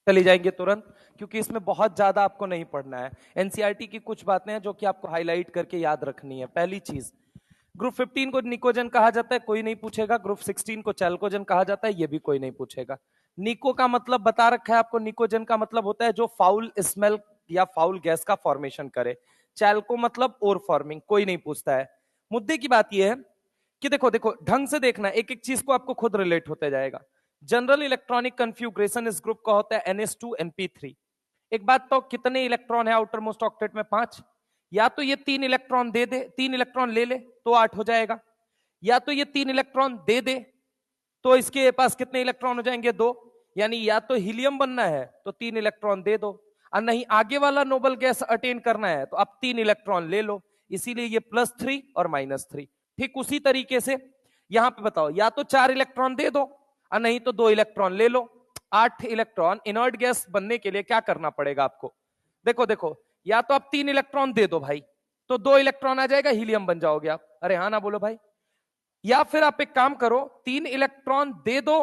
चली जाएंगे तुरंत, क्योंकि इसमें बहुत ज्यादा आपको नहीं पढ़ना है। एनसीईआरटी की कुछ बातें हैं जो कि आपको हाईलाइट करके याद रखनी है। पहली चीज, ग्रुप 15 को निकोजन कहा जाता है, कोई नहीं पूछेगा। ग्रुप 16 को चैल्कोजन कहा जाता है, ये भी कोई नहीं पूछेगा। निको का मतलब बता रखा है आपको, निकोजन का मतलब होता है जो फाउल स्मेल या फाउल गैस का फॉर्मेशन करे। चैल्को मतलब ओर फॉर्मिंग, कोई नहीं पूछता है। मुद्दे की बात यह है कि देखो देखो ढंग से देखना, एक एक चीज को आपको खुद रिलेट होते जाएगा। जनरल इलेक्ट्रॉनिक कंफ्यूग्रेशन इस ग्रुप का होता है NH2 NP3। एक बात तो, कितने इलेक्ट्रॉन है आउटर मोस्ट ऑक्टेट में? 5। या तो ये 3 इलेक्ट्रॉन दे दे, 3 इलेक्ट्रॉन ले ले तो 8 हो जाएगा, या तो ये 3 इलेक्ट्रॉन दे दे तो इसके पास कितने इलेक्ट्रॉन हो जाएंगे? 2। यानी या तो हीलियम बनना है तो 3 इलेक्ट्रॉन दे दो, और नहीं आगे वाला नोबल गैस अटेन करना है तो अब 3 इलेक्ट्रॉन ले लो। इसीलिए ये +3 और -3। ठीक उसी तरीके से यहां पे बताओ, या तो 4 इलेक्ट्रॉन दे दो और नहीं तो 2 इलेक्ट्रॉन ले लो। 8 इलेक्ट्रॉन इनर्ट गैस बनने के लिए क्या करना पड़ेगा आपको? देखो देखो, या तो आप 3 इलेक्ट्रॉन दे दो भाई, तो 2 इलेक्ट्रॉन आ जाएगा, हीलियम बन जाओगे आप। अरे हाँ ना बोलो भाई। या फिर आप एक काम करो, 3 इलेक्ट्रॉन दे दो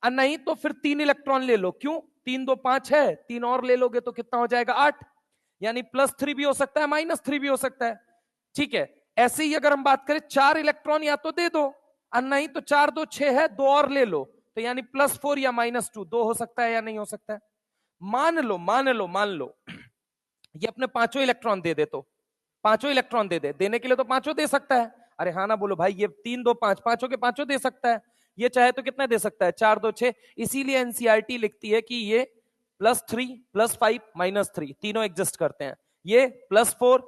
और नहीं तो फिर 3 इलेक्ट्रॉन ले लो। क्यों? 3 2 5 है, 3 और ले लोगे तो कितना हो जाएगा? 8। यानी +3 भी हो सकता है, -3 भी हो सकता है। ठीक है, ऐसे ही अगर हम बात करें, 4 इलेक्ट्रॉन या तो दे दो और नहीं तो 4 2 6 है, 2 और ले लो, तो यानी +4 या -2, 2 हो सकता है या नहीं हो सकता है? मान लो ये अपने पांचों इलेक्ट्रॉन दे दे, तो पांचों इलेक्ट्रॉन दे दे, देने के लिए तो पांचों दे सकता है। अरे हाँ ना बोलो भाई, ये 3 2 5, पांचों के पांचों दे सकता है। ये चाहे तो कितना दे सकता है? 4 2 6। इसीलिए एनसीईआरटी लिखती है कि ये +3 +5 -3 तीनों एग्जिस्ट करते हैं, ये +4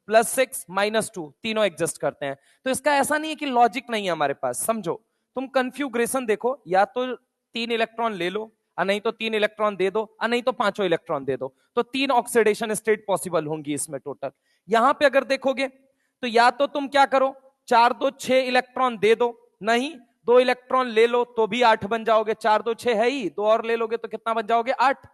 +6 -2 तीनों एग्जिस्ट करते हैं। तो इसका ऐसा नहीं है कि लॉजिक नहीं है हमारे पास, समझो। तुम कंफ्यूग्रेशन देखो, या तो 3 इलेक्ट्रॉन ले लो और नहीं तो 3 इलेक्ट्रॉन दे दो और नहीं तो पांचों इलेक्ट्रॉन दे दो, तो 3 ऑक्सीडेशन स्टेट पॉसिबल होंगी इसमें टोटल। यहां पे अगर देखोगे तो या तो तुम क्या करो, 4 2 6 इलेक्ट्रॉन दे दो, नहीं 2 इलेक्ट्रॉन ले लो तो भी 8 बन जाओगे। 4 2 6 है ही, 2 और ले लोगे तो कितना बन जाओगे? 8।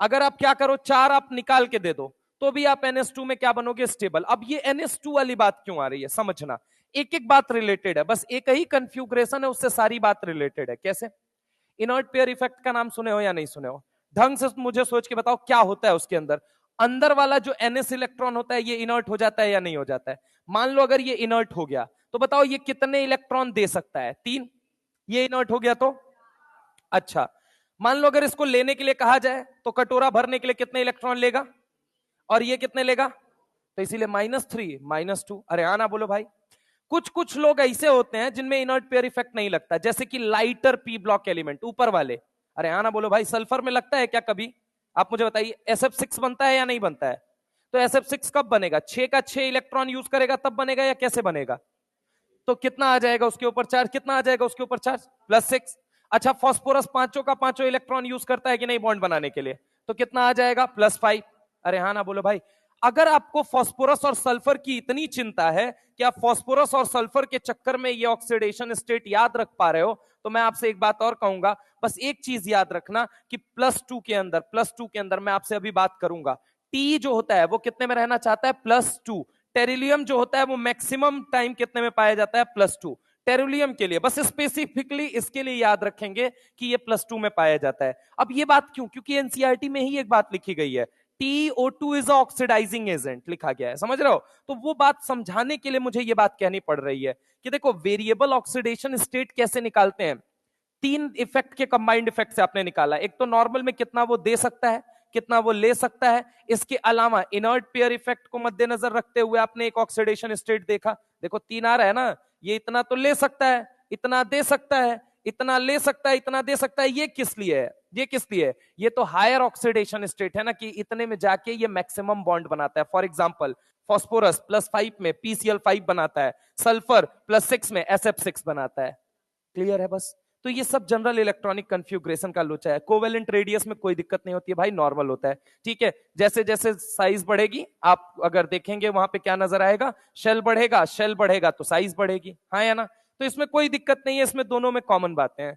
अगर आप क्या करो, 4 आप निकाल के दे दो तो भी आप NH2 में क्या बनोगे? स्टेबल। अब ये NH2 वाली बात क्यों आ रही है, समझना। एक एक बात रिलेटेड है, बस एक ही कंफ्यूग्रेशन है, उससे सारी बात रिलेटेड है। कैसे? इनर्ट पेयर इफेक्ट का नाम सुने हो या नहीं सुने हो? ढंग से मुझे सोच के बताओ क्या होता है उसके अंदर। अंदर वाला जो NS इलेक्ट्रॉन होता है ये इनर्ट हो जाता है या नहीं हो जाता है? मान लो अगर ये इनर्ट हो गया तो बताओ ये कितने इलेक्ट्रॉन दे सकता है? 3। ये इनर्ट हो गया तो अच्छा, मान लो अगर इसको लेने के लिए कहा जाए तो कटोरा भरने के लिए कितने इलेक्ट्रॉन लेगा और ये कितने लेगा? तो इसीलिए -3 -2। अरे आना बोलो भाई। कुछ कुछ लोग ऐसे होते हैं जिनमें इनर्ट पेयर इफेक्ट नहीं लगता, जैसे कि लाइटर पी ब्लॉक एलिमेंट ऊपर वाले। अरे हाँ ना बोलो भाई, सल्फर में लगता है क्या कभी? आप मुझे बताइए, SF6 बनता है या नहीं बनता है? तो SF6 कब बनेगा? 6 का 6 इलेक्ट्रॉन यूज करेगा तब बनेगा, या कैसे बनेगा? तो कितना आ जाएगा उसके ऊपर चार्ज? कितना आ जाएगा उसके ऊपर चार्ज? +6। अच्छा, फॉस्फोरस पांचों का पांचों इलेक्ट्रॉन यूज करता है कि नहीं बॉन्ड बनाने के लिए? तो कितना आ जाएगा? +5। अरे हाँ ना बोलो भाई। अगर आपको फास्फोरस और सल्फर की इतनी चिंता है कि आप फास्फोरस और सल्फर के चक्कर में ये ऑक्सीडेशन स्टेट याद रख पा रहे हो, तो मैं आपसे एक बात और कहूंगा, बस एक चीज याद रखना कि +2 के अंदर मैं आपसे अभी बात करूंगा, टी जो होता है वो कितने में रहना चाहता है? +2। टेरिलियम जो होता है वो मैक्सिमम टाइम कितने में पाया जाता है? +2। टेरिलियम के लिए बस स्पेसिफिकली इसके लिए याद रखेंगे कि ये +2 में पाया जाता है। अब ये बात क्यों? क्योंकि एनसीईआरटी में ही एक बात लिखी गई है, TO2 इज ऑक्सीडाइजिंग एजेंट लिखा गया है, समझ रहे हो? तो वो बात समझाने के लिए मुझे ये बात कहनी पड़ रही है कि देखो, वेरिएबल ऑक्सीडेशन स्टेट कैसे निकालते हैं? 3 इफेक्ट के कंबाइंड इफेक्ट से आपने निकाला। एक तो नॉर्मल में कितना वो दे सकता है, कितना वो ले सकता है। इसके अलावा इनर्ट पेयर इफेक्ट को मद्देनजर रखते हुए आपने एक ऑक्सीडेशन स्टेट देखा। देखो 3 आ रहा है ना, ये इतना तो ले सकता है, इतना दे सकता है, इतना ले सकता है, इतना दे सकता है। ये किस लिए है? ये किस लिए है? ये तो हायर ऑक्सीडेशन स्टेट है ना, कि इतने में जाके ये मैक्सिमम बॉन्ड बनाता है। फॉर एग्जांपल, फॉस्फोरस +5 में PCl5 बनाता है, सल्फर +6 में SF6 बनाता है। क्लियर है? बस तो ये सब जनरल इलेक्ट्रॉनिक कन्फ्यूग्रेशन का लोचा है। कोवेलेंट रेडियस में कोई दिक्कत नहीं होती है भाई, नॉर्मल होता है। ठीक है, जैसे जैसे साइज बढ़ेगी, आप अगर देखेंगे वहां पे क्या नजर आएगा? शेल बढ़ेगा, शेल बढ़ेगा तो साइज बढ़ेगी, हाँ या ना? तो इसमें कोई दिक्कत नहीं है, इसमें दोनों में कॉमन बातें हैं।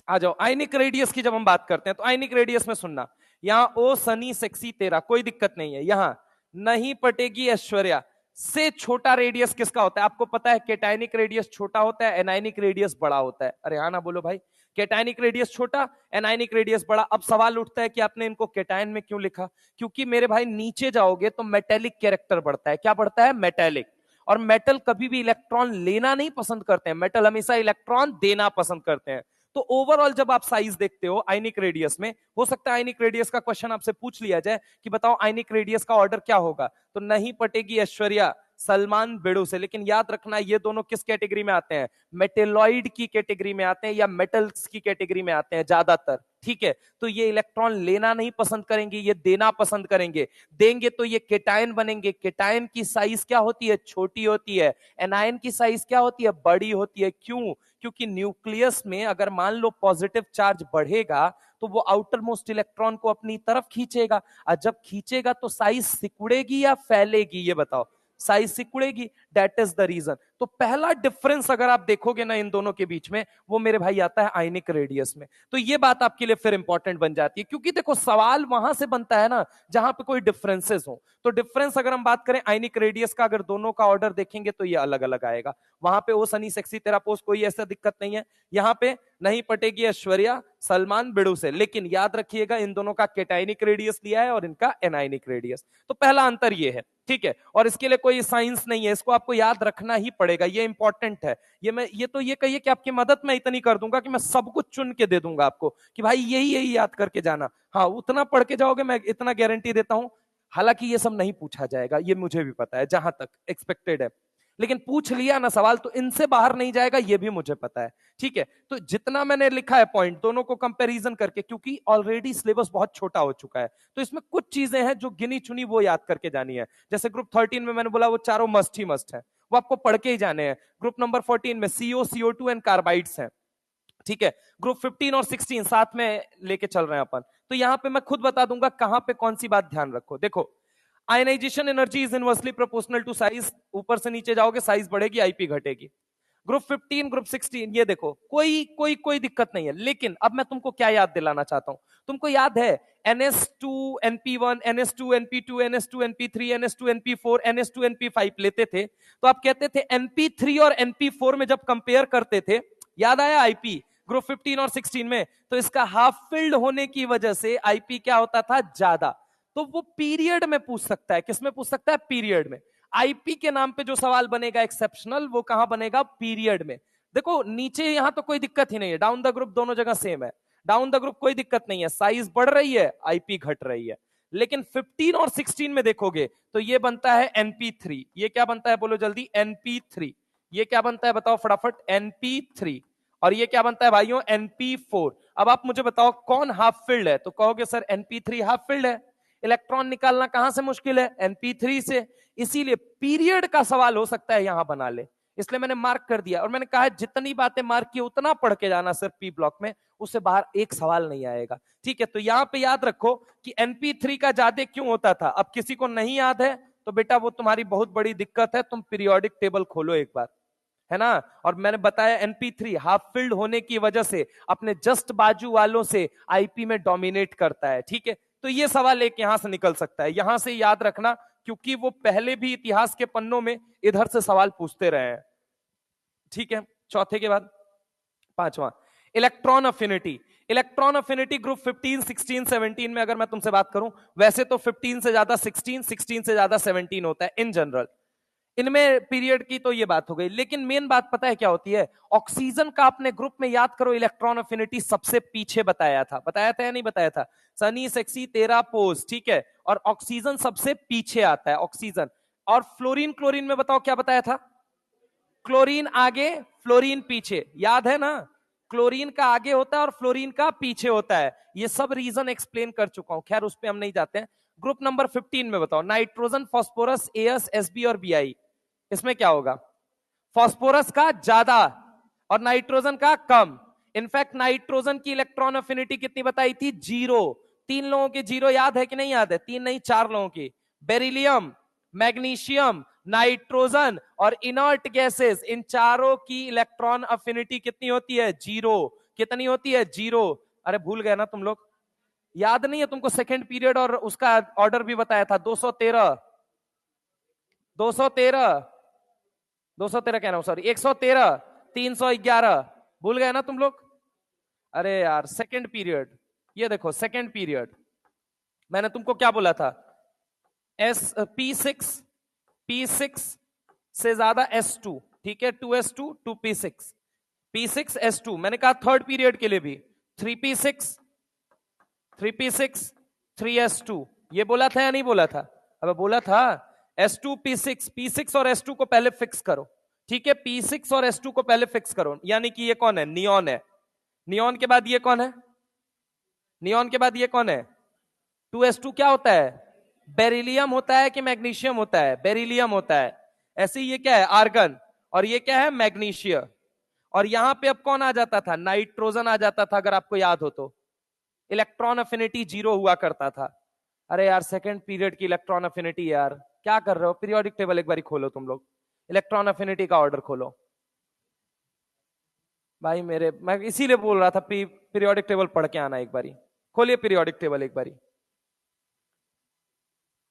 आ जाओ, आयनिक रेडियस की जब हम बात करते हैं तो आयनिक रेडियस में सुनना, यहां ओ सनी सेक्सी तेरा, कोई दिक्कत नहीं है। यहां नहीं पटेगी ऐश्वर्या से छोटा रेडियस किसका होता है? आपको पता है, केटायनिक रेडियस छोटा होता है, एनायनिक रेडियस बड़ा होता है। अरे हाँ ना बोलो भाई। कैटायनिक रेडियस छोटा, एनायनिक रेडियस बड़ा। अब सवाल उठता है कि आपने इनको कैटायन में क्यों लिखा? क्योंकि मेरे भाई नीचे जाओगे तो मेटेलिक कैरेक्टर बढ़ता है। क्या बढ़ता है? मेटेलिक। और मेटल कभी भी इलेक्ट्रॉन लेना नहीं पसंद करते हैं, मेटल हमेशा इलेक्ट्रॉन देना पसंद करते हैं। तो ओवरऑल जब आप साइज देखते हो आयनिक रेडियस में, हो सकता है आयनिक रेडियस का क्वेश्चन आपसे पूछ लिया जाए कि बताओ आयनिक रेडियस का ऑर्डर क्या होगा, तो नहीं पटेगी ऐश्वर्या सलमान बेड़ू से। लेकिन याद रखना ये दोनों किस कैटेगरी में आते हैं? मेटेलॉइड की कैटेगरी में आते हैं या मेटल्स की कैटेगरी में आते हैं ज्यादातर। ठीक है, तो ये इलेक्ट्रॉन लेना नहीं पसंद करेंगे, ये देना पसंद करेंगे। देंगे तो ये केटायन बनेंगे। केटायन की साइज क्या होती है? छोटी होती है। एनायन की साइज क्या होती है? बड़ी होती है। क्यों? क्योंकि न्यूक्लियस में अगर मान लो पॉजिटिव चार्ज बढ़ेगा तो वो आउटर मोस्ट इलेक्ट्रॉन को अपनी तरफ खींचेगा, और जब खींचेगा तो साइज सिकुड़ेगी या फैलेगी? ये बताओ। साइज सिकुड़ेगी। That is the reason. तो पहला डिफरेंस अगर आप देखोगे ना इन दोनों के बीच में, वो मेरे भाई आता है आयनिक रेडियस में। तो ये बात आपके लिए फिर इंपॉर्टेंट बन जाती है, क्योंकि देखो सवाल वहां से बनता है ना जहां पे कोई डिफरेंसेस हो। तो डिफरेंस अगर हम बात करें आयनिक रेडियस का, अगर दोनों का ऑर्डर देखेंगे तो ये अलग अलग आएगा। वहां पे ओ सनी सेक्सी तेरा पोस्ट कोई ऐसा दिक्कत नहीं है। यहाँ पे नहीं पटेगी ऐश्वर्या सलमान बिड़ू से। लेकिन याद रखिएगा इन दोनों का केटायनिक रेडियस लिया है और इनका एनायनिक रेडियस। तो पहला अंतर ये है। ठीक है, और इसके लिए कोई साइंस नहीं है, इसको आपको याद रखना ही पड़ेगा, ये इंपॉर्टेंट है। ये तो ये कहिए कि आपकी मदद मैं इतनी कर दूंगा कि मैं सब कुछ चुन के दे दूंगा आपको कि भाई यही यही याद करके जाना। हाँ, उतना पढ़ के जाओगे, मैं इतना गारंटी देता हूं। हालांकि ये सब नहीं पूछा जाएगा, ये मुझे भी पता है, जहां तक एक्सपेक्टेड है। लेकिन पूछ लिया ना सवाल तो इनसे बाहर नहीं जाएगा, ये भी मुझे पता है। ठीक है, तो जितना मैंने लिखा है पॉइंट दोनों को कंपैरिजन करके, क्योंकि ऑलरेडी सिलेबस बहुत छोटा हो चुका है, तो इसमें कुछ चीजें हैं जो गिनी चुनी वो याद करके जानी है। जैसे ग्रुप 13 में मैंने बोला वो चारों मस्ट ही मस्ट है, वो आपको पढ़ के ही जाने हैं। ग्रुप नंबर 14 में CO, CO2 एंड कार्बाइड्स हैं। ठीक है, ग्रुप 15 और 16 साथ में लेके चल रहे हैं अपन। तो यहां पे मैं खुद बता दूंगा कहां पे कौन सी बात ध्यान रखो। देखो, ionisation energy is inversely proportional to size. ऊपर से नीचे जाओगे साइज बढ़ेगी, आईपी घटेगी। ग्रुप 15, ग्रुप 16, ये देखो कोई कोई कोई दिक्कत नहीं है। लेकिन अब मैं तुमको क्या याद दिलाना चाहता हूं, तुमको याद है NS2 NP1 NS2 NP2 NS2 NP3 NS2 NP4 NS2 NP5 लेते थे, तो आप कहते थे NP3 और NP4 में जब कंपेयर करते थे, याद आया आईपी ग्रुप 15 और 16 में, तो इसका हाफ फिल्ड होने की वजह से आईपी क्या होता था? ज्यादा। तो वो पीरियड में पूछ सकता है। किस में पूछ सकता है? पीरियड में। आईपी के नाम पे जो सवाल बनेगा एक्सेप्शनल, वो कहां बनेगा? पीरियड में। देखो नीचे यहां तो कोई दिक्कत ही नहीं है, डाउन द ग्रुप दोनों जगह सेम है। डाउन द ग्रुप कोई दिक्कत नहीं है, साइज बढ़ रही है, आईपी घट रही है। लेकिन 15 और 16 में देखोगे तो ये बनता है NP3। ये क्या बनता है बोलो जल्दी? NP3। ये क्या बनता है बताओ फटाफट? NP3। और ये क्या बनता है भाइयों? NP4। अब आप मुझे बताओ कौन हाफ फिल्ड है, तो कहोगे सर NP3 हाफ फिल्ड है। इलेक्ट्रॉन निकालना कहां से मुश्किल है? NP3 से। इसीलिए पीरियड का सवाल हो सकता है यहां बना ले, इसलिए मैंने मार्क कर दिया। और मैंने कहा जितनी बातें मार्क की उतना पढ़ के जाना सिर्फ पी ब्लॉक में, उससे बाहर एक सवाल नहीं आएगा। ठीक है, तो यहां पे याद रखो कि NP3 का ज्यादा क्यों होता था। अब किसी को नहीं याद है तो बेटा वो तुम्हारी बहुत बड़ी दिक्कत है, तुम पीरियोडिक टेबल खोलो एक बार, है ना। और मैंने बताया NP3 हाफ फिल्ड होने की वजह से अपने जस्ट बाजू वालों से आईपी में डोमिनेट करता है। ठीक है, तो ये सवाल एक यहां से निकल सकता है, यहां से याद रखना, क्योंकि वो पहले भी इतिहास के पन्नों में इधर से सवाल पूछते रहे हैं। ठीक है, चौथे के बाद पांचवा, electron affinity. Electron affinity group 15, 16, 17 में अगर मैं तुमसे बात करूं, वैसे तो 15 से ज्यादा 16, 16 से ज्यादा 17 होता है इन जनरल। इनमें पीरियड की तो ये बात हो गई, लेकिन मेन बात पता है क्या होती है? ऑक्सीजन का अपने ग्रुप में याद करो, इलेक्ट्रॉन अफिनिटी सबसे पीछे बताया था। बताया था या नहीं बताया था? सनी सेक्सी तेरा पोज, ठीक है। और ऑक्सीजन सबसे पीछे आता है, ऑक्सीजन। और फ्लोरीन क्लोरीन में बताओ क्या बताया था? क्लोरीन आगे, फ्लोरीन पीछे, याद है ना? क्लोरीन का आगे होता है और फ्लोरीन का पीछे होता है। ये सब रीजन एक्सप्लेन कर चुका हूं, खैर उस पर हम नहीं जाते हैं। ग्रुप नंबर 15 में बताओ, नाइट्रोजन, फास्फोरस, एस, एसबी और बीआई, इसमें क्या होगा? फास्फोरस का ज्यादा और नाइट्रोजन का कम। इनफैक्ट नाइट्रोजन की इलेक्ट्रॉन अफिनिटी कितनी बताई थी? 0। 3 लोगों के 0 याद है कि नहीं याद है? 3 नहीं 4 लोगों की। बेरिलियम, मैग्नीशियम, नाइट्रोजन और इनर्ट गैसेस, इन चारों की इलेक्ट्रॉन अफिनिटी कितनी होती है? 0। कितनी होती है? 0। अरे भूल गए ना तुम लोग? याद नहीं है तुमको? सेकेंड पीरियड और उसका ऑर्डर भी बताया था। 213, 213, 213 कह रहा हूं सॉरी, 113, 311, भूल गए ना तुम लोग? अरे यार सेकंड पीरियड, ये देखो सेकंड पीरियड, मैंने तुमको क्या बोला था, P6 से ज्यादा S2, ठीक है, 2S2 2P6, P6S2, मैंने कहा थर्ड पीरियड के लिए भी 3P6 3S2, ये बोला था या नहीं बोला था? अब बोला था। S2 P6 और S2 को पहले फिक्स करो, ठीक है, P6 और S2 को पहले फिक्स करो, यानी कि ये कौन है, नियॉन है, नियॉन के बाद ये कौन है, नियॉन के बाद ये कौन है, 2S2 क्या होता है, बेरिलियम होता है कि मैग्नीशियम होता है, बेरिलियम होता है। ऐसे ही ये क्या है, आर्गन, और ये क्या है, मैग्नीशियम। और यहां पे अब कौन आ जाता था, नाइट्रोजन आ जाता था, अगर आपको याद हो तो। इलेक्ट्रॉन अफिनिटी 0 हुआ करता था। अरे यार सेकंड पीरियड की इलेक्ट्रॉन अफिनिटी, यार क्या कर रहे हो, पीरियोडिक टेबल एक बार खोलो तुम लोग, इलेक्ट्रॉन अफिनिटी का ऑर्डर खोलो भाई मेरे, मैं इसीलिए बोल रहा था पीरियोडिक टेबल पढ़ के आना, एक बारी खोलिए पीरियोडिक टेबल एक बारी।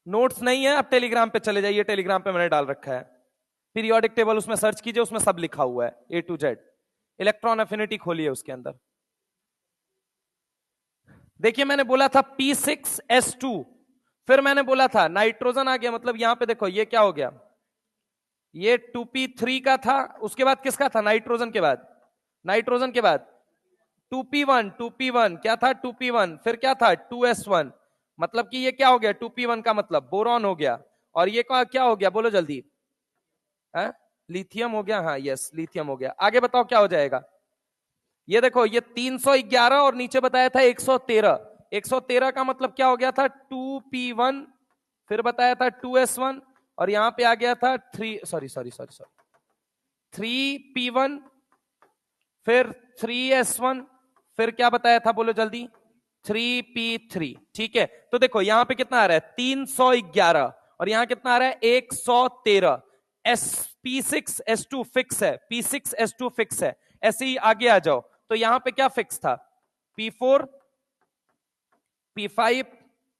नोट्स नहीं है, आप टेलीग्राम पे चले जाइए, टेलीग्राम पे मैंने डाल रखा है पीरियोडिक टेबल, उसमें सर्च कीजिए, उसमें सब लिखा हुआ है A to Z। Electron affinity खोलिए उसके अंदर, देखिए मैंने बोला था P6S2, फिर मैंने बोला था नाइट्रोजन आ गया, मतलब यहां पे देखो ये क्या हो गया, ये 2P3 का था, उसके बाद किसका था, नाइट्रोजन के बाद, नाइट्रोजन के बाद 2P1 क्या था, 2P1, फिर क्या था 2S1, मतलब कि ये क्या हो गया, 2P1 का मतलब बोरॉन हो गया, और ये क्या हो गया, बोलो जल्दी, है लिथियम हो गया, हाँ यस लिथियम हो गया। आगे बताओ क्या हो जाएगा, ये देखो ये 311 और नीचे बताया था 113, 113 का मतलब क्या हो गया था, 2P1, फिर बताया था 2S1, और यहां पे आ गया था 3P1, फिर 3S1, फिर क्या बताया था, बोलो जल्दी, 3P3, ठीक है। तो देखो यहां पे कितना आ रहा है, 311, और यहां कितना आ रहा है, 113। P6S2 फिक्स है, P6S2 फिक्स है। ऐसे ही आगे आ जाओ, तो यहां पे क्या फिक्स था, P4 P5,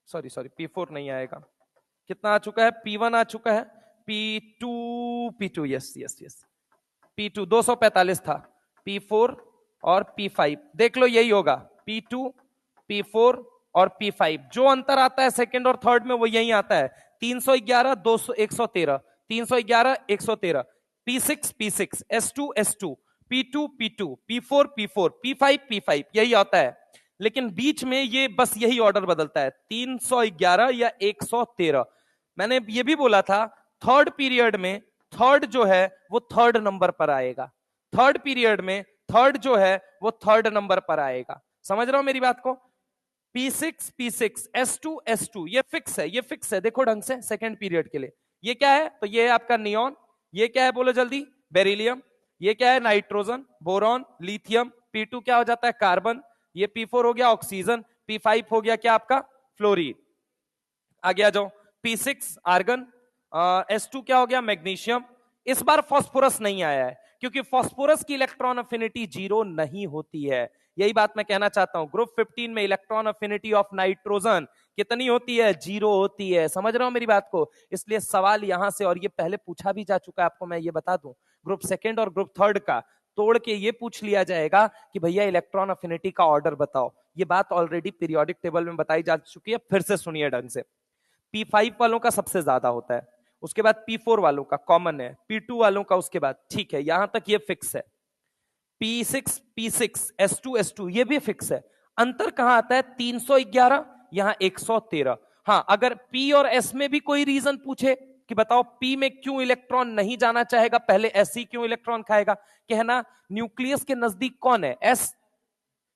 P4 नहीं आएगा, कितना आ चुका है, P1 आ चुका है, P2 yes yes yes, P2 245 था, P4 और P5 देख लो यही होगा, P2 P4 और P5, जो अंतर आता है सेकंड और थर्ड में वो यही आता है, 311 200 113, 311 113, P6 S2 P2 P4 P5 यही आता है। लेकिन बीच में ये बस यही ऑर्डर बदलता है, 311 या 113। मैंने ये भी बोला था थर्ड पीरियड में थर्ड जो है वो थर्ड नंबर पर आएगा, थर्ड पीरियड में थर्ड जो है वो थर्ड नंबर पर आएगा। समझ रहे हो मेरी बात को, P6 S2 ये फिक्स है, ये फिक्स है, देखो ढंग से सेकंड पीरियड के लिए। ये क्या है, तो ये है आपका नियॉन, ये क्या है बोलो जल्दी, बेरिलियम, ये क्या है नाइट्रोजन, बोरॉन, लिथियम, P2 क्या हो जाता है, कार्बन, ये P4 हो गया ऑक्सीजन, P5 हो गया क्या आपका, फ्लोरीन। आगे आ जाओ, P6 आर्गन, S2 क्या हो गया, मैग्नीशियम। इस बार फास्फोरस नहीं आया है, क्योंकि फास्फोरस की इलेक्ट्रॉन अफिनिटी 0 नहीं होती है। यही बात मैं कहना चाहता हूं, ग्रुप 15 में इलेक्ट्रॉन अफिनिटी ऑफ नाइट्रोजन कितनी होती है, 0 होती है। समझ रहे हो मेरी बात को, इसलिए सवाल यहां से, और ये पहले पूछा भी जा चुका है आपको, मैं ये बता दूं, ग्रुप सेकेंड और ग्रुप थर्ड का तोड़ के ये पूछ लिया जाएगा कि भैया इलेक्ट्रॉन अफिनिटी का ऑर्डर बताओ। ये बात ऑलरेडी पीरियोडिक टेबल में बताई जा चुकी है, फिर से सुनिए ढंग से। P5 वालों का सबसे ज्यादा होता है, उसके बाद P4 वालों का कॉमन है, P2 वालों का उसके बाद, ठीक है, यहां तक ये फिक्स है। P6 S2 ये भी फिक्स है। अंतर कहां आता है, 311 यहां 113। हाँ, अगर P और S में भी कोई रीजन पूछे कि बताओ P में क्यों इलेक्ट्रॉन नहीं जाना चाहेगा, पहले S ही क्यों इलेक्ट्रॉन खाएगा, कहना न्यूक्लियस के नजदीक कौन है, S,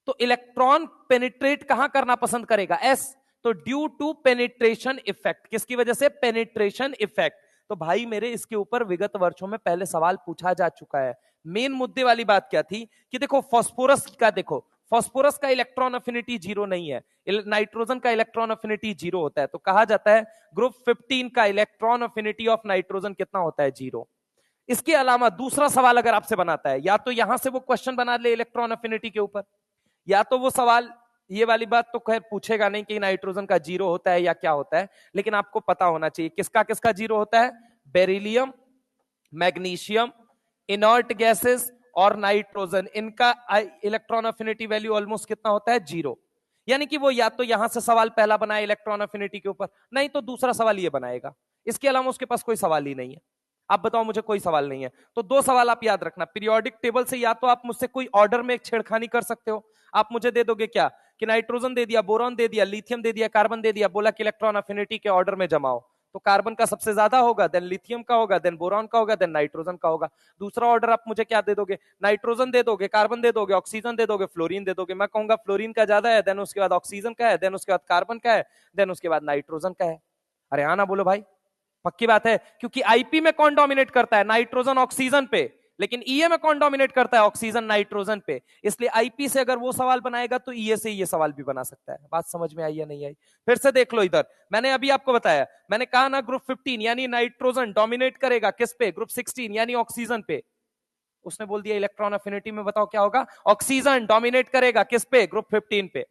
तो इलेक्ट्रॉन पेनिट्रेट कहां करना पसंद करेगा, S, तो ड्यू टू पेनिट्रेशन इफेक्ट, किसकी वजह से, पेनिट्रेशन इफेक्ट। तो भाई मेरे इसके ऊपर विगत वर्षों में पहले सवाल पूछा जा चुका है। मेन मुद्दे वाली बात क्या थी कि देखो फास्फोरस का, देखो फास्फोरस का इलेक्ट्रॉन अफिनिटी 0 नहीं है, नाइट्रोजन का इलेक्ट्रॉन अफिनिटी 0 होता है, तो कहा जाता है ग्रुप 15 का इलेक्ट्रॉन अफिनिटी ऑफ नाइट्रोजन कितना होता है, 0। इसके अलावा दूसरा सवाल अगर आपसे बनाता है, या तो यहां से वो क्वेश्चन बना ले इलेक्ट्रॉन अफिनिटी के ऊपर, या तो वो सवाल, ये वाली बात तो खैर पूछेगा नहीं कि नाइट्रोजन का 0 होता है या क्या होता है, लेकिन आपको पता होना चाहिए किसका किसका 0 होता है, बेरिलियम, मैग्नीशियम, इनर्ट गैसेस और नाइट्रोजन, इनका इलेक्ट्रॉन अफिनिटी वैल्यू ऑलमोस्ट कितना होता है? 0। यानी कि वो या तो यहां से सवाल पहला बनाए इलेक्ट्रॉन अफिनिटी के ऊपर, नहीं तो दूसरा सवाल ये बनाएगा। इसके अलावा उसके पास कोई सवाल ही नहीं है। आप बताओ, मुझे कोई सवाल नहीं है। तो दो सवाल आप याद रखना, पीरियोडिक टेबल से या तो आप मुझसे कोई ऑर्डर में एक छेड़खानी कर सकते हो, आप मुझे दे दोगे क्या कि नाइट्रोजन दे दिया, बोरॉन दे दिया, लिथियम दे दिया, कार्बन दे दिया, बोला कि इलेक्ट्रॉन अफिनिटी के ऑर्डर में जमाओ, तो कार्बन का सबसे ज्यादा होगा, देन लिथियम का होगा, देन बोरॉन का होगा, देन नाइट्रोजन का होगा। दूसरा ऑर्डर आप मुझे क्या दे दोगे? नाइट्रोजन दे दोगे, कार्बन दे दोगे, ऑक्सीजन दे दोगे, फ्लोरीन दे दोगे। मैं कहूंगा फ्लोरीन का ज्यादा है, देन उसके बाद ऑक्सीजन का है, देन उसके बाद कार्बन का है, देन उसके बाद नाइट्रोजन का है। अरे हाँ ना बोलो भाई, पक्की बात है। क्योंकि आईपी में कौन डोमिनेट करता है? नाइट्रोजन ऑक्सीजन पे। लेकिन ईए में कौन डोमिनेट करता है? ऑक्सीजन नाइट्रोजन पे। इसलिए आईपी से अगर वो सवाल बनाएगा तो ईए से ये सवाल भी बना सकता है। बात समझ में आई या नहीं आई? फिर से देख लो इधर, मैंने अभी आपको बताया, मैंने कहा ना ग्रुप 15 यानी नाइट्रोजन डोमिनेट करेगा किस पे? ग्रुप 16 यानी ऑक्सीजन पे। उसने बोल दिया इलेक्ट्रॉन अफिनिटी में बताओ क्या होगा? ऑक्सीजन डोमिनेट करेगा किस पे? ग्रुप 15 पे।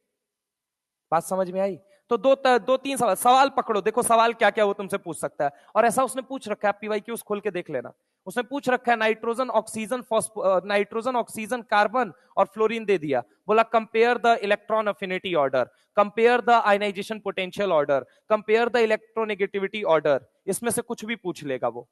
बात समझ में आई? तो दो तीन सवाल पकड़ो, देखो सवाल क्या क्या वो तुमसे पूछ सकता है। और ऐसा उसने पूछ रखा है, पीवाईक्यूज खोल के देख लेना। उसने पूछ रखा है nitrogen oxygen nitrogen oxygen carbon और फ्लोरीन दे दिया, बोला compare the electron affinity order, compare the ionisation potential order, compare the electronegativity order. इसमें से कुछ भी पूछ लेगा वो,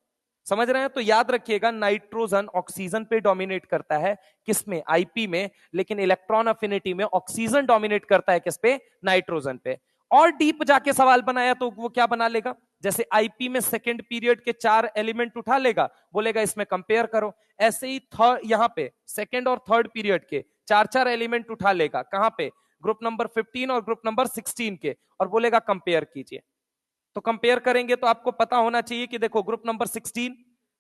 समझ रहे हैं? तो याद रखिएगा, नाइट्रोजन ऑक्सीजन पे डोमिनेट करता है, किसमें? आईपी में। लेकिन इलेक्ट्रॉन अफिनिटी में ऑक्सीजन डोमिनेट करता है किस पे? नाइट्रोजन पे। और डीप जाके सवाल बनाया तो वो क्या बना लेगा? जैसे आईपी में सेकेंड पीरियड के 4 एलिमेंट उठा लेगा, बोलेगा इसमें कंपेयर करो। ऐसे ही यहां पे सेकेंड और थर्ड पीरियड के 4 एलिमेंट उठा लेगा, कहां पे? ग्रुप नंबर 15 और ग्रुप नंबर 16 के, और बोलेगा कंपेयर कीजिए। तो कंपेयर करेंगे तो आपको पता होना चाहिए कि देखो ग्रुप नंबर 16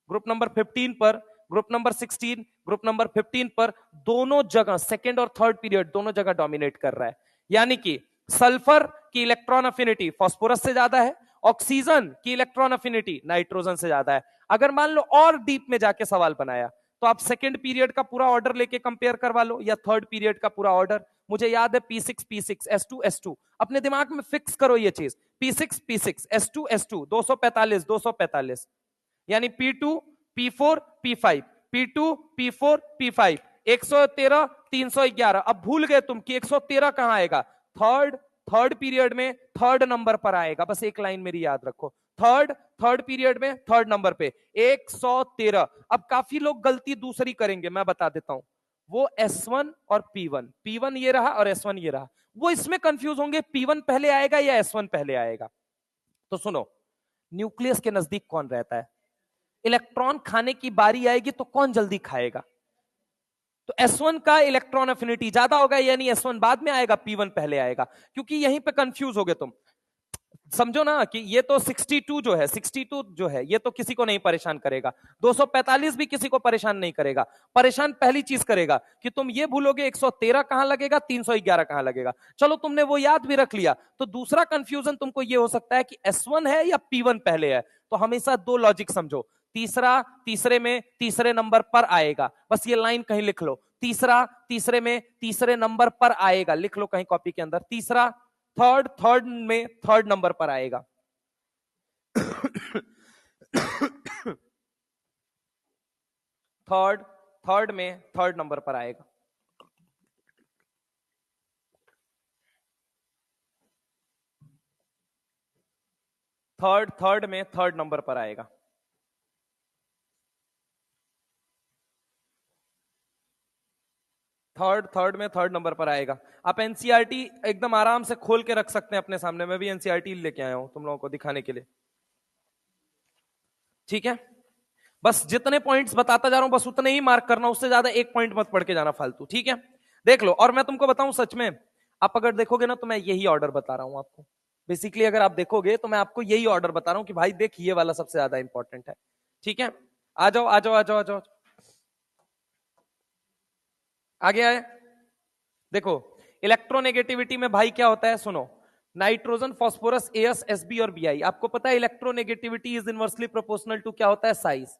ग्रुप नंबर 15 पर, ग्रुप नंबर 16 ग्रुप नंबर 15 पर दोनों जगह सेकेंड और थर्ड पीरियड दोनों जगह डोमिनेट कर रहा है। यानी कि सल्फर की इलेक्ट्रॉन अफिनिटी फास्फोरस से ज्यादा है, ऑक्सीजन की इलेक्ट्रॉन अफिनिटी नाइट्रोजन से ज्यादा है। अगर मान लो और डीप में जाके सवाल बनाया तो आप सेकेंड पीरियड का पूरा ऑर्डर लेके कंपेयर करवा लो, या थर्ड पीरियड का पूरा ऑर्डर। मुझे याद है P6 P6 S2 S2, अपने दिमाग में फिक्स करो ये चीज, P6 P6 S2 S2 245 245, यानी P2 P4 P5 P2 P4 P5 113 311। अब भूल गए तुम कि 113 कहां आएगा? थर्ड पीरियड में थर्ड नंबर पर आएगा। बस एक लाइन मेरी याद रखो, थर्ड पीरियड में थर्ड नंबर पे 113। अब काफी लोग गलती दूसरी करेंगे, मैं बता देता हूं। वो S1 और P1 ये रहा और S1 ये रहा, वो इसमें कंफ्यूज होंगे P1 पहले आएगा या S1 पहले आएगा। तो सुनो, न्यूक्लियस के नजदीक कौन रहता है? इलेक्ट्रॉन खाने की बारी आएगी तो कौन जल्दी खाएगा? तो S1 का इलेक्ट्रॉन अफिनिटी ज्यादा होगा, यानी S1 बाद में आएगा, P1 पहले आएगा। क्योंकि यहीं पे कंफ्यूज हो गए तुम। समझो ना कि ये तो 62 जो है, 62 जो है ये तो किसी को नहीं परेशान करेगा, 245 भी किसी को परेशान नहीं करेगा। परेशान पहली चीज करेगा कि तुम ये भूलोगे 113 कहां लगेगा, 311 कहां लगेगा। चलो तुमने वो याद भी रख लिया, तो दूसरा कंफ्यूजन तुमको ये हो सकता है कि S1 है या P1 पहले है। तो हमेशा दो लॉजिक समझो, तीसरा तीसरे में तीसरे नंबर पर आएगा, बस ये लाइन कहीं लिख लो, तीसरा तीसरे में तीसरे नंबर पर आएगा, लिख लो कहीं कॉपी के अंदर, तीसरा थर्ड में थर्ड नंबर पर आएगा। थर्ड में थर्ड नंबर पर आएगा। थर्ड में थर्ड नंबर पर आएगा। थर्ड में थर्ड नंबर पर आएगा। आप एनसीईआरटी एकदम आराम से खोल के रख सकते हैं अपने सामने, मैं भी एनसीईआरटी लेके आया हूं तुम लोगों को दिखाने के लिए, ठीक है? बस जितने पॉइंट्स बताता जा रहा हूं बस उतने ही मार्क करना, उससे ज्यादा एक पॉइंट मत पढ़ के जाना फालतू, ठीक है? देख लो, और मैं तुमको बताऊं सच में, आप अगर देखोगे ना तो मैं यही ऑर्डर बता रहा हूं आपको। बेसिकली अगर आप देखोगे तो मैं आपको यही ऑर्डर बता रहा हूं कि भाई देख ये वाला सबसे ज्यादा इंपॉर्टेंट है, ठीक है? आ जाओ आ जाओ आ जाओ आ जाओ, आगे आए। देखो इलेक्ट्रोनेगेटिविटी में भाई क्या होता है, सुनो, नाइट्रोजन फास्फोरस एस एसबी और बीआई। आपको पता है electronegativity is inversely proportional to क्या होता है? साइज।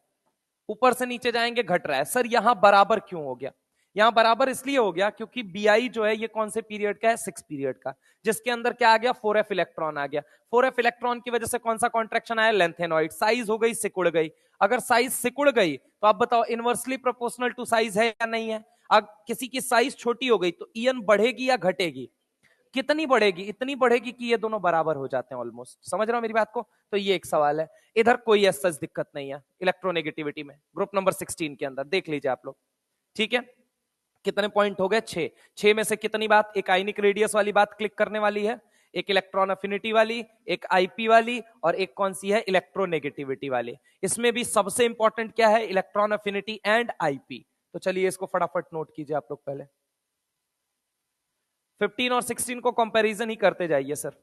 ऊपर से नीचे जाएंगे घट रहा है। सर यहां बराबर क्यों हो गया? यहां बराबर इसलिए हो गया क्योंकि बीआई जो है ये कौन से पीरियड का है? 6 पीरियड का, जिसके अंदर क्या आ गया? 4f इलेक्ट्रॉन आ गया। 4f इलेक्ट्रॉन की वजह से कौन सा कॉन्ट्रैक्शन आया? लेंथेनॉइड। साइज हो गई, सिकुड़ गई। अगर साइज सिकुड़ गई तो आप बताओ इनवर्सली प्रोपोर्शनल टू साइज है या नहीं है? अगर किसी की साइज छोटी हो गई तो ईएन बढ़ेगी या घटेगी? कितनी बढ़ेगी? इतनी बढ़ेगी कि ये दोनों बराबर हो जाते हैं ऑलमोस्ट। समझ रहे हो मेरी बात को? तो ये एक सवाल है। इधर कोई ऐसा दिक्कत नहीं है इलेक्ट्रोनेगेटिविटी में, ग्रुप नंबर 16 के अंदर देख लीजिए आप लोग। ठीक है, कितने पॉइंट हो गए? 6। 6 में से कितनी बात एक आयनिक रेडियस वाली बात क्लिक करने वाली है, एक इलेक्ट्रॉन अफिनिटी वाली, एक आईपी वाली, और एक कौन सी है? इलेक्ट्रोनेगेटिविटी वाली। इसमें भी सबसे इंपॉर्टेंट क्या है? Electron affinity and IP. तो चलिए इसको फटाफट नोट कीजिए आप लोग। पहले 15 और 16 को कंपैरिजन ही करते जाइए सर।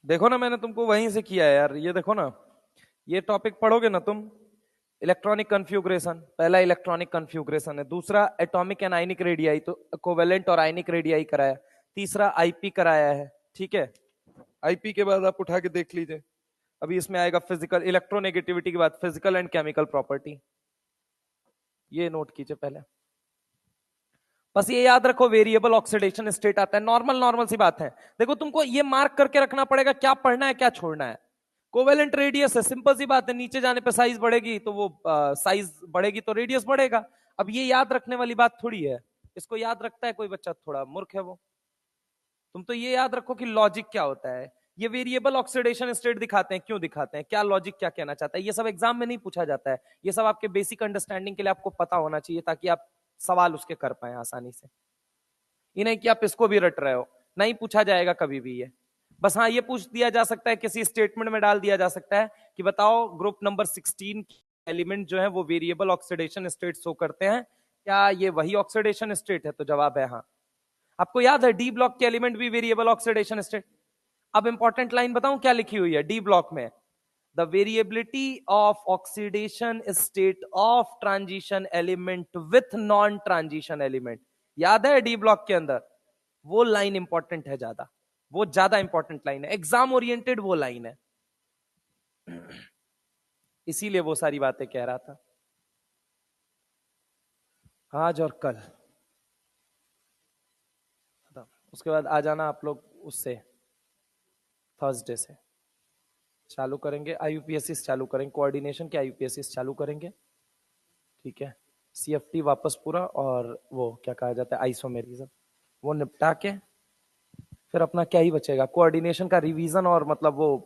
देखो ना, मैंने तुमको वहीं से किया है यार, ये देखो ना, ये टॉपिक पढ़ोगे ना तुम। इलेक्ट्रॉनिक कन्फ्यूग्रेशन, पहला इलेक्ट्रॉनिक कन्फ्यूग्रेशन है। दूसरा एटॉमिक एंड आयनिक रेडियाई, तो कोवेलेंट और आयनिक रेडियाई कराया। तीसरा आईपी कराया है। ठीक है, आईपी के बाद आप उठा के देख लीजिए। अभी इसमें आएगा फिजिकल इलेक्ट्रोनेगेटिविटी के बाद फिजिकल एंड केमिकल प्रॉपर्टी। ये नोट कीजिए पहले। बस ये याद रखो, वेरिएबल ऑक्सीडेशन स्टेट आता है। नॉर्मल नॉर्मल सी बात है। देखो तुमको ये मार्क करके रखना पड़ेगा क्या पढ़ना है क्या छोड़ना है। कोवेलेंट रेडियस है, सिंपल सी बात है, नीचे जाने पे साइज बढ़ेगी तो वो साइज बढ़ेगी तो रेडियस बढ़ेगा। अब ये याद रखने वाली बात थोड़ी है। इसको याद रखता है कोई बच्चा? थोड़ा मूर्ख है वो। तुम तो ये याद रखो कि लॉजिक क्या होता है। ये वेरिएबल ऑक्सीडेशन स्टेट दिखाते हैं, क्यों दिखाते हैं, क्या लॉजिक क्या कहना चाहता है, ये सब एग्जाम में नहीं पूछा जाता है। ये सब आपके बेसिक अंडरस्टैंडिंग के लिए आपको पता होना चाहिए, ताकि आप सवाल उसके कर पाए आसानी से। ये नहीं कि आप इसको भी रट रहे हो, नहीं पूछा जाएगा कभी भी ये। बस हाँ, ये पूछ दिया जा सकता है, किसी स्टेटमेंट में डाल दिया जा सकता है कि बताओ ग्रुप नंबर 16 एलिमेंट जो है वो वेरिएबल ऑक्सीडेशन स्टेट शो करते हैं, क्या ये वही ऑक्सीडेशन स्टेट है? तो जवाब है हाँ। आपको याद है डी ब्लॉक के एलिमेंट भी वेरिएबल ऑक्सीडेशन स्टेट। अब इंपॉर्टेंट लाइन बताऊं क्या लिखी हुई है डी ब्लॉक में? The variability of oxidation state of transition element with non transition element. याद है डी ब्लॉक के अंदर? वो लाइन इंपॉर्टेंट है ज्यादा, वो ज्यादा इंपॉर्टेंट लाइन है, एग्जाम ओरिएंटेड वो लाइन है। इसीलिए वो सारी बातें कह रहा था आज और कल। उसके बाद आ जाना आप लोग उससे, थर्सडे से चालू करेंगे आईयूपीएससी चालू करेंगे, कोऑर्डिनेशन के आईयूपीएससी चालू करेंगे। ठीक है, सीएफटी वापस पूरा, और वो क्या कहा जाता है आइसोमेरिज्म, वो निपटा के फिर अपना क्या ही बचेगा, कोऑर्डिनेशन का रिवीजन, और मतलब वो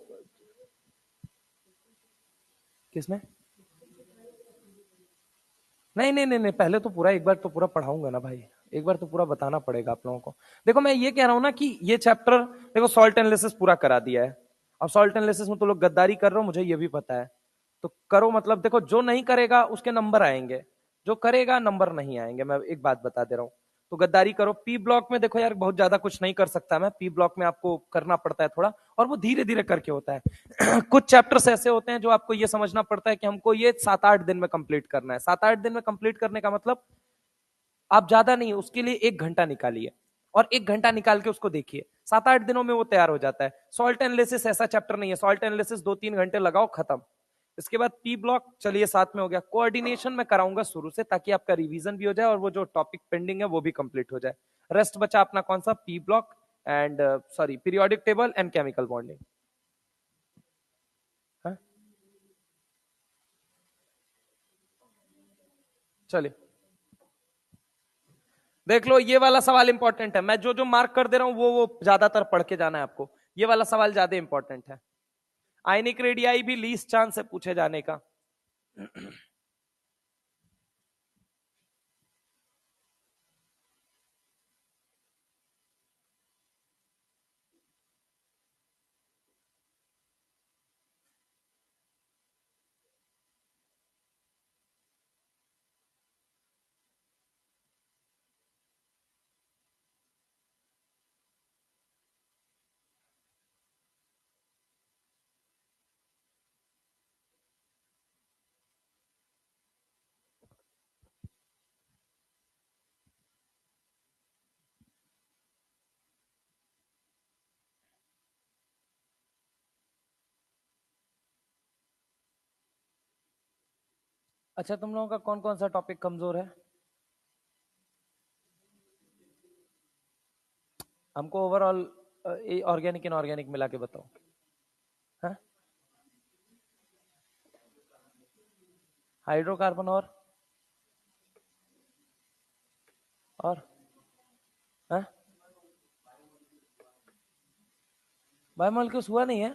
किसमें? नहीं नहीं नहीं नहीं, पहले तो पूरा एक बार तो पूरा पढ़ाऊंगा ना भाई, एक बार तो पूरा बताना पड़ेगा आप लोगों को। देखो मैं ये कह रहा हूं ना कि ये चैप्टर, देखो सॉल्ट एनालिसिस पूरा करा दिया है। अब सॉल्ट एनालिसिस में तो लोग गद्दारी कर रहे हो, मुझे ये भी पता है। तो करो, मतलब देखो जो नहीं करेगा उसके नंबर आएंगे, जो करेगा नंबर नहीं आएंगे। मैं एक बात बता दे रहा हूं, तो गद्दारी करो। पी ब्लॉक में देखो यार, बहुत ज्यादा कुछ नहीं कर सकता मैं, पी ब्लॉक में आपको करना पड़ता है थोड़ा, और वो धीरे धीरे करके होता है। कुछ चैप्टर्स ऐसे होते हैं जो आपको ये समझना पड़ता है कि हमको ये 7-8 दिन में कंप्लीट करना है। 7-8 दिन में कंप्लीट करने का मतलब आप ज्यादा नहीं, उसके लिए 1 घंटा निकालिए, और 1 घंटा निकाल के उसको देखिए, 7-8 दिनों में वो तैयार हो जाता है। सॉल्ट एनालिसिस ऐसा चैप्टर नहीं है, सॉल्ट एनालिसिस 2-3 घंटे लगाओ खत्म। इसके बाद पी ब्लॉक, चलिए साथ में हो गया। कोऑर्डिनेशन में कराऊंगा शुरू से, ताकि आपका रिवीजन भी हो जाए और वो जो टॉपिक पेंडिंग है वो भी कंप्लीट हो जाए। रेस्ट बचा अपना कौन सा? P block and sorry periodic table and chemical bonding. चलिए देख लो, ये वाला सवाल इंपॉर्टेंट है। मैं जो जो मार्क कर दे रहा हूं वो ज्यादातर पढ़ के जाना है आपको। ये वाला सवाल ज्यादा इंपॉर्टेंट है। आयनिक रेडियाई भी लीस्ट चांस है पूछे जाने का। अच्छा, तुम लोगों का कौन कौन सा टॉपिक कमजोर है? हमको ओवरऑल ऑर्गेनिक इनऑर्गेनिक मिला के बताओ। हाँ, हाइड्रोकार्बन और हाँ, बायोमोलिक्यूल्स हुआ नहीं है।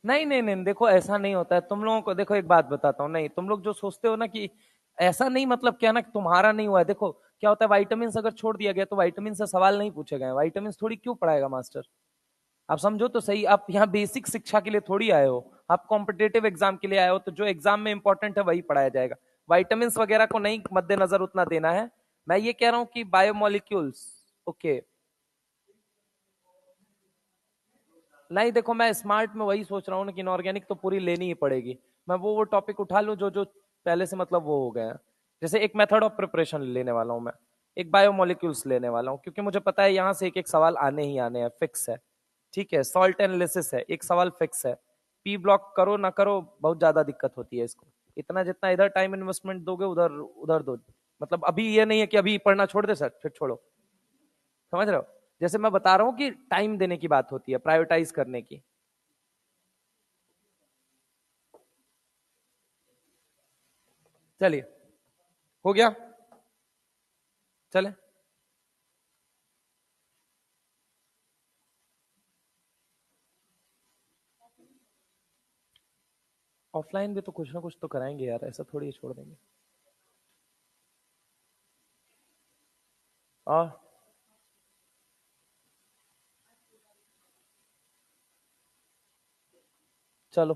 नहीं नहीं नहीं, देखो ऐसा नहीं होता है। तुम लोगों को देखो, एक बात बताता हूँ, नहीं तुम लोग जो सोचते हो ना कि ऐसा नहीं, मतलब क्या ना कि तुम्हारा नहीं हुआ है। देखो क्या होता है, वाइटामिन अगर छोड़ दिया गया तो वाइटामिन से सवाल नहीं पूछे गए। वाइटामिन थोड़ी क्यों पढ़ाएगा मास्टर? आप समझो तो सही, आप यहाँ बेसिक शिक्षा के लिए थोड़ी आए हो, आप कॉम्पिटेटिव एग्जाम के लिए आए हो, तो जो एग्जाम में इंपॉर्टेंट है वही पढ़ाया जाएगा। वाइटामिन वगैरह को नहीं मद्देनजर उतना देना है। मैं ये कह रहा हूँ कि बायोमोलिक्यूल्स, ओके। नहीं देखो, मैं स्मार्ट में वही सोच रहा हूँ ना कि इनऑर्गेनिक तो पूरी लेनी ही पड़ेगी। मैं वो टॉपिक उठा लूँ जो जो पहले से मतलब वो हो गया है। जैसे एक मेथड ऑफ प्रिपरेशन लेने वाला हूँ मैं, एक बायोमोलिक्यूल्स लेने वाला हूँ, क्योंकि मुझे पता है यहाँ से एक एक सवाल आने ही आने हैं, फिक्स है। ठीक है, सॉल्ट एनालिसिस है, एक सवाल फिक्स है। पी ब्लॉक करो ना करो, बहुत ज्यादा दिक्कत होती है इसको। इतना जितना इधर टाइम इन्वेस्टमेंट दोगे, उधर उधर दो। मतलब अभी ये नहीं है कि अभी पढ़ना छोड़ दे सर फिर छोड़ो। समझ रहे हो? जैसे मैं बता रहा हूँ कि टाइम देने की बात होती है, प्रायोरिटाइज करने की। चलिए, हो गया, चले। ऑफलाइन भी तो कुछ ना कुछ तो कराएंगे यार, ऐसा थोड़ी छोड़ देंगे। और चलो,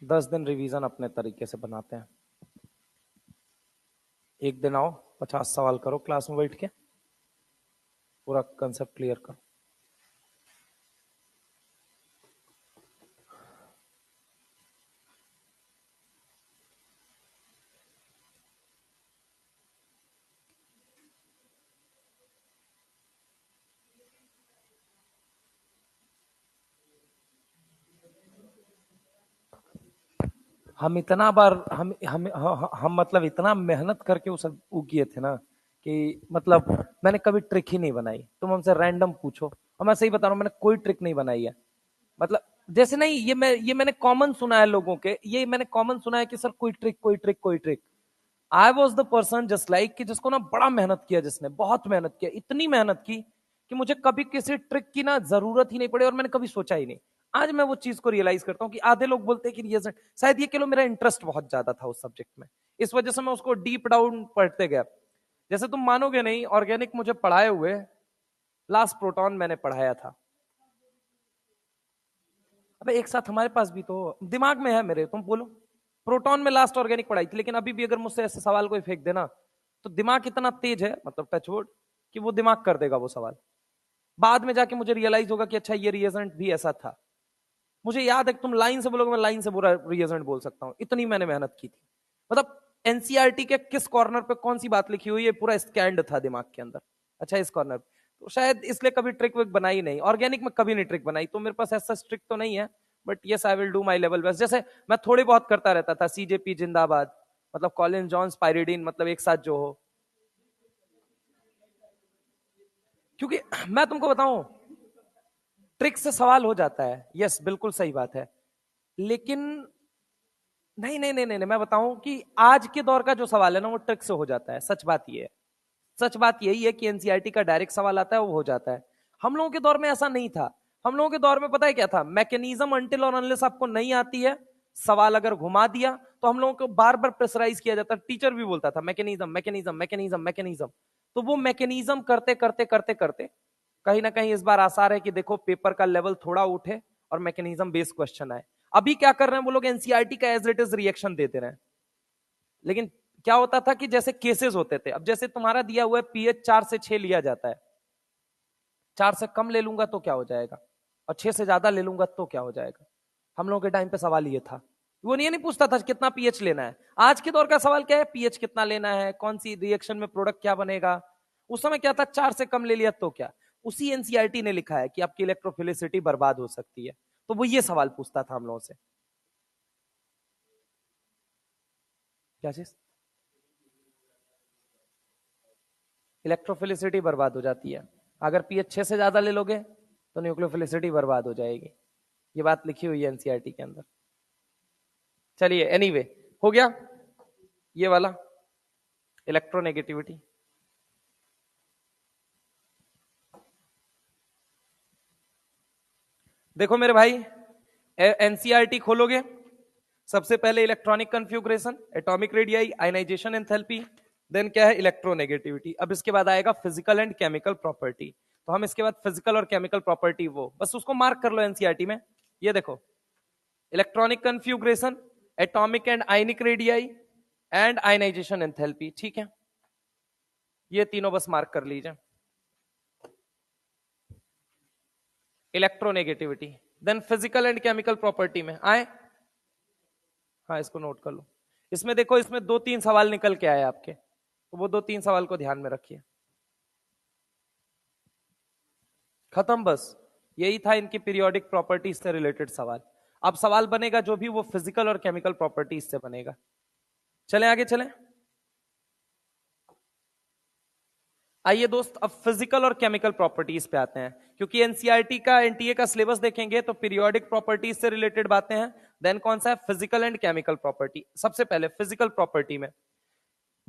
10 दिन रिवीजन अपने तरीके से बनाते हैं। एक दिन आओ, 50 सवाल करो क्लास में बैठ के, पूरा कंसेप्ट क्लियर करो। हम इतना बार हम मतलब इतना मेहनत करके उस वो किए थे ना कि मतलब मैंने कभी ट्रिक ही नहीं बनाई। तुम हमसे रैंडम पूछो, और मैं सही बता रहा हूँ, मैंने कोई ट्रिक नहीं बनाई है। मतलब जैसे नहीं, ये मैंने कॉमन सुना है लोगों के, ये मैंने कॉमन सुना है कि सर कोई ट्रिक कोई ट्रिक कोई trick. I was the person just like कि जिसको ना बड़ा मेहनत किया, जिसने बहुत मेहनत किया, इतनी मेहनत की कि मुझे कभी किसी ट्रिक की ना जरूरत ही नहीं पड़ी, और मैंने कभी सोचा ही नहीं। आज मैं वो चीज को रियलाइज करता हूँ कि आधे लोग बोलते हैं कि ये शायद ये कह लो मेरा इंटरेस्ट बहुत ज्यादा था उस सब्जेक्ट में, इस वजह से मैं उसको डीप डाउन पढ़ते गया। जैसे तुम मानोगे नहीं, ऑर्गेनिक मुझे पढ़ाए हुए लास्ट प्रोटॉन मैंने पढ़ाया था। अबे एक साथ हमारे पास भी तो दिमाग में है मेरे, तुम बोलो। प्रोटॉन में लास्ट ऑर्गेनिक पढ़ाई थी, लेकिन अभी भी अगर मुझसे ऐसे सवाल कोई फेंक देना, तो दिमाग इतना तेज है, मतलब टचवुड, कि वो दिमाग कर देगा वो सवाल। बाद में जाके मुझे रियलाइज होगा कि अच्छा ये रिएजेंट भी ऐसा था। मुझे याद है कि तुम लाइन से बोलोगे, मैं लाइन से पूरा रिएजेंट बोल सकता हूँ, इतनी मैंने मेहनत की थी। मतलब एनसीईआरटी के किस कॉर्नर पे कौन सी बात लिखी हुई है, पूरा स्कैंड था दिमाग के अंदर। अच्छा इस कॉर्नर, तो शायद इसलिए कभी ट्रिक विक बनाई नहीं, ऑर्गेनिक में कभी नहीं ट्रिक बनाई, तो मेरे पास ऐसा ट्रिक तो नहीं है। But yes, I will do my level best. जैसे मैं थोड़ी बहुत करता रहता था, सीजेपी जिंदाबाद, मतलब कॉलिन जॉन्स पायरिडीन, मतलब एक साथ जो हो। क्योंकि मैं तुमको बताऊं, ट्रिक से सवाल हो जाता है, यस बिल्कुल सही बात है, लेकिन नहीं नहीं नहीं नहीं, नहीं मैं बताऊं कि आज के दौर का जो सवाल है ना, वो ट्रिक से हो जाता है, सच बात ये है। सच बात यही है कि एनसीईआरटी का डायरेक्ट सवाल आता है, वो हो जाता है। हम लोगों के दौर में ऐसा नहीं था। हम लोगों के दौर में पता है क्या था, मैकेनिज्म अंटिल और अनलेस आपको नहीं आती है, सवाल अगर घुमा दिया तो हम लोगों को बार बार प्रेशराइज किया जाता, टीचर भी बोलता था मैकेनिज्म मैकेनिज्म मैकेनिज्म मैकेनिज्म। तो वो मैकेनिज्म करते करते करते करते कहीं ना कहीं इस बार आसार है कि देखो पेपर का लेवल थोड़ा उठे और मैकेनिज्म बेस्ड क्वेश्चन आए। अभी क्या कर रहे हैं वो लोग, एनसीईआरटी का एज इट इज रिएक्शन देते रहे। लेकिन क्या होता था कि जैसे केसेस होते थे, अब जैसे तुम्हारा दिया हुआ है पीएच 4 से 6 लिया जाता है, 4 से कम ले लूंगा तो क्या हो जाएगा? और 6 से ज्यादा ले लूंगा तो क्या हो जाएगा? हम लोगों के टाइम पे सवाल ये था, वो नहीं पूछता था कितना पीएच लेना है। आज के दौर का सवाल क्या है? पीएच कितना लेना है, कौन सी रिएक्शन में प्रोडक्ट क्या बनेगा। उस समय क्या था? 4 से कम ले लिया तो क्या। उसी एनसीईआरटी ने लिखा है कि आपकी इलेक्ट्रोफिलिसिटी बर्बाद हो सकती है, तो वो ये सवाल पूछता था हम लोगों से। क्या चीज? इलेक्ट्रोफिलिसिटी बर्बाद हो जाती है। अगर पीएच 6 से ज्यादा ले लोगे तो न्यूक्लियोफिलिसिटी बर्बाद हो जाएगी। ये बात लिखी हुई है एनसीईआरटी के अंदर। चलिए एनीवे, हो गया ये वाला इलेक्ट्रोनेगेटिविटी। देखो मेरे भाई, एनसीईआरटी खोलोगे, सबसे पहले electronic configuration, atomic radii, ionisation enthalpy, then क्या है? इलेक्ट्रोनेगेटिविटी। अब इसके बाद आएगा फिजिकल एंड केमिकल प्रॉपर्टी। तो हम इसके बाद फिजिकल और केमिकल प्रॉपर्टी वो बस उसको मार्क कर लो एनसीईआरटी में। ये देखो, electronic configuration, atomic and ionic radii and ionisation enthalpy, ठीक है? ये तीनों बस मार्क कर लीजिए। Electronegativity, then physical and chemical property में आए। हाँ, इसको नोट कर लो। इसमें देखो, इसमें 2-3 सवाल निकल के आए आपके, तो वो 2-3 सवाल को ध्यान में रखिए। खत्म, बस यही था इनकी पीरियोडिक प्रॉपर्टीज से रिलेटेड सवाल। अब सवाल बनेगा जो भी, वो फिजिकल और केमिकल प्रॉपर्टीज से बनेगा। चलें आगे चलें। आइए दोस्त, अब फिजिकल और केमिकल प्रॉपर्टीज पे आते हैं, क्योंकि एनसीईआरटी का, एनटीए का सिलेबस देखेंगे तो पीरियोडिक प्रॉपर्टीज से रिलेटेड बातें हैं, देन कौन सा है? Physical and chemical property. सबसे पहले फिजिकल प्रॉपर्टी में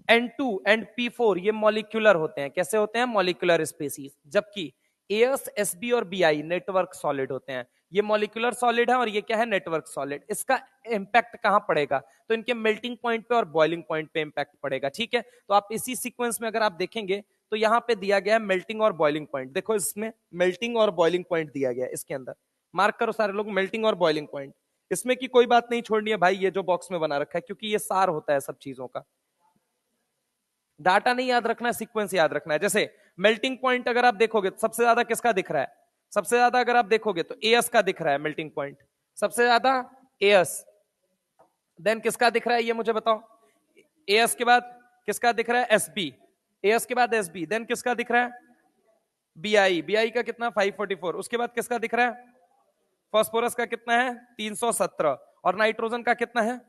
N2 एंड P4 ये मॉलिक्यूलर होते हैं। कैसे होते हैं? Molecular species. जबकि एस, एसबी और बीआई नेटवर्क सॉलिड होते हैं। ये मॉलिक्यूलर सॉलिड है और ये क्या है? Network solid. इसका इंपैक्ट कहां पड़ेगा? तो इनके मेल्टिंग पॉइंट पे और बॉइलिंग पॉइंट पे इंपैक्ट पड़ेगा, ठीक है? तो आप इसी सीक्वेंस में अगर आप देखेंगे तो यहां पे दिया गया है मेल्टिंग और बॉइलिंग पॉइंट। देखो इसमें मेल्टिंग और बॉइलिंग पॉइंट दिया गया है इसके अंदर। मार्क करो सारे लोग, मेल्टिंग और बॉइलिंग पॉइंट। इसमें की कोई बात नहीं छोड़नी है भाई, ये जो बॉक्स में बना रखा है, क्योंकि ये सार होता है सब चीजों का। डाटा नहीं याद रखना है, सीक्वेंस याद रखना है। जैसे मेल्टिंग पॉइंट अगर आप देखोगे, सबसे ज्यादा किसका दिख रहा है? सबसे ज्यादा अगर आप देखोगे तो एएस का दिख रहा है मेल्टिंग पॉइंट, सबसे ज्यादा एएस। देन किसका दिख रहा है ये मुझे बताओ? एएस के बाद किसका दिख रहा है? एसबी। एएस के बाद एसबी, देन किसका दिख रहा है? बीआई। बीआई का कितना? 544। उसके बाद किसका दिख रहा है? फास्फोरस का कितना है? 317। और नाइट्रोजन का कितना है?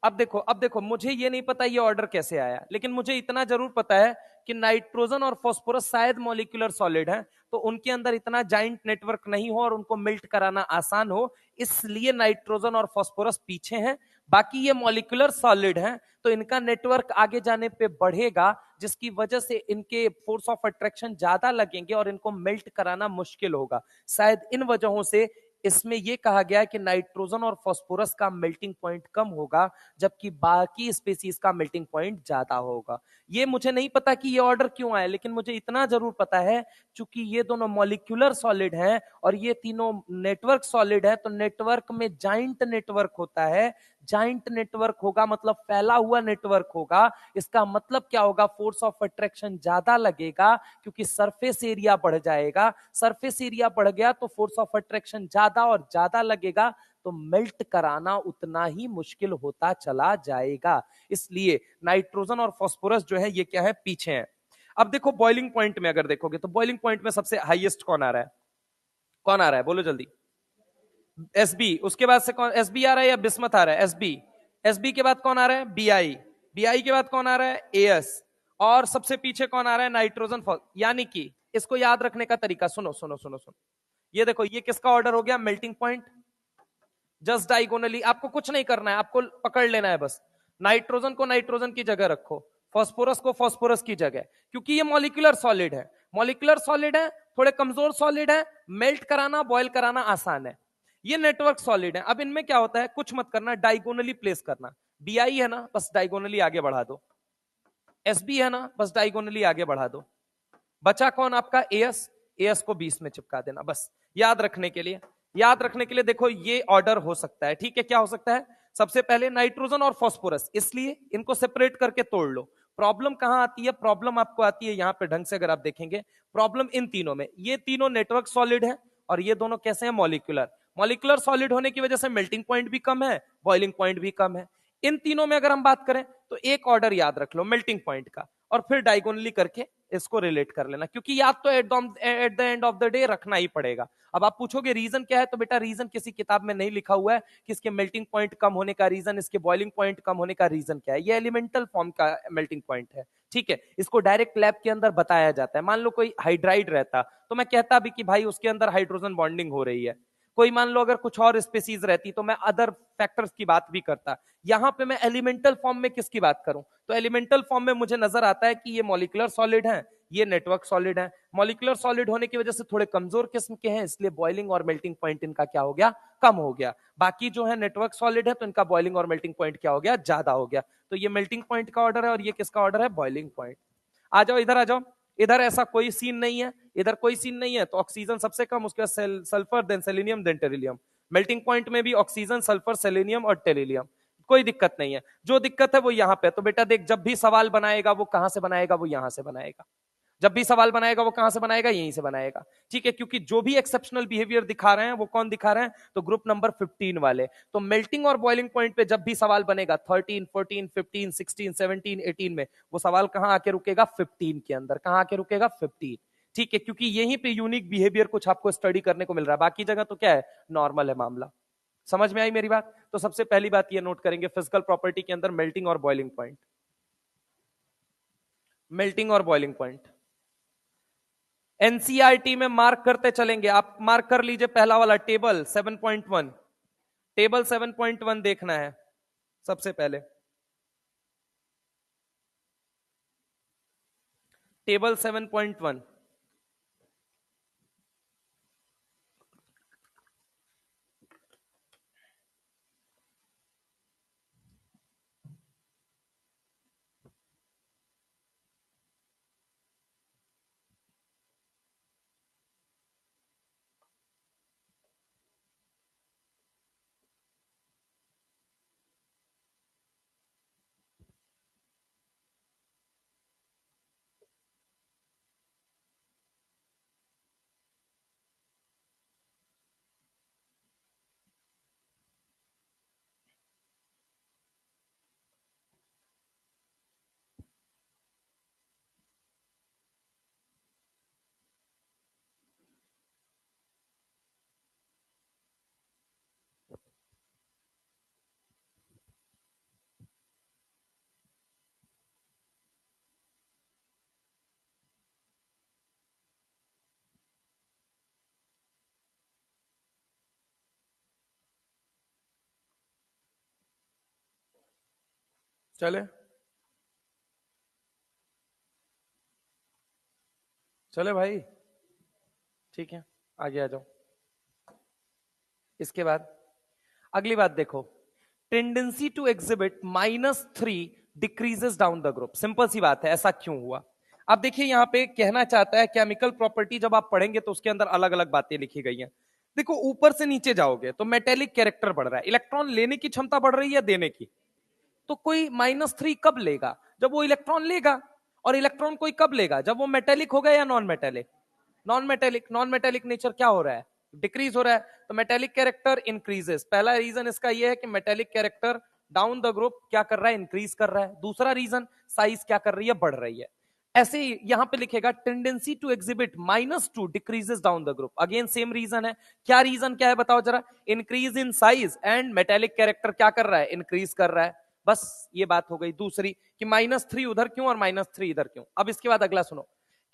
अब देखो मुझे ये नहीं पता ये ऑर्डर कैसे आया, लेकिन मुझे इतना जरूर पता है कि नाइट्रोजन और फास्फोरस शायद मॉलिक्यूलर सॉलिड हैं, तो उनके अंदर इतना जाइंट नेटवर्क नहीं हो और उनको मेल्ट कराना आसान हो, इसलिए नाइट्रोजन और फास्फोरस पीछे हैं। बाकी ये मॉलिक्यूलर सॉलिड हैं, तो इनका नेटवर्क आगे जाने पे बढ़ेगा, जिसकी वजह से इनके फोर्स ऑफ अट्रैक्शन ज्यादा लगेंगे और इनको मेल्ट कराना मुश्किल होगा। शायद इन वजहों से इसमें यह कहा गया है कि नाइट्रोजन और फास्फोरस का मेल्टिंग पॉइंट कम होगा, जबकि बाकी स्पीसीज का मेल्टिंग पॉइंट ज्यादा होगा। ये मुझे नहीं पता कि ये ऑर्डर क्यों आया, लेकिन मुझे इतना जरूर पता है, चूंकि ये दोनों मॉलिक्यूलर सॉलिड हैं और ये तीनों नेटवर्क सॉलिड है, तो नेटवर्क में जाइंट नेटवर्क होता है। जाइंट नेटवर्क होगा मतलब फैला हुआ नेटवर्क होगा। इसका मतलब क्या होगा? फोर्स ऑफ अट्रैक्शन ज्यादा लगेगा, क्योंकि सरफेस एरिया बढ़ जाएगा। सरफेस एरिया बढ़ गया तो फोर्स ऑफ अट्रैक्शन ज्यादा और ज्यादा लगेगा, तो मेल्ट कराना उतना ही मुश्किल होता चला जाएगा। इसलिए नाइट्रोजन और फास्फोरस जो है ये क्या है? पीछे है। अब देखो बॉइलिंग पॉइंट में अगर देखोगे तो बॉइलिंग पॉइंट में सबसे हाईएस्ट कौन आ रहा है? कौन आ रहा है? बोलो जल्दी। एसबी। उसके बाद से कौन? एसबी आ रहा है या बिस्मथ आ रहा है? एसबी। एसबी के बाद कौन आ रहा है? बीआई। बीआई के बाद कौन आ रहा है? एएस। और सबसे पीछे कौन आ रहा है? नाइट्रोजन। यानी कि इसको याद रखने का तरीका सुनो सुनो सुनो सुनो। ये देखो, ये किसका ऑर्डर हो गया? Melting point. जस्ट डायगोनली आपको कुछ नहीं करना है, आपको पकड़ लेना है बस। नाइट्रोजन को नाइट्रोजन की जगह रखो, फास्फोरस को फास्फोरस की जगह, क्योंकि ये मॉलिक्यूलर सॉलिड है। मॉलिक्यूलर सॉलिड है, थोड़े कमजोर सॉलिड है, मेल्ट कराना बॉयल कराना आसान है। ये नेटवर्क सॉलिड है। अब इनमें क्या होता है? कुछ मत करना, डायगोनली प्लेस करना। बीआई है ना, बस डायगोनली आगे बढ़ा दो। एसबी है ना, बस डायगोनली आगे बढ़ा दो। बचा कौन आपका? एएस। एएस को 20 में चिपका देना बस। याद रखने के लिए, याद रखने के लिए देखो ये ऑर्डर हो सकता है, ठीक है? क्या हो सकता है? सबसे पहले नाइट्रोजन और फास्फोरस, इसलिए इनको सेपरेट करके तोड़ लो। प्रॉब्लम कहां आती है? प्रॉब्लम आपको आती है यहां पे, ढंग से अगर आप देखेंगे प्रॉब्लम इन तीनों में। ये तीनों नेटवर्क सॉलिड है और ये दोनों कैसे हैं, मॉलिक्यूलर। मॉलिक्यूलर सॉलिड होने की वजह से मेल्टिंग पॉइंट भी कम है, बॉइलिंग पॉइंट भी कम है। इन तीनों में अगर हम बात करें तो एक ऑर्डर याद रख लो मेल्टिंग पॉइंट का, और फिर डायगोनली करके इसको रिलेट कर लेना, क्योंकि याद तो at the end of the day रखना ही पड़ेगा। अब आप पूछोगे रीजन क्या है, तो बेटा रीजन किसी किताब में नहीं लिखा हुआ है कि इसके मेल्टिंग पॉइंट कम होने का रीजन, इसके बॉइलिंग पॉइंट कम होने का रीजन क्या है। ये एलिमेंटल फॉर्म का मेल्टिंग पॉइंट है, ठीक है। इसको डायरेक्ट लैब के अंदर बताया जाता है। मान लो कोई हाइड्राइड रहता तो मैं कहता भी कि भाई उसके अंदर हाइड्रोजन बॉन्डिंग हो रही है। कोई मान लो अगर कुछ और स्पीसीज रहती तो मैं अदर फैक्टर्स की बात भी करता। यहां पे मैं एलिमेंटल फॉर्म में किसकी बात करूं, तो एलिमेंटल फॉर्म में मुझे नजर आता है कि ये मॉलिक्यूलर सॉलिड है, ये नेटवर्क सॉलिड है। मॉलिक्यूलर सॉलिड होने की वजह से थोड़े कमजोर किस्म के हैं, इसलिए बॉइलिंग और मेल्टिंग पॉइंट इनका क्या हो गया, कम हो गया। बाकी जो है नेटवर्क सॉलिड है तो इनका बॉइलिंग और मेल्टिंग पॉइंट क्या हो गया, ज्यादा हो गया। तो ये मेल्टिंग पॉइंट का ऑर्डर है और ये किसका ऑर्डर है, बॉइलिंग पॉइंट। आ जाओ इधर आ जाओ, इधर ऐसा कोई सीन नहीं है, इधर कोई सीन नहीं है, तो ऑक्सीजन सबसे कम, उसके बाद sulphur, then selenium, then tellurium. Melting point में भी ऑक्सीजन, सल्फर, सेलेनियम और टेरिलियम, कोई दिक्कत नहीं है। जो दिक्कत है वो यहां पे, तो बेटा देख जब भी सवाल बनाएगा वो कहां से बनाएगा, वो यहां से बनाएगा। जब भी सवाल बनाएगा वो कहां से बनाएगा, यहीं से बनाएगा, ठीक है। क्योंकि जो भी एक्सेप्शनल बिहेवियर दिखा रहे हैं वो कौन दिखा रहे हैं, तो ग्रुप नंबर 15 वाले। तो मेल्टिंग और बॉइलिंग पॉइंट पे जब भी सवाल बनेगा 13, 14, 15, 16, 17, 18 में, वो सवाल कहां आके रुकेगा, 15 के अंदर। कहां आके रुकेगा, 15, ठीक है। क्योंकि यहीं पे यूनिक बिहेवियर कुछ आपको स्टडी करने को मिल रहा है, बाकी जगह तो क्या है, नॉर्मल है मामला। समझ में आई मेरी बात। तो सबसे पहली बात ये नोट करेंगे फिजिकल प्रॉपर्टी के अंदर मेल्टिंग और बॉइलिंग पॉइंट। मेल्टिंग और बॉइलिंग पॉइंट एनसीईआरटी में मार्क करते चलेंगे। आप मार्क कर लीजिए पहला वाला टेबल 7.1, टेबल 7.1 देखना है सबसे पहले। टेबल 7.1, चले चले भाई, ठीक है, आगे आ जाओ। इसके बाद अगली बात देखो, tendency to exhibit -3 decreases down the group. Simple सी बात है, ऐसा क्यों हुआ। अब देखिए यहां पे कहना चाहता है केमिकल प्रॉपर्टी, जब आप पढ़ेंगे तो उसके अंदर अलग अलग बातें लिखी गई हैं। देखो ऊपर से नीचे जाओगे तो मेटेलिक कैरेक्टर बढ़ रहा है, इलेक्ट्रॉन लेने की क्षमता बढ़ रही है, देने की। तो कोई -3 कब लेगा, जब वो इलेक्ट्रॉन लेगा। और इलेक्ट्रॉन कोई कब लेगा, जब वो मेटेलिक होगा या non metallic. Non metallic nature क्या हो रहा है, डिक्रीज हो रहा है। तो मेटेलिक कैरेक्टर इंक्रीजेस, पहला रीजन इसका ये है कि metallic character down the group क्या कर रहा है, इंक्रीज कर रहा है। दूसरा रीजन, साइज क्या कर रही है, बढ़ रही है। ऐसे ही यहां पे लिखेगा tendency to exhibit -2 decreases down the group, again same reason है। क्या रीजन क्या है बताओ जरा, increase in size and metallic character क्या कर रहा है, इंक्रीज कर रहा है। बस ये बात हो गई। दूसरी कि -3 उधर क्यों और -3 इधर क्यों। अब इसके बाद अगला सुनो,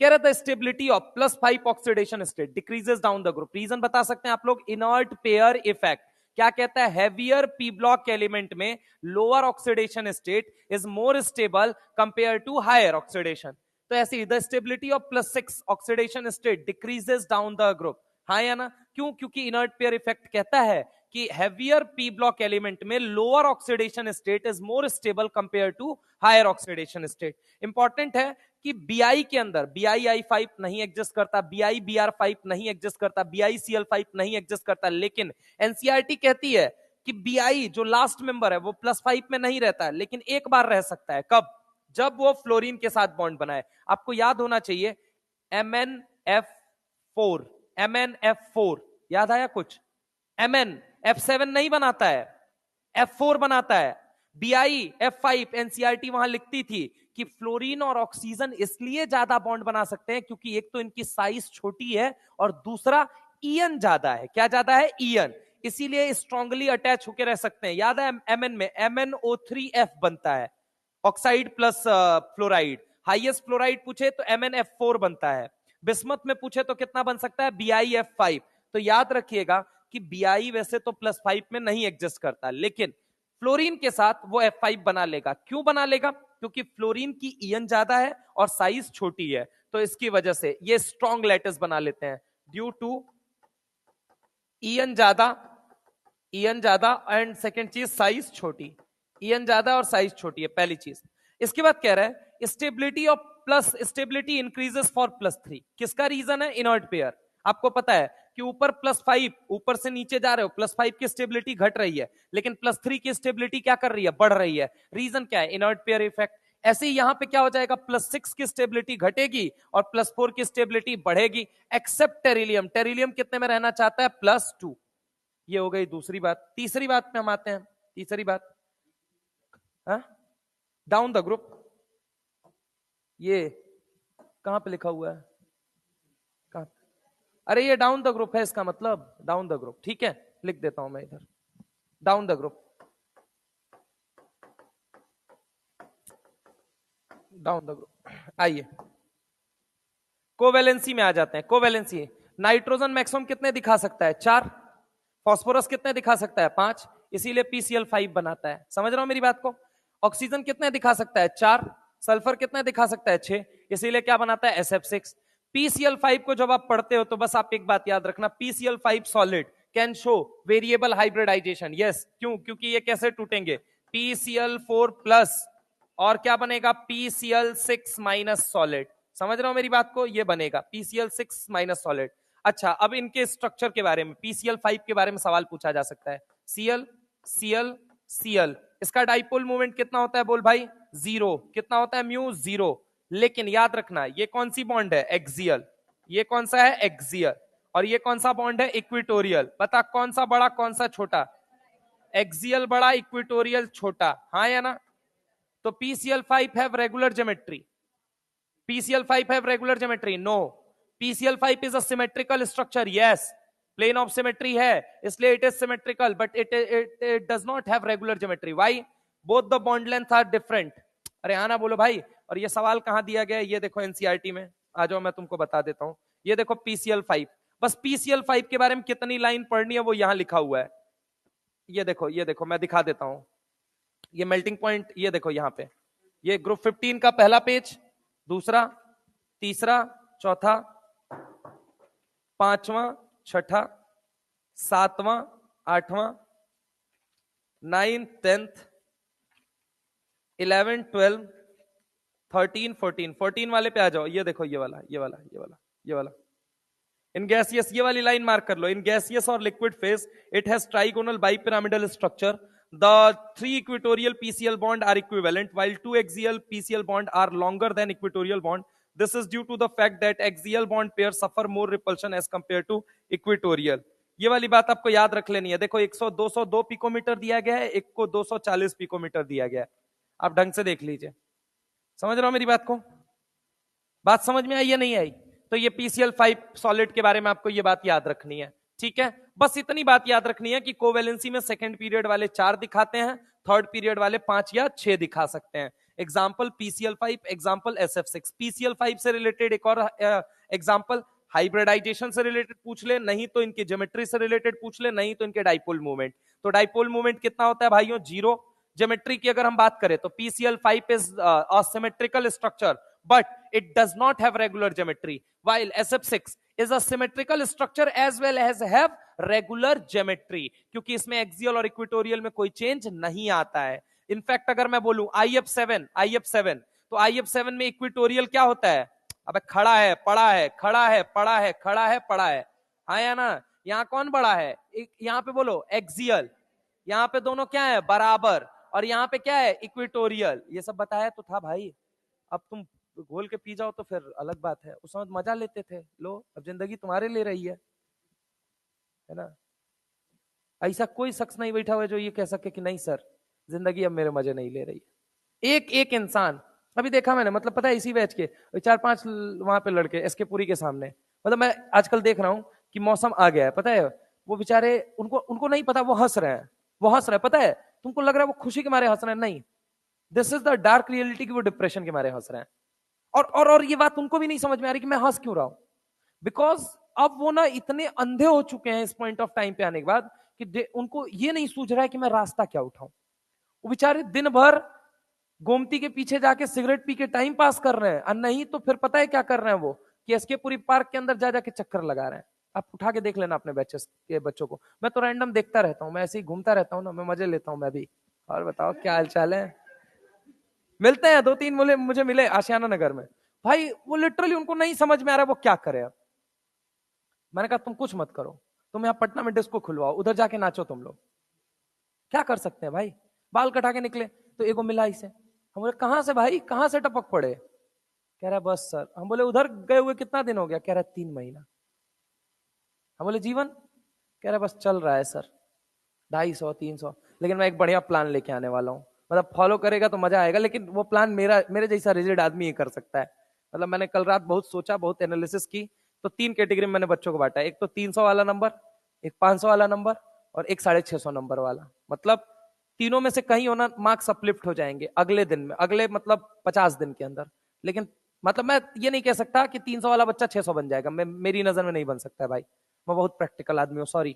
कह रहा था stability of +5 oxidation state decreases down the group. Reason बता सकते हैं आप लोग, इनर्ट पेयर इफेक्ट। क्या कहता है, हैवियर पी ब्लॉक एलिमेंट में lower oxidation state is more stable compare to higher oxidation. तो ऐसे the stability of +6 oxidation state decreases down the group. हाँ या ना, क्यों, क्योंकि इनर्ट पेयर इफेक्ट कहता है कि हैवियर पी ब्लॉक एलिमेंट में lower oxidation state is more stable compare to higher oxidation state. Important है कि बीआई के अंदर BiI5 नहीं एग्जिस्ट करता, BiBr5 नहीं एग्जिस्ट करता, BiCl5 नहीं एग्जिस्ट करता, लेकिन एनसीईआरटी कहती है कि बीआई जो लास्ट मेंबर है वो +5 में नहीं रहता है, लेकिन एक बार रह सकता है, कब, जब वो फ्लोरीन के साथ बॉन्ड बनाए। आपको याद होना चाहिए MnF4, MnF4, याद आया कुछ? Mn F7 नहीं बनाता है, F4 बनाता है। BiF5 एनसीईआरटी वहां लिखती थी कि फ्लोरीन और ऑक्सीजन इसलिए ज्यादा बॉन्ड बना सकते हैं क्योंकि एक तो इनकी साइज छोटी है और दूसरा ईएन ज्यादा है। क्या ज्यादा है? ईएन। इसीलिए स्ट्रांगली अटैच होकर रह सकते हैं। याद है Mn में MnO3F बनता है, oxide plus fluoride. Highest fluoride पूछे तो MnF4 बनता है। बिस्मथ में पूछे तो कितना बन सकता है? BiF5। तो याद रखिएगा कि Bi वैसे तो +5 में नहीं एग्जिस्ट करता, लेकिन फ्लोरीन के साथ वो F5 बना लेगा। क्यों बना लेगा? क्योंकि फ्लोरीन की ईएन ज्यादा है और साइज छोटी है, तो इसकी वजह से ये स्ट्रॉन्ग लैटिस बना लेते हैं ड्यू टू ईएन ज्यादा एंड सेकेंड चीज साइज छोटी। ईएन ज्यादा और साइज छोटी है, पहली चीज। इसके बाद कह रहा है stability of plus stability increases for +3। किसका रीजन है? Inert pair. आपको पता है कि ऊपर +5, ऊपर से नीचे जा रहे हो, +5 की स्टेबिलिटी घट रही है, लेकिन +3 की स्टेबिलिटी क्या कर रही है? बढ़ रही है। रीजन क्या है? Inert pair effect. ऐसे ही यहां पे क्या हो जाएगा? +6 की स्टेबिलिटी घटेगी और +4 की स्टेबिलिटी बढ़ेगी, एक्सेप्ट टेरिलियम। टेरिलियम कितने में रहना चाहता है? +2। ये हो गई दूसरी बात। तीसरी बात में हम आते हैं। तीसरी बात, डाउन द ग्रुप। ये कहां पे लिखा हुआ है? कहां? अरे ये डाउन द ग्रुप है, इसका मतलब डाउन द ग्रुप। ठीक है, लिख देता हूं मैं इधर, down the group. Down the group. आइए कोवेलेंसी में आ जाते हैं। कोवेलेंसी, नाइट्रोजन मैक्सिमम कितने दिखा सकता है? 4। फॉस्फोरस कितने दिखा सकता है? 5, इसीलिए PCl5 बनाता है। समझ रहा हूं मेरी बात को? ऑक्सीजन कितने दिखा सकता है? 4। सल्फर कितने दिखा सकता है? 6, इसीलिए क्या बनाता है? SF6। PCl5 को जब आप पढ़ते हो तो बस आप एक बात याद रखना, PCl5 solid can show variable hybridisation. Yes, क्यों? क्योंकि ये कैसे टूटेंगे? PCl4 प्लस और क्या बनेगा? PCl6 minus solid. समझ रहे हो मेरी बात को? ये बनेगा PCl6 माइनस सॉलिड। अच्छा, अब इनके स्ट्रक्चर के बारे में, PCl5 के बारे में सवाल पूछा जा सकता है। Cl Cl Cl, इसका डाइपोल मूवमेंट कितना होता है? बोल भाई। 0। कितना होता है? म्यू 0। लेकिन याद रखना, ये कौन सी बॉन्ड है? एक्सियल। ये कौन सा है? एक्सियल। और ये कौन सा बॉन्ड है? इक्विटोरियल। बता कौन सा बड़ा, कौन सा छोटा? एक्सियल बड़ा, इक्विटोरियल छोटा। हाँ या ना? तो PCl5 have regular geometry. PCl5 have regular geometry? No. PCl5 is a symmetrical structure. Yes. Plane of symmetry है, इसलिए it is symmetrical, but it does not have regular geometry. Why? Both the bond lengths are different. अरे हाँ ना बोलो भाई। और ये सवाल कहाँ दिया गया है? ये देखो एनसीईआरटी में। आ जाओ, मैं तुमको बता देता हूँ। ये देखो PCl5। बस PCl5 के बारे में कितनी लाइन पढ़नी है वो यहाँ लिखा हुआ है। ये देखो, ये देखो, मैं दिखा देता हूँ। ये मेल्टिंग पॉइंट, ये देखो यहाँ पे, ये ग्रुप 15 का पहला पेज, दूसरा, तीसरा, चौथा, पांचवा, छठा, सातवां, आठवां, 9th 10th 11 12 13 14। 14 वाले पे आ जाओ। ये देखो, ये वाला, ये वाला, ये वाला, ये वाला। इन गैसियस, ये वाली लाइन मार्क कर लो। इन गैसियस और liquid phase it has trigonal bipyramidal structure. The 3 equatorial PCl bond are equivalent, while 2 axial PCl bond are longer than equatorial bond. This is due to the fact that axial bond pairs suffer more repulsion as compared to equatorial. ये वाली बात आपको याद रख लेनी है। देखो 100 202 picometre दिया गया है, एक को 240 पिकोमीटर दिया गया है। आप ढंग से देख लीजिए। समझ रहे हो मेरी बात को? बात समझ में आई या नहीं आई? तो ये PCl5 सॉलिड के बारे में आपको ये बात याद रखनी है। ठीक है, बस इतनी बात याद रखनी है कि कोवेलेंसी में सेकंड पीरियड वाले 4 दिखाते हैं, थर्ड पीरियड वाले 5 या 6 दिखा सकते हैं। Example PCl5, example SF6। PCl5 से रिलेटेड एक और एग्जाम्पल हाइब्रिडाइजेशन से रिलेटेड पूछ ले, नहीं तो इनकी ज्योमेट्री से रिलेटेड पूछ ले, नहीं तो इनके डाइपोल मूवमेंट। तो डाइपोल मूवमेंट कितना होता है भाइयों? 0। ज्योमेट्री की अगर हम बात करें तो PCl5 is a symmetrical structure but it does not have regular geometry, while SF6 is a symmetrical structure as well as have regular geometry, क्योंकि इसमें एक्सियल और इक्वेटोरियल में कोई चेंज नहीं आता है। इनफैक्ट अगर मैं बोलूं IF7 तो IF7 में इक्वेटोरियल क्या होता है? अबे खड़ा है, पड़ा है, खड़ा है, पड़ा है, खड़ा है, पड़ा है। हाँ या ना? यहाँ कौन बड़ा है? यहाँ पे बोलो एक्सियल, यहाँ पे दोनों क्या है? बराबर। और यहाँ पे क्या है? इक्वेटोरियल। ये सब बताया तो था भाई, अब तुम घोल के पी जाओ तो फिर अलग बात है, उस समय मजा लेते थे, लो अब जिंदगी तुम्हारे ले रही है ना। ऐसा कोई शख्स नहीं बैठा हुआ है जो ये कह सके कि नहीं सर जिंदगी अब मेरे मजे नहीं ले रही है। एक एक इंसान अभी देखा मैंने, मतलब पता है इसी बैच के 4-5 वहां पे लड़के एसके पुरी के सामने, मतलब मैं आजकल देख रहा हूं कि मौसम आ गया है, पता है वो बेचारे उनको उनको नहीं पता, वो हंस रहे हैं, वो हंस रहे हैं, पता है तुमको लग रहा है वो खुशी के मारे हंस रहे हैं, नहीं, this is the dark reality की वो डिप्रेशन के मारे हंस रहे हैं। और ये बात उनको भी नहीं समझ में आ रही कि मैं हंस क्यों रहा हूं, बिकॉज अब वो ना इतने अंधे हो चुके हैं इस पॉइंट ऑफ टाइम पे आने के बाद कि उनको ये नहीं सूझ रहा है कि मैं रास्ता क्या उठाऊं। वो बेचारे दिन भर गोमती के पीछे जाके सिगरेट पी के टाइम पास कर रहे हैं, और नहीं तो फिर पता है क्या कर रहे हैं वो कि एसके पुरी पार्क के अंदर जा जाके चक्कर लगा रहे हैं। आप उठा के देख लेना अपने बैचेस के बच्चों को, मैं तो रैंडम देखता रहता हूँ, मैं ऐसे ही घूमता रहता हूँ ना, मैं मजे लेता हूँ मैं भी। और बताओ क्या हाल चाल है। मिलते हैं 2-3 मुझे मिले आशियाना नगर में, भाई वो लिटरली उनको नहीं समझ में आ रहा वो क्या करे। अब मैंने कहा तुम कुछ मत करो, तुम यहाँ पटना में डिस्को खुलवाओ, उधर जाके नाचो तुम लोग, क्या कर सकते हैं भाई। बाल कटा के निकले तो एगो मिला इसे, हम बोले कहां से भाई, कहां से टपक पड़े, कह रहा है बस सर। हम बोले उधर गए हुए कितना दिन हो गया, कह रहा है 3 महीना। हम बोले जीवन, कह रहा है बस चल रहा है सर, 250-300, लेकिन मैं एक बढ़िया प्लान लेके आने वाला हूँ, मतलब फॉलो करेगा तो मजा आएगा, लेकिन वो प्लान मेरे जैसा रिजिड आदमी ही कर सकता है। मतलब मैंने कल रात बहुत सोचा, बहुत एनालिसिस की, तो 3 कैटेगरी में मैंने बच्चों को बांटा, एक तो 300 वाला नंबर, एक 500 वाला नंबर, और एक 650 नंबर वाला। मतलब तीनों में से कहीं होना मार्क्स अपलिफ्ट हो जाएंगे अगले दिन में, अगले मतलब 50 दिन के अंदर। लेकिन मतलब मैं ये नहीं कह सकता कि 300 वाला बच्चा 600 बन जाएगा, मेरी नजर में नहीं बन सकता है भाई, मैं बहुत प्रैक्टिकल आदमी हूँ, सॉरी।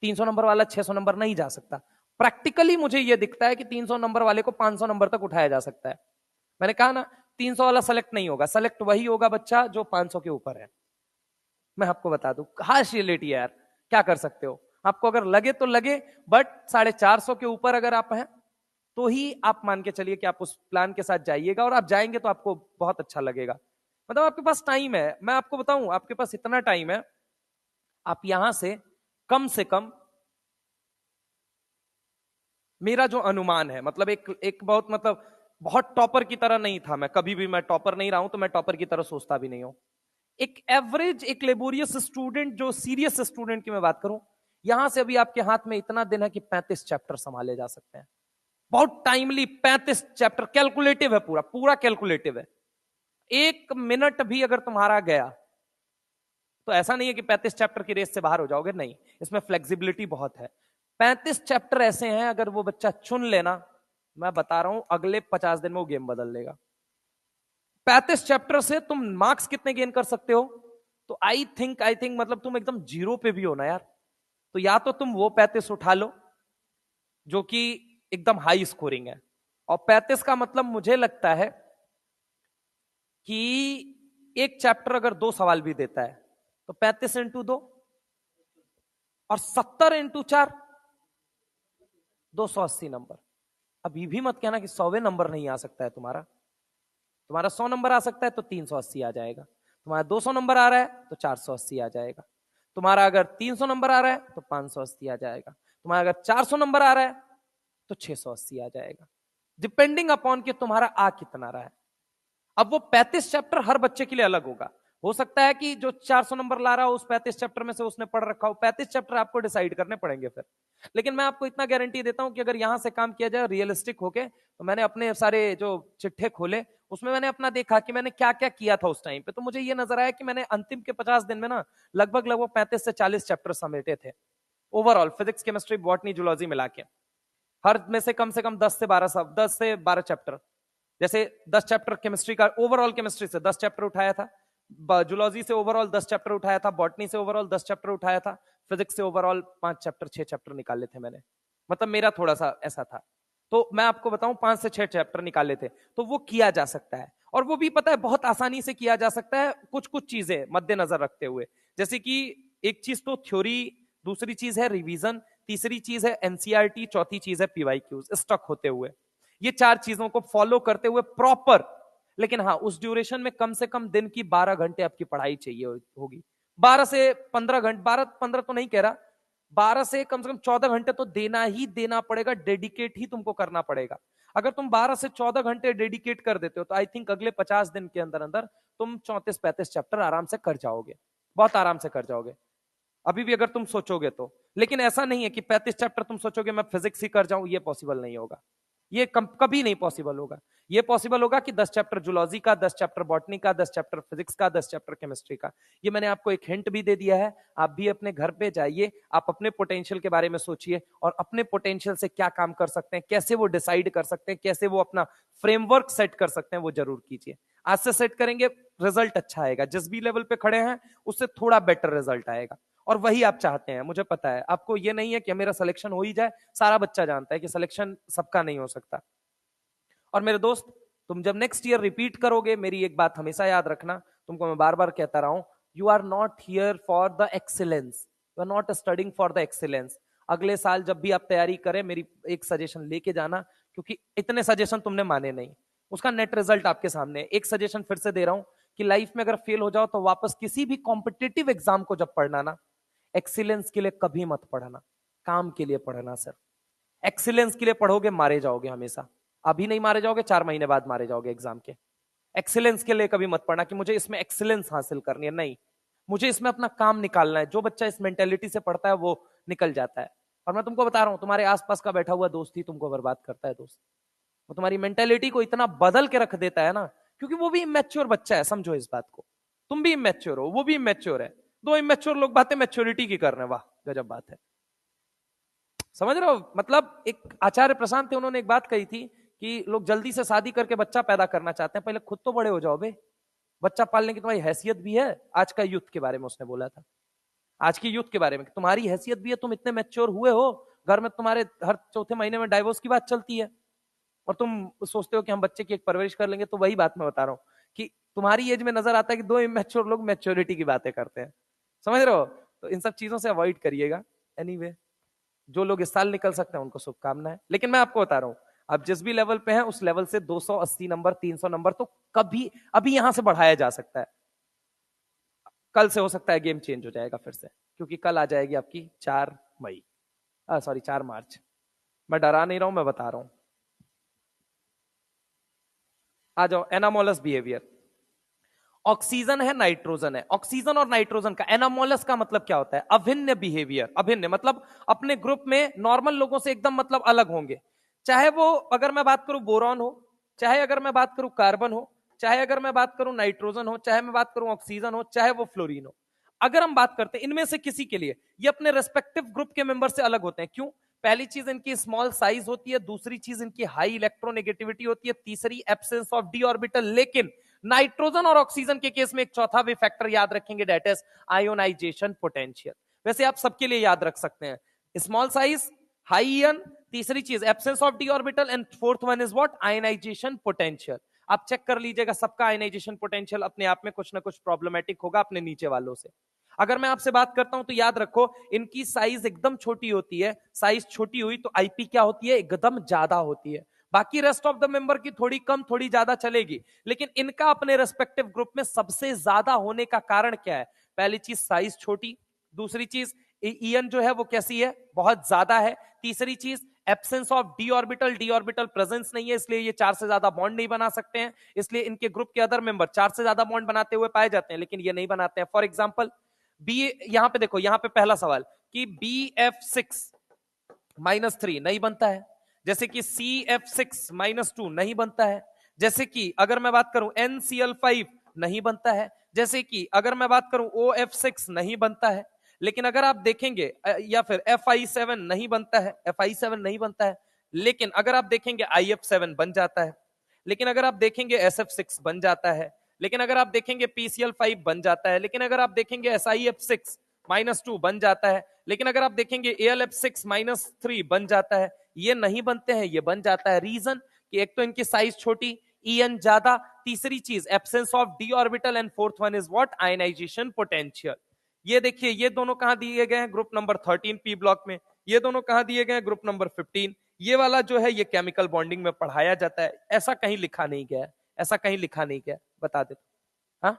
300 नंबर वाला 600 नंबर नहीं जा सकता। प्रैक्टिकली मुझे यह दिखता है कि 300 नंबर वाले को 500 नंबर तक उठाया जा सकता है। मैंने कहा ना 300 वाला सेलेक्ट नहीं होगा, सेलेक्ट वही होगा बच्चा जो 500 के ऊपर है। मैं आपको बता दूं हार्श रियलिटी है यार, क्या कर सकते हो, आपको अगर लगे तो लगे, बट 450 के ऊपर अगर आप हैं तो ही आप मान के चलिए कि आप उस प्लान के साथ जाइएगा, और आप जाएंगे तो आपको बहुत अच्छा लगेगा। मतलब आपके पास टाइम है, मैं आपको बताऊं आपके पास इतना टाइम है, आप यहां से कम मेरा जो अनुमान है, मतलब एक बहुत मतलब बहुत टॉपर की तरह नहीं था मैं, कभी भी मैं टॉपर नहीं रहा हूं, तो मैं टॉपर की तरह सोचता भी नहीं हूं। एक एवरेज एक लेबोरियस स्टूडेंट, जो सीरियस स्टूडेंट की मैं बात करूं, यहां से अभी आपके हाथ में इतना दिन है कि 35 चैप्टर संभाले जा सकते हैं, बहुत टाइमली 35 चैप्टर, कैलकुलेटिव है, पूरा पूरा कैलकुलेटिव है। 1 मिनट भी अगर तुम्हारा गया तो ऐसा नहीं है कि 35 चैप्टर की रेस से बाहर हो जाओगे, नहीं, इसमें फ्लेक्सिबिलिटी बहुत है। 35 चैप्टर ऐसे हैं अगर वो बच्चा चुन लेना, मैं बता रहा हूं अगले 50 दिन में वो गेम बदल लेगा। 35 चैप्टर से तुम मार्क्स कितने गेन कर सकते हो, तो आई थिंक मतलब तुम एकदम जीरो पे भी हो ना यार, तो या तो तुम वो 35 उठा लो जो कि एकदम हाई स्कोरिंग है, और 35 का मतलब मुझे लगता है कि एक चैप्टर अगर 2 सवाल भी देता है तो 35 इंटू 2 और 70 इंटू 4, 280 नंबर। अभी भी मत कहना कि 100वें नंबर नहीं आ सकता है तुम्हारा, 100 नंबर आ सकता है तो 380 आ जाएगा, तुम्हारा 200 नंबर आ रहा है तो 480 आ जाएगा, तुम्हारा अगर 300 नंबर आ रहा है तो 580 आ जाएगा, तुम्हारा अगर 400 नंबर आ रहा है तो 680 आ जाएगा, डिपेंडिंग अपॉन कि तुम्हारा आ कितना रहा है। अब वो 35 चैप्टर हर बच्चे के लिए अलग होगा, हो सकता है कि जो 400 नंबर ला रहा हो उस 35 चैप्टर में से उसने पढ़ रखा हो, 35 चैप्टर आपको डिसाइड करने पड़ेंगे फिर। लेकिन मैं आपको इतना गारंटी देता हूं कि अगर यहां से काम किया जाए रियलिस्टिक होके, तो मैंने अपने सारे जो चिट्ठे खोले उसमें मैंने अपना देखा कि मैंने क्या क्या किया था उस टाइम पे, तो मुझे ये नजर आया कि मैंने अंतिम के 50 दिन में ना लगभग 35 से 40 चैप्टर समेटे थे overall, physics chemistry botany zoology मिला के, हर में से कम 10 से 12 चैप्टर। जैसे 10 चैप्टर केमिस्ट्री का, ओवरऑल केमिस्ट्री से 10 चैप्टर उठाया था, जूलॉजी से ओवरऑल 10 चैप्टर उठाया था, बॉटनी से ओवरऑल 10 चैप्टर उठाया था, फिजिक्स से ओवरऑल 5 चैप्टर 6 चैप्टर निकाले थे मैंने, मतलब मेरा थोड़ा सा ऐसा था। तो मैं आपको बताऊं 5 से 6 चैप्टर निकाले थे, तो वो किया जा सकता है, और वो भी पता है बहुत आसानी से किया जा सकता है, कुछ कुछ चीजें मद्देनजर रखते हुए, जैसे कि एक चीज तो थ्योरी, दूसरी चीज है रिवीजन, तीसरी चीज है एनसीईआरटी, चौथी चीज है पीवाईक्यूज, स्टक होते हुए, ये 4 चीजों को फॉलो करते हुए प्रॉपर। लेकिन हाँ उस ड्यूरेशन में कम से कम दिन की 12 घंटे आपकी पढ़ाई चाहिए होगी, 12 से 15 घंटे, 12-15 तो नहीं कह रहा, 12 से कम 14 घंटे तो देना ही देना पड़ेगा, डेडिकेट ही तुमको करना पड़ेगा। अगर तुम 12 से 14 घंटे डेडिकेट कर देते हो तो आई थिंक अगले 50 दिन के अंदर अंदर तुम 34-35 चैप्टर आराम से कर जाओगे, बहुत आराम से कर जाओगे, अभी भी अगर तुम सोचोगे तो। लेकिन ऐसा नहीं है कि 35 चैप्टर तुम सोचोगे मैं फिजिक्स ही कर जाऊं, ये पॉसिबल नहीं होगा, ये कभी नहीं पॉसिबल होगा। ये पॉसिबल होगा कि 10 चैप्टर जूलॉजी का, 10 चैप्टर बॉटनी का, 10 चैप्टर फिजिक्स का, 10 चैप्टर केमिस्ट्री का। ये मैंने आपको एक हिंट भी दे दिया है, आप भी अपने घर पे जाइए, आप अपने पोटेंशियल के बारे में सोचिए और अपने पोटेंशियल से क्या काम कर सकते हैं, कैसे वो डिसाइड कर सकते हैं, कैसे वो अपना फ्रेमवर्क सेट कर सकते हैं, वो जरूर कीजिए। आज से सेट करेंगे, रिजल्ट अच्छा आएगा, जिस भी लेवल पे खड़े हैं उससे थोड़ा बेटर रिजल्ट आएगा। और वही आप चाहते हैं, मुझे पता है आपको ये नहीं है कि मेरा सिलेक्शन हो ही जाए, सारा बच्चा जानता है कि सिलेक्शन सबका नहीं हो सकता। और मेरे दोस्त, तुम जब नेक्स्ट ईयर रिपीट करोगे, मेरी एक बात हमेशा याद रखना, तुमको मैं बार बार कहता रहा हूं, you are not here for the excellence, you are not studying for the excellence. अगले साल जब भी आप तैयारी करें, मेरी एक सजेशन लेके जाना, क्योंकि इतने सजेशन तुमने माने नहीं, उसका नेट रिजल्ट आपके सामने। एक सजेशन फिर से दे रहा हूं कि लाइफ में अगर फेल हो जाओ तो वापस किसी भी कॉम्पिटिटिव एग्जाम को जब पढ़ना ना, एक्सीलेंस के लिए कभी मत पढ़ना, काम के लिए पढ़ना सिर्फ। एक्सीलेंस के लिए पढ़ोगे मारे जाओगे हमेशा, अभी नहीं मारे जाओगे, 4 महीने बाद मारे जाओगे एग्जाम के। एक्सीलेंस के लिए कभी मत पढ़ना कि मुझे इसमें एक्सीलेंस हासिल करनी है, नहीं, मुझे इसमें अपना काम निकालना है। जो बच्चा इस मेंटेलिटी से पढ़ता है वो निकल जाता है। और मैं तुमको बता रहा हूं, तुम्हारे आसपास का बैठा हुआ दोस्त ही तुमको बर्बाद करता है दोस्त, वो तुम्हारी मेंटेलिटी को इतना बदल के रख देता है ना, क्योंकि वो भी इमेच्योर बच्चा है, समझो इस बात को। तुम भी इमेच्योर हो, वो भी इमेच्योर है, दो इमेच्योर लोग बातें मैच्योरिटी की कर रहे हैं, वाह गजब बात है। समझ रहे हो, मतलब एक आचार्य प्रशांत थे, उन्होंने एक बात कही थी कि लोग जल्दी से शादी करके बच्चा पैदा करना चाहते हैं, पहले खुद तो बड़े हो जाओ बे, बच्चा पालने की तुम्हारी हैसियत भी है। आज का यूथ के बारे में उसने बोला था, आज की यूथ के बारे में, तुम्हारी हैसियत भी है, तुम इतने मैच्योर हुए हो, घर में तुम्हारे हर चौथे महीने में डाइवोर्स की बात चलती है और तुम सोचते हो कि हम बच्चे की एक परवरिश कर लेंगे। तो वही बात मैं बता रहा हूं कि तुम्हारी एज में नजर आता है कि दो इमेच्योर लोग मैच्योरिटी की बातें करते हैं, समझ रहे हो। तो इन सब चीजों से अवॉइड करिएगा। एनीवे, जो लोग इस साल निकल सकते हैं उनको शुभकामनाएं। लेकिन मैं आपको बता रहा हूं, आप जिस भी लेवल पे हैं उस लेवल से 280 नंबर, 300 नंबर तो कभी अभी यहां से बढ़ाया जा सकता है। कल से हो सकता है गेम चेंज हो जाएगा फिर से, क्योंकि कल आ जाएगी आपकी 4 मई, सॉरी 4 मार्च। मैं डरा नहीं रहा हूं, मैं बता रहा हूं। आ जाओ, एनामोलस बिहेवियर। ऑक्सीजन है, नाइट्रोजन है, ऑक्सीजन और नाइट्रोजन का एनामोलस का मतलब क्या होता है? अभिन्न बिहेवियर। अभिन्न मतलब अपने ग्रुप में नॉर्मल लोगों से एकदम मतलब अलग होंगे, चाहे वो, अगर मैं बात करूं बोरॉन हो, चाहे अगर मैं बात करूं कार्बन हो, चाहे अगर मैं बात करूं नाइट्रोजन हो, चाहे मैं बात करूं ऑक्सीजन हो, चाहे वो फ्लोरीन हो। अगर हम बात करते हैं इनमें से किसी के लिए, ये अपने रेस्पेक्टिव ग्रुप के मेंबर से अलग होते हैं। क्यों? पहली चीज इनकी स्मॉल साइज होती है, दूसरी चीज इनकी हाई इलेक्ट्रोनेगेटिविटी होती है, तीसरी एब्सेंस ऑफ डी ऑर्बिटल। लेकिन नाइट्रोजन और ऑक्सीजन के केस में एक चौथा भी फैक्टर याद रखेंगे, दैट इज आयोनाइजेशन पोटेंशियल। वैसे आप सबके लिए याद रख सकते हैं, स्मॉल साइज, हाई ईएन, तीसरी चीज absence of D orbital, and fourth one is what? Ionization potential. आप चेक कर लीजिएगा, सबका आयोनाइजेशन पोटेंशियल अपने आप में कुछ ना कुछ प्रॉब्लमेटिक होगा अपने नीचे वालों से। अगर मैं आपसे बात करता हूं तो याद रखो, इनकी साइज एकदम छोटी होती है, साइज छोटी हुई तो आईपी क्या होती है? एकदम ज्यादा होती है। बाकी रेस्ट ऑफ द मेंबर की थोड़ी कम थोड़ी ज्यादा चलेगी, लेकिन इनका अपने रेस्पेक्टिव ग्रुप में सबसे ज्यादा होने का कारण क्या है? पहली चीज साइज छोटी, दूसरी चीज ईएन जो है वो कैसी है? बहुत ज्यादा है। तीसरी चीज absence of D orbital, D orbital presence नहीं है, इसलिए ये 4 से ज्यादा बॉन्ड नहीं बना सकते हैं, इसलिए इनके ग्रुप के अदर मेंबर 4 से ज्यादा बॉन्ड बनाते हुए पाए जाते हैं, लेकिन ये नहीं बनाते हैं। फॉर एग्जाम्पल बी, यहां पे देखो, यहां पे पहला सवाल कि BF6-3 नहीं बनता है, जैसे कि CF6-2 नहीं बनता है, जैसे कि अगर मैं बात करूं NCl5 नहीं बनता है, जैसे कि अगर मैं बात करूं OF6 नहीं बनता है। लेकिन अगर आप देखेंगे या फिर Fi7 नहीं बनता है, Fi7 नहीं बनता है, लेकिन अगर आप देखेंगे IF7 बन जाता है, लेकिन अगर आप देखेंगे SF6 बन जाता है, लेकिन अगर आप देखेंगे PCl5 बन जाता है, लेकिन अगर आप देखेंगे SiF6-2 बन जाता है, लेकिन अगर आप देखेंगे AlF6-3 बन जाता है। ये नहीं बनते हैं, ये बन जाता है। रीजन कि एक तो इनकी साइज छोटी, ईएन ज्यादा, तीसरी चीज absence of D orbital, and fourth one is what? Ionisation potential. ये देखिए, ये दोनों कहां दिए गए हैं? ग्रुप नंबर 13 पी ब्लॉक में। ये दोनों कहां दिए गए हैं? Group number 15। ये वाला जो है ये केमिकल बॉन्डिंग में पढ़ाया जाता है, ऐसा कहीं लिखा नहीं गया है, ऐसा कहीं लिखा नहीं गया, बता देता। हाँ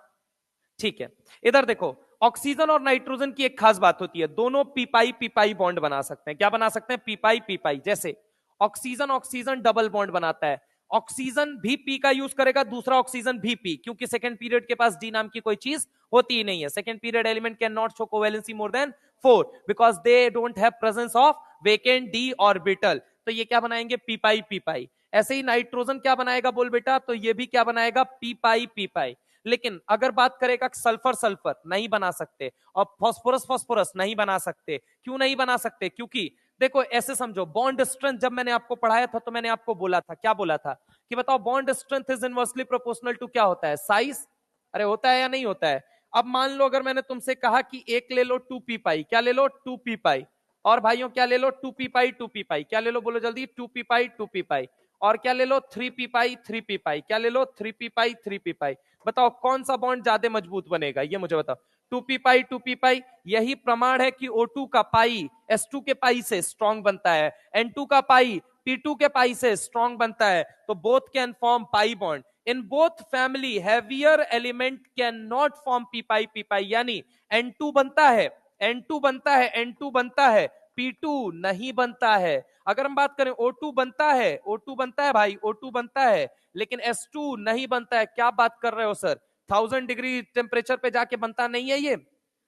ठीक है, इधर देखो, ऑक्सीजन और नाइट्रोजन की एक खास बात होती है, दोनों पीपाई पीपाई बॉन्ड बना सकते हैं। क्या बना सकते हैं? पीपाई पीपाई। जैसे ऑक्सीजन ऑक्सीजन डबल बॉन्ड बनाता है, ऑक्सीजन भी पी का यूज करेगा, दूसरा ऑक्सीजन भी पी, क्योंकि सेकंड पीरियड के पास डी नाम की कोई चीज होती ही नहीं है। Second period element can not show covalency more than 4 because they don't have presence of vacant D orbital. तो ये क्या बनाएंगे? पीपाई पीपाई। ऐसे ही नाइट्रोजन क्या बनाएगा बोल बेटा? तो ये भी क्या बनाएगा? पीपाई पीपाई। लेकिन अगर बात करेगा सल्फर सल्फर नहीं बना सकते, और फास्फोरस फास्फोरस नहीं बना सकते। क्यों नहीं बना सकते? क्योंकि देखो ऐसे समझो, बॉन्ड स्ट्रेंथ जब मैंने आपको पढ़ाया था तो मैंने आपको बोला था, क्या बोला था कि बताओ bond strength is inversely proportional to क्या होता है? साइज। अरे होता है या नहीं होता है? अब मान लो अगर मैंने तुमसे कहा कि एक ले लो 2 पी पाई, क्या ले लो? 2 पी पाई। और भाइयों क्या ले लो? 2 पी पाई 2 पी पाई। क्या ले लो बोलो जल्दी? 2 पी पाई 2 पी पाई। और क्या ले लो? 3 पी पाई 3 पी पाई। क्या ले लो? 3 पी पाई 3 पी पाई। बताओ कौन सा बॉन्ड ज्यादा मजबूत बनेगा? ये मुझे बताओ। 2 पी पाई 2 पी पाई। यही प्रमाण है कि O2 का पाई S2 के पाई से स्ट्रॉन्ग बनता है, N2 का पाई P2 के पाई से स्ट्रॉन्ग बनता है। तो both can form pi bond. In both family heavier element can not form p pi, यानी N2 बनता है, N2 बनता है, N2 बनता है, P2 नहीं बनता है। अगर हम बात करें O2 बनता है, O2 बनता है भाई, O2 बनता है, लेकिन S2 नहीं बनता है। क्या बात कर रहे हो सर? 1000 डिग्री टेम्परेचर पे जाके बनता नहीं है ये?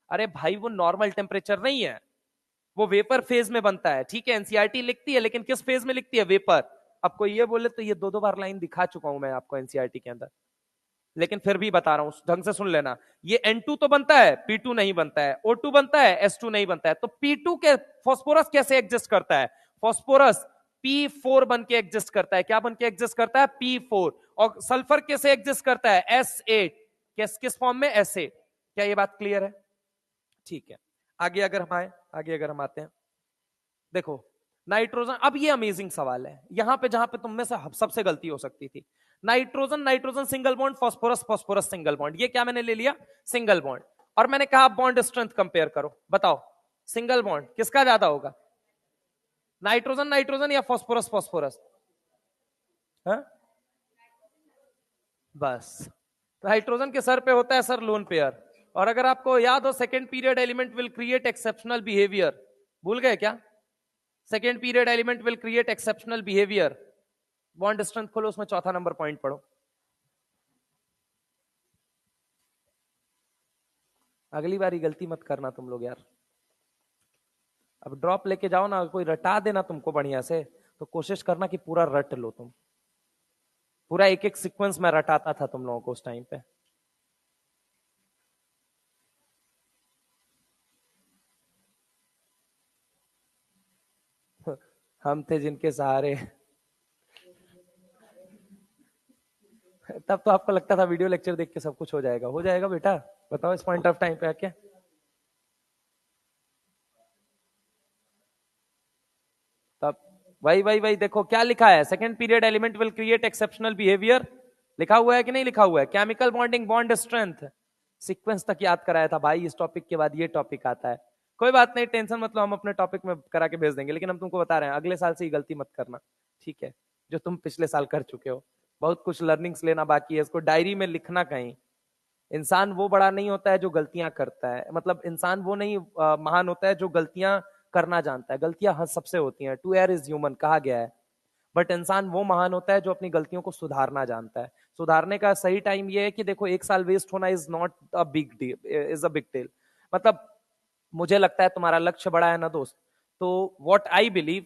अरे भाई वो नॉर्मल टेम्परेचर नहीं है, वो वेपर फेज में बनता है। ठीक है, एनसीईआरटी लिखती है, लेकिन किस फेज में लिखती है? वेपर। अब कोई ये बोले तो ये दो दो बार लाइन दिखा चुका हूं मैं आपको एनसीईआरटी के अंदर, लेकिन फिर भी बता रहा हूं, ढंग से सुन लेना। ये N2 तो बनता है, P2 नहीं बनता है, O2 बनता है, S2 नहीं बनता है। तो P2 के फास्फोरस कैसे एग्जिस्ट करता है? फास्फोरस P4 बन के एग्जिस्ट करता है। क्या बन के एग्जिस्ट करता है? P4। और सल्फर कैसे एग्जिस्ट करता है? S8। किस फॉर्म में? S8। क्या ये बात क्लियर है? ठीक है, आगे अगर हम आते हैं, देखो नाइट्रोजन। अब ये अमेजिंग सवाल है यहां पे, जहां पे तुम में से सबसे गलती हो सकती थी। Nitrogen nitrogen single bond, phosphorus phosphorus single bond. ये क्या मैंने ले लिया? Single bond. और मैंने कहा बॉन्ड स्ट्रेंथ कंपेयर करो, बताओ सिंगल बॉन्ड किसका ज्यादा होगा? नाइट्रोजन नाइट्रोजन या फास्फोरस फास्फोरस? बस नाइट्रोजन के सर पे होता है सर लोन पेयर। और अगर आपको याद हो, second period element will create exceptional behaviour. भूल गए क्या? Second period element will create exceptional behaviour. Bond strength खोलो, उसमें चौथा नंबर पॉइंट पढ़ो। अगली बारी गलती मत करना तुम लोग यार। अब ड्रॉप लेके जाओ ना, कोई रटा देना तुमको बढ़िया से, तो कोशिश करना कि पूरा रट लो तुम। पूरा एक एक सीक्वेंस में रटाता था तुम लोगों को उस टाइम पे। हम थे जिनके सहारे। तब तो आपको लगता था वीडियो लेक्चर देख के सब कुछ हो जाएगा। हो जाएगा बेटा? बताओ इस पॉइंट ऑफ टाइम पे आके। तब वही देखो क्या लिखा है, second period element will create exceptional behaviour. लिखा हुआ है कि नहीं लिखा हुआ है? Chemical bonding, bond strength. Sequence तक याद कराया था भाई, इस टॉपिक के बाद ये टॉपिक आता है। कोई बात नहीं, टेंशन मतलब हम अपने टॉपिक में करा के भेज देंगे, लेकिन हम तुमको बता रहे हैं अगले साल से ही गलती मत करना, ठीक है? जो तुम पिछले साल कर चुके हो। बहुत कुछ लर्निंग्स लेना बाकी है, इसको डायरी में लिखना कहीं। इंसान वो बड़ा नहीं होता है जो गलतियां करता है, मतलब इंसान वो नहीं महान होता है जो गलतियां करना जानता है। गलतियां हर सबसे होती हैं, टू एयर इज ह्यूमन कहा गया है। बट इंसान वो महान होता है जो अपनी गलतियों को सुधारना जानता है। सुधारने का सही टाइम ये है कि देखो, एक साल वेस्ट होना is not a big deal, is a big deal. मतलब मुझे लगता है तुम्हारा लक्ष्य बड़ा है ना दोस्त, तो व्हाट आई बिलीव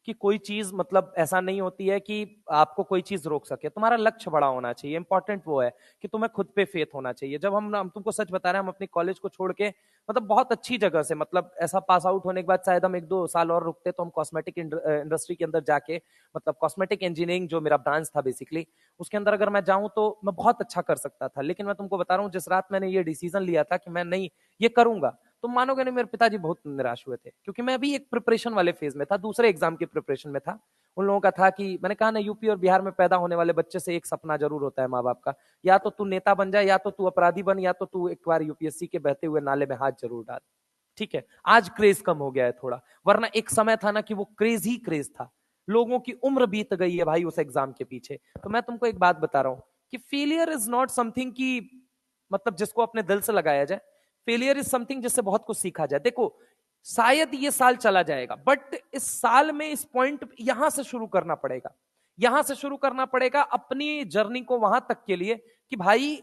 कि कोई चीज मतलब ऐसा नहीं होती है कि आपको कोई चीज रोक सके। तुम्हारा लक्ष्य बड़ा होना चाहिए। इंपॉर्टेंट वो है कि तुम्हें खुद पे फेथ होना चाहिए। जब हम तुमको सच बता रहे हैं, हम अपनी कॉलेज को छोड़ के मतलब बहुत अच्छी जगह से, मतलब ऐसा पास आउट होने के बाद शायद हम 1-2 साल और रुकते तो हम कॉस्मेटिक इंडस्ट्री के अंदर जाके, मतलब कॉस्मेटिक इंजीनियरिंग जो मेरा ब्रांच था बेसिकली, उसके अंदर अगर मैं जाऊं तो मैं बहुत अच्छा कर सकता था। लेकिन मैं तुमको बता रहा हूँ, जिस रात मैंने ये डिसीजन लिया था कि मैं नहीं ये करूंगा, तुम मानोगे नहीं, मेरे पिताजी बहुत निराश हुए थे, क्योंकि मैं अभी एक प्रिपरेशन वाले फेज में था, दूसरे एग्जाम की प्रिपरेशन में था। उन लोगों का था कि मैंने कहा ना, यूपी और बिहार में पैदा होने वाले बच्चे से एक सपना जरूर होता है माँ बाप का, या तो तू नेता बन जाए, या तो तू अपराधी बन, या तो तू एक बार यूपीएससी के बहते हुए नाले में हाथ जरूर डाल। ठीक है, आज क्रेज कम हो गया है थोड़ा, वरना एक समय था ना कि वो क्रेज ही क्रेज था। लोगों की उम्र बीत गई है भाई उस एग्जाम के पीछे। तो मैं तुमको एक बात बता रहा हूं कि फेलियर इज नॉट समथिंग की मतलब जिसको अपने दिल से लगाया जाए। फेलियर इज समथिंग जिससे बहुत कुछ सीखा जाए। देखो शायद ये साल चला जाएगा, बट इस साल में इस पॉइंट यहां से शुरू करना पड़ेगा, यहां से शुरू करना पड़ेगा अपनी जर्नी को वहां तक के लिए कि भाई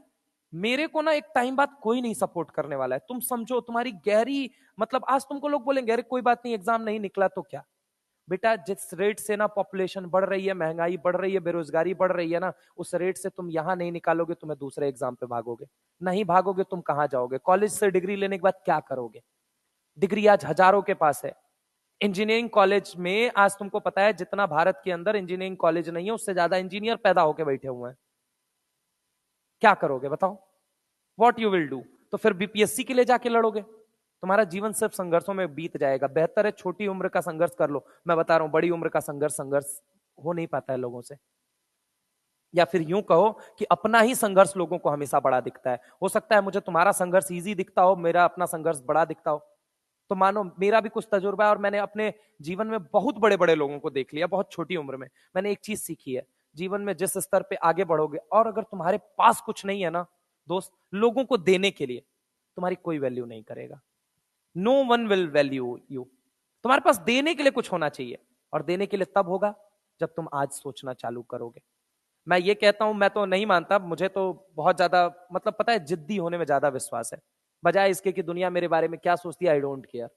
मेरे को ना एक टाइम बाद कोई नहीं सपोर्ट करने वाला है। तुम समझो तुम्हारी गहरी, मतलब आज तुमको लोग बोलेंगे अरे कोई बात नहीं एग्जाम नहीं निकला तो क्या। बेटा जिस रेट से ना पॉपुलेशन बढ़ रही है, महंगाई बढ़ रही है, बेरोजगारी बढ़ रही है ना, उस रेट से तुम यहां नहीं निकालोगे, तुम्हें दूसरे एग्जाम पे भागोगे। नहीं भागोगे तुम कहां जाओगे? कॉलेज से डिग्री लेने के बाद क्या करोगे? डिग्री आज हजारों के पास है। इंजीनियरिंग कॉलेज में आज तुमको पता है जितना भारत के अंदर इंजीनियरिंग कॉलेज नहीं है उससे ज्यादा इंजीनियर पैदा होकर बैठे हुए हैं। क्या करोगे बताओ? What you will do? तो फिर बीपीएससी के लिए जाके लड़ोगे? तुम्हारा जीवन सिर्फ संघर्षों में बीत जाएगा। बेहतर है छोटी उम्र का संघर्ष कर लो। मैं बता रहा हूं बड़ी उम्र का संघर्ष संघर्ष हो नहीं पाता है लोगों से। या फिर यूं कहो कि अपना ही संघर्ष लोगों को हमेशा बड़ा दिखता है। हो सकता है मुझे तुम्हारा संघर्ष इजी दिखता हो, मेरा अपना संघर्ष बड़ा दिखता हो। तो मानो मेरा भी कुछ तजुर्बा है और मैंने अपने जीवन में बहुत बड़े बड़े लोगों को देख लिया बहुत छोटी उम्र में। मैंने एक चीज सीखी है, जीवन में जिस स्तर पे आगे बढ़ोगे और अगर तुम्हारे पास कुछ नहीं है ना दोस्त, लोगों को देने के लिए तुम्हारी कोई वैल्यू नहीं करेगा। No one will value you. तुम्हारे पास देने के लिए कुछ होना चाहिए, और देने के लिए तब होगा जब तुम आज सोचना चालू करोगे। मैं ये कहता हूं, मैं तो नहीं मानता, मुझे तो बहुत ज्यादा मतलब पता है जिद्दी होने में ज्यादा विश्वास है, बजाय इसके कि दुनिया मेरे बारे में क्या सोचती है, आई डोंट केयर।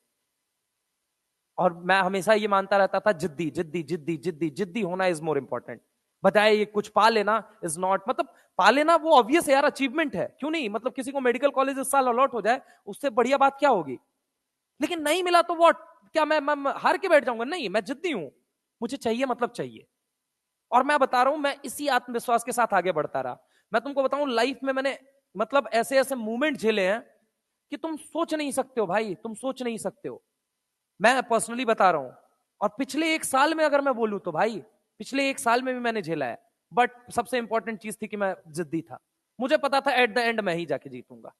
और मैं हमेशा ये मानता रहता था जिद्दी जिद्दी जिद्दी जिद्दी जिद्दी होना इज मोर इंपॉर्टेंट। बजाय ये कुछ पा लेना इज नॉट, मतलब पा लेना वो ऑब्वियस है यार, अचीवमेंट है, क्यों नहीं? मतलब किसी को मेडिकल कॉलेज इस साल अलॉट हो जाए उससे बढ़िया बात क्या होगी? लेकिन नहीं मिला तो व्हाट? क्या मैं हार के बैठ जाऊंगा? नहीं, मैं जिद्दी हूं, मुझे चाहिए मतलब चाहिए। और मैं बता रहा हूं मैं इसी आत्मविश्वास के साथ आगे बढ़ता रहा। मैं तुमको बताऊं लाइफ में मैंने मतलब ऐसे ऐसे मूवमेंट झेले हैं कि तुम सोच नहीं सकते हो भाई, तुम सोच नहीं सकते हो। मैं पर्सनली बता रहा हूं। और पिछले एक साल में अगर मैं बोलूं तो भाई पिछले एक साल में भी मैंने झेला है। बट सबसे इंपॉर्टेंट चीज थी कि मैं जिद्दी था। मुझे पता था एट द एंड मैं ही जाके जीतूंगा,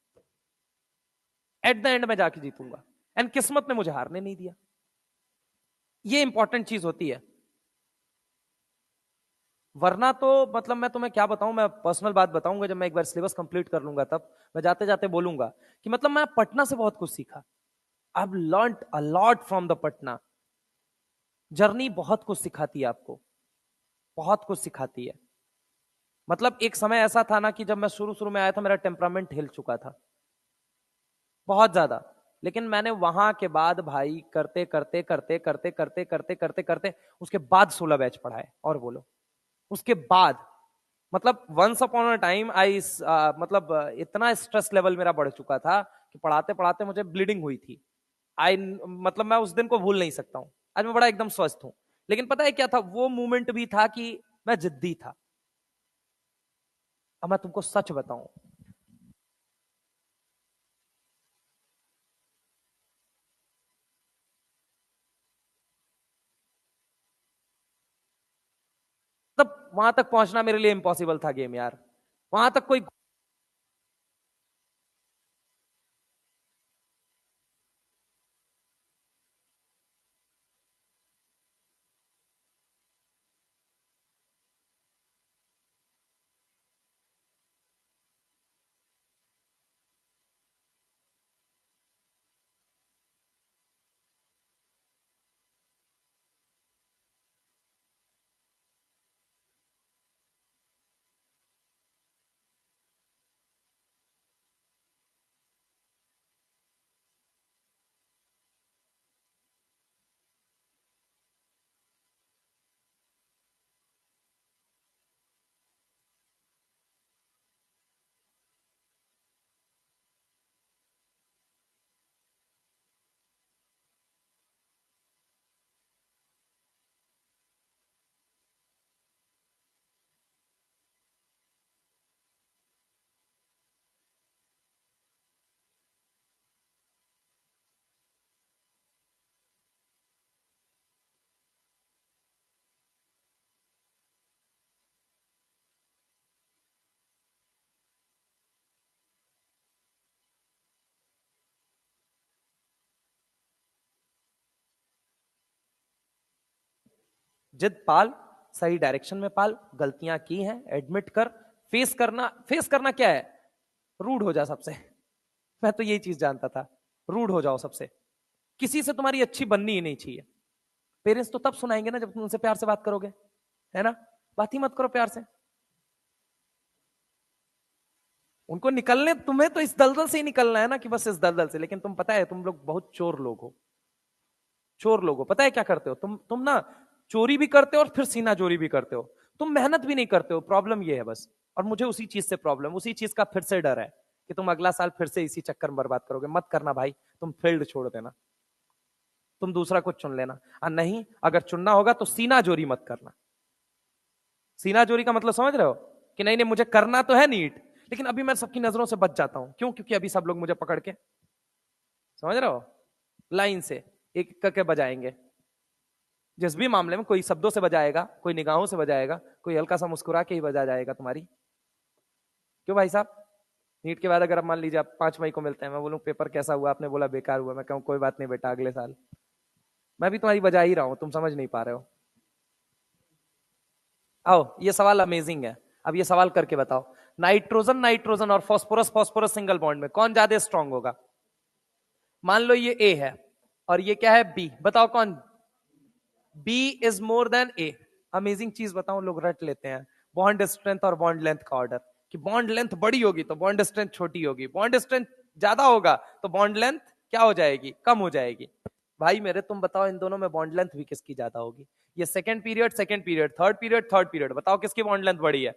एट द एंड में जाके जीतूंगा। एंड किस्मत ने मुझे हारने नहीं दिया। ये इंपॉर्टेंट चीज होती है। वरना तो मतलब मैं तुम्हें क्या बताऊं, मैं पर्सनल बात बताऊंगा जब मैं एक बार सिलेबस कंप्लीट कर लूंगा तब मैं जाते जाते बोलूंगा कि मतलब मैं पटना से बहुत कुछ सीखा। I have learned a lot from the Patna. Journey बहुत कुछ सिखाती है आपको, बहुत कुछ सिखाती है। मतलब एक समय ऐसा था ना कि जब मैं शुरू शुरू में आया था मेरा टेम्परामेंट हिल चुका था बहुत ज्यादा। लेकिन मैंने वहां के बाद भाई करते करते करते करते करते करते करते करते उसके बाद 16 बैच पढ़ाए। और बोलो उसके बाद मतलब once upon a time I मतलब इतना स्ट्रेस लेवल मेरा बढ़ चुका था कि पढ़ाते पढ़ाते मुझे ब्लीडिंग हुई थी। आई मतलब मैं उस दिन को भूल नहीं सकता हूं। आज मैं बड़ा एकदम स्वस्थ हूं। लेकिन पता है क्या था, वो मूवमेंट भी था कि मैं जिद्दी था। अब मैं तुमको सच बताऊं, तब वहां तक पहुंचना मेरे लिए इम्पॉसिबल था गेम यार। वहां तक कोई जिद पाल, सही डायरेक्शन में पाल, गलतियां की हैं एडमिट कर, फेस करना। फेस करना क्या है? रूड हो जा सबसे, मैं तो यही चीज जानता था, रूड हो जाओ सबसे, किसी से तुम्हारी अच्छी बननी ही नहीं चाहिए। पेरेंट्स तो तब सुनाएंगे ना जब तुम उनसे प्यार से बात करोगे, है ना? बात ही मत करो प्यार से। उनको निकलने, तुम्हें तो इस दलदल से ही निकलना है ना, कि बस इस दलदल से। लेकिन तुम, पता है तुम लोग बहुत चोर लोग हो, चोर लोग हो। पता है क्या करते हो तुम ना, चोरी भी करते हो और फिर सीना चोरी भी करते हो। तुम मेहनत भी नहीं करते हो, प्रॉब्लम ये है बस। और मुझे उसी चीज से प्रॉब्लम, उसी चीज का फिर से डर है कि तुम अगला साल फिर से इसी चक्कर में बर्बाद करोगे। मत करना भाई, तुम फील्ड छोड़ देना, तुम दूसरा कुछ चुन लेना। और नहीं, अगर चुनना होगा तो सीना चोरी मत करना। सीना चोरी का मतलब समझ रहे हो, कि नहीं नहीं मुझे करना तो है नीट, लेकिन अभी मैं सबकी नजरों से बच जाता हूं। क्यों? क्योंकि अभी सब लोग मुझे पकड़ के, समझ रहे हो, लाइन से एक एक करके बजाएंगे। जिस भी मामले में, कोई शब्दों से बजाएगा, कोई निगाहों से बजाएगा, कोई हल्का सा मुस्कुरा के ही बजा जाएगा तुम्हारी। क्यों भाई साहब? नीट के बाद अगर आप मान लीजिए आप 5 मई को मिलते हैं, मैं बोलूं पेपर कैसा हुआ, आपने बोला बेकार हुआ, मैं कहूं कोई बात नहीं बेटा अगले साल, मैं भी तुम्हारी बजा ही रहा हूं, तुम समझ नहीं पा रहे हो। आओ, ये सवाल अमेजिंग है। अब ये सवाल करके बताओ, नाइट्रोजन नाइट्रोजन और फास्फोरस फास्फोरस सिंगल बॉन्ड में कौन ज्यादा स्ट्रांग होगा? मान लो ये ए है और ये क्या है, बी। बताओ कौन? B is more than A. Amazing चीज बताऊं, लोग रट लेते हैं बॉन्ड स्ट्रेंथ और बॉन्ड लेंथ का ऑर्डर, कि बॉन्ड लेंथ बड़ी होगी तो बॉन्ड स्ट्रेंथ छोटी होगी, बॉन्ड स्ट्रेंथ ज्यादा होगा तो बॉन्ड लेंथ क्या हो जाएगी, कम हो जाएगी। भाई मेरे, तुम बताओ इन दोनों में बॉन्ड लेंथ भी किसकी ज्यादा होगी? ये second period, third period, third period, बताओ किसकी बॉन्ड लेंथ बड़ी है?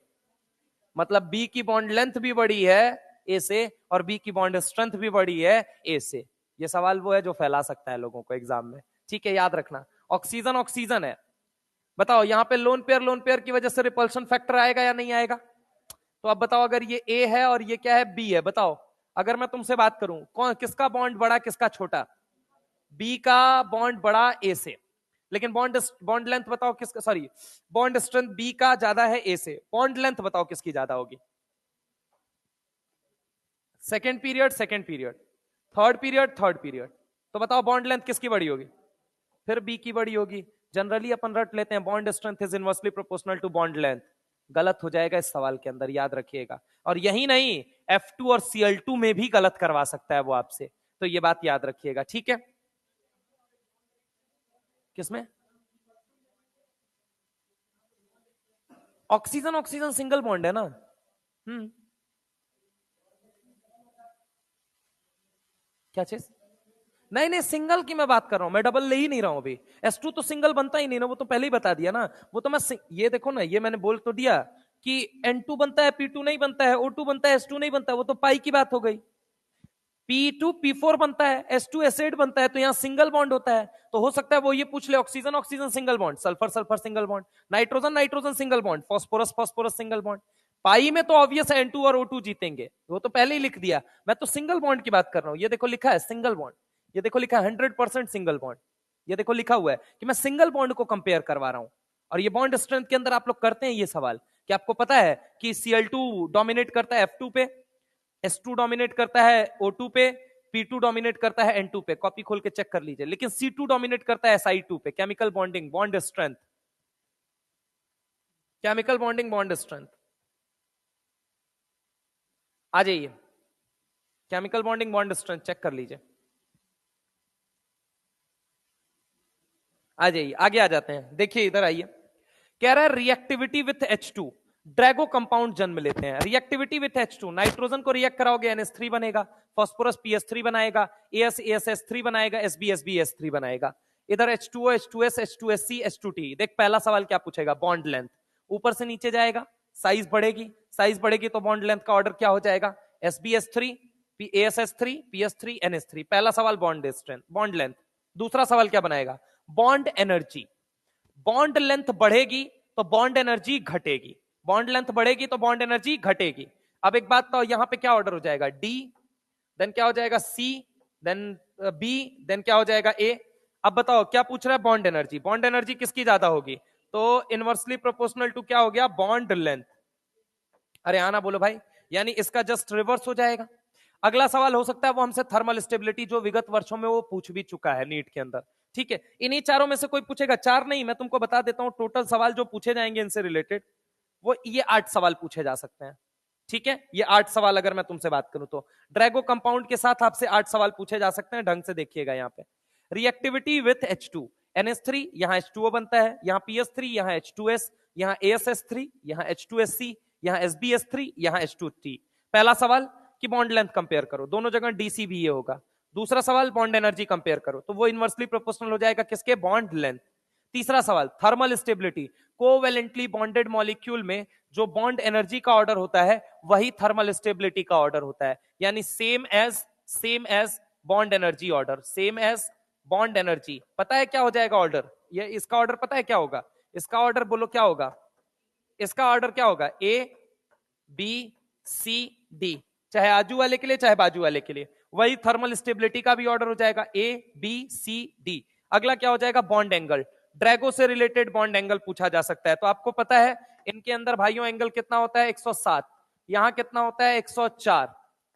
मतलब बी की बॉन्ड लेंथ भी बड़ी है ए से, और बी की बॉन्ड स्ट्रेंथ भी बड़ी है ए से। ये सवाल वो है जो फैला सकता है लोगों को एग्जाम में, ठीक है, याद रखना। ऑक्सीजन ऑक्सीजन है, बताओ यहाँ पे लोन पेयर की वजह से रिपल्शन फैक्टर आएगा या नहीं आएगा? तो अब बताओ, अगर ये ए है और ये क्या है, बी है, बताओ अगर मैं तुमसे बात करूं, कौन, किसका बॉन्ड बड़ा किसका छोटा? बी का बॉन्ड बड़ा ए से, लेकिन बॉन्ड बॉन्ड लेंथ बताओ किसका, सॉरी बॉन्ड स्ट्रेंथ बी का ज्यादा है ए से, बॉन्ड लेंथ बताओ किसकी ज्यादा होगी? सेकंड पीरियड, थर्ड पीरियड, तो बताओ बॉन्ड लेंथ किसकी बड़ी होगी? फिर बी की बड़ी होगी। जनरली अपन रट लेते हैं bond strength is inversely proportional to bond length, गलत हो जाएगा इस सवाल के अंदर, याद रखिएगा। और यही नहीं, F2 और Cl2 में भी गलत करवा सकता है वो आपसे, तो ये बात याद रखिएगा, ठीक है? किसमें? ऑक्सीजन ऑक्सीजन सिंगल बॉन्ड है ना। क्या चीज? नहीं नहीं, सिंगल की मैं बात कर रहा हूं, मैं डबल ले ही नहीं रहा हूं अभी। S2 तो सिंगल बनता ही नहीं ना, वो तो पहले ही बता दिया ना। वो तो मैं ये देखो ना, ये मैंने बोल तो दिया कि N2 बनता है, P2 नहीं बनता है, O2 बनता है, S2 नहीं बनता है, वो तो पाई की बात हो गई। P2 P4 बनता है, S2 एसिड बनता है, तो यहां सिंगल बॉन्ड होता है। तो हो सकता है वो ये पूछ ले, oxygen oxygen single bond, sulphur sulphur single bond, nitrogen nitrogen single bond, phosphorus phosphorus single bond. Pi में तो ऑब्वियस है N2 और O2 जीतेंगे, वो तो पहले ही लिख दिया। मैं तो सिंगल बॉन्ड की बात कर रहा हूं, ये देखो लिखा है सिंगल बॉन्ड, ये देखो लिखा है 100% सिंगल बॉन्ड, ये देखो लिखा हुआ है कि मैं सिंगल बॉन्ड को कंपेयर करवा रहा हूं। और ये बॉन्ड स्ट्रेंथ के अंदर आप लोग करते हैं ये सवाल, कि आपको पता है कि Cl2 डोमिनेट करता है F2 पे, S2 डोमिनेट करता है O2 पे, P2 डोमिनेट करता है N2 पे, कॉपी खोल के चेक कर लीजिए। लेकिन C2 डोमिनेट करता है Si2 पे, chemical bonding bond strength, chemical bonding bond strength, आ जाइए, chemical bonding bond strength check कर लीजिए, आ जाइए, आगे आ जाते हैं। देखिए इधर आइए, कह रहा है reactivity with H2, Drago compound जन्म लेते हैं। रिएक्टिविटी विथ H2, नाइट्रोजन को रिएक्ट कराओगे NH3 बनेगा, फास्फोरस PS3 बनाएगा, AS बनाएगा, SB बनाएगा। इधर H2O H2S H2SC H2T। देख पहला सवाल क्या पूछेगा, बॉन्ड लेंथ, ऊपर से नीचे जाएगा, साइज बढ़ेगी, साइज बढ़ेगी तो बॉन्ड लेंथ का ऑर्डर क्या हो जाएगा, SBS3 ASS3 PS3 NH3। पहला सवाल बॉन्ड स्ट्रेंथ, बॉन्ड लेंथ। दूसरा सवाल क्या बनाएगा, बॉन्ड एनर्जी। बॉन्ड लेंथ बढ़ेगी तो बॉन्ड एनर्जी घटेगी, बॉन्ड लेंथ बढ़ेगी तो बॉन्ड एनर्जी घटेगी। अब एक बात तो यहां पे क्या ऑर्डर हो जाएगा, डी, देन क्या हो जाएगा सी, देन बी, देन क्या हो जाएगा ए। अब बताओ क्या पूछ रहा है, बॉन्ड एनर्जी। बॉन्ड एनर्जी किसकी ज्यादा होगी, तो इनवर्सली प्रोपोर्शनल टू क्या हो गया, बॉन्ड लेंथ। अरे आना बोलो भाई, यानी इसका जस्ट रिवर्स हो जाएगा। अगला सवाल हो सकता है वो हमसे थर्मल स्टेबिलिटी, जो विगत वर्षों में वो पूछ भी चुका है नीट के अंदर, ठीक है। इन्हीं चारों में से कोई पूछेगा, चार नहीं, मैं तुमको बता देता हूं टोटल सवाल जो पूछे जाएंगे इनसे रिलेटेड, वो ये 8 सवाल पूछे जा सकते हैं। ठीक है, ये 8 सवाल अगर मैं तुमसे बात करूं तो ड्रैगो कंपाउंड के साथ आपसे 8 सवाल पूछे जा सकते हैं, ढंग से देखिएगा यहाँ पे। रिएक्टिविटी विथ H2, NH3 यहाँ H2O बनता है, यहाँ PS3 यहाँ H2S, यहाँ ASS3 यहाँ H2SC, यहाँ SbS3 यहाँ H2T। पहला सवाल कि बॉन्ड लेंथ कंपेयर करो, दोनों जगह DCBA होगा। दूसरा सवाल बॉन्ड एनर्जी कंपेयर करो, तो वो इनवर्सली प्रोपोर्शनल हो जाएगा किसके, बॉन्ड लेंथ। तीसरा सवाल thermal stability, covalently bonded molecule में जो बॉन्ड एनर्जी का ऑर्डर होता है वही थर्मल स्टेबिलिटी का ऑर्डर होता है, यानी same as bond energy order, same as bond energy. पता है क्या हो जाएगा ऑर्डर, ये इसका ऑर्डर पता है क्या होगा, इसका ऑर्डर बोलो क्या होगा, इसका ऑर्डर क्या होगा, ए बी सी डी, चाहे आजू वाले के लिए चाहे बाजू वाले के लिए। वही थर्मल स्टेबिलिटी का भी ऑर्डर हो जाएगा ए बी सी डी। अगला क्या हो जाएगा, बॉन्ड एंगल, ड्रैगो से रिलेटेड बॉन्ड एंगल पूछा जा सकता है। तो आपको पता है इनके अंदर भाइयों एंगल कितना होता है 107, यहां कितना होता है 104,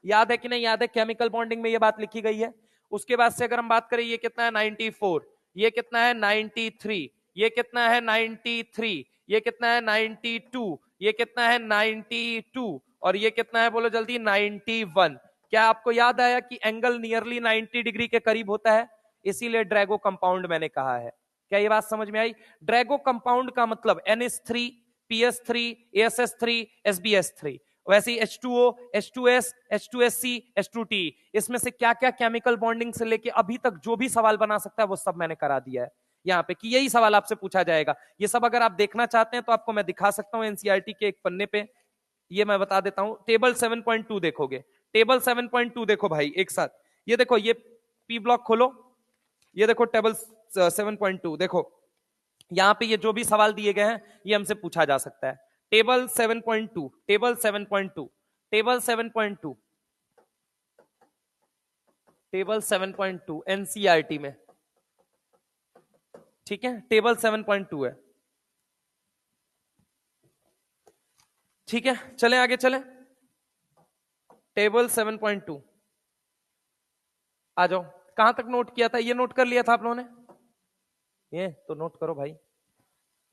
याद है कि नहीं याद है, केमिकल बॉन्डिंग में ये बात लिखी गई है। उसके बाद से अगर हम बात करें ये कितना है 94, ये कितना है 93, ये कितना है 93, ये कितना है 92, ये कितना है 92 और ये कितना है बोलो जल्दी 91। क्या आपको याद आया कि एंगल नियरली 90 डिग्री के करीब होता है, इसीलिए ड्रैगो कंपाउंड मैंने कहा है। क्या ये बात समझ में आई, ड्रैगो कंपाउंड का मतलब NH3 PS3 ASS3 SbS3। वैसे ही H2O H2S H2SC H2T, इसमें से क्या क्या केमिकल बॉन्डिंग से लेके अभी तक जो भी सवाल बना सकता है वो सब मैंने करा दिया है यहाँ पे, कि यही सवाल आपसे पूछा जाएगा। ये सब अगर आप देखना चाहते हैं तो आपको मैं दिखा सकता हूं एनसीईआरटी के एक पन्ने पे, ये मैं बता देता हूं। टेबल 7.2 देखोगे, टेबल 7.2 देखो भाई एक साथ, ये देखो, ये पी ब्लॉक खोलो, ये देखो टेबल 7.2 देखो, यहां पे ये जो भी सवाल दिए गए हैं ये हमसे पूछा जा सकता है। Table 7.2, table 7.2, table 7.2, table 7.2 NCERT में, ठीक है, टेबल 7.2 है। ठीक है, चलें आगे चलें, टेबल 7.2 आ जाओ। कहां तक नोट किया था, ये नोट कर लिया था आप लोगों ने, ये तो नोट करो भाई,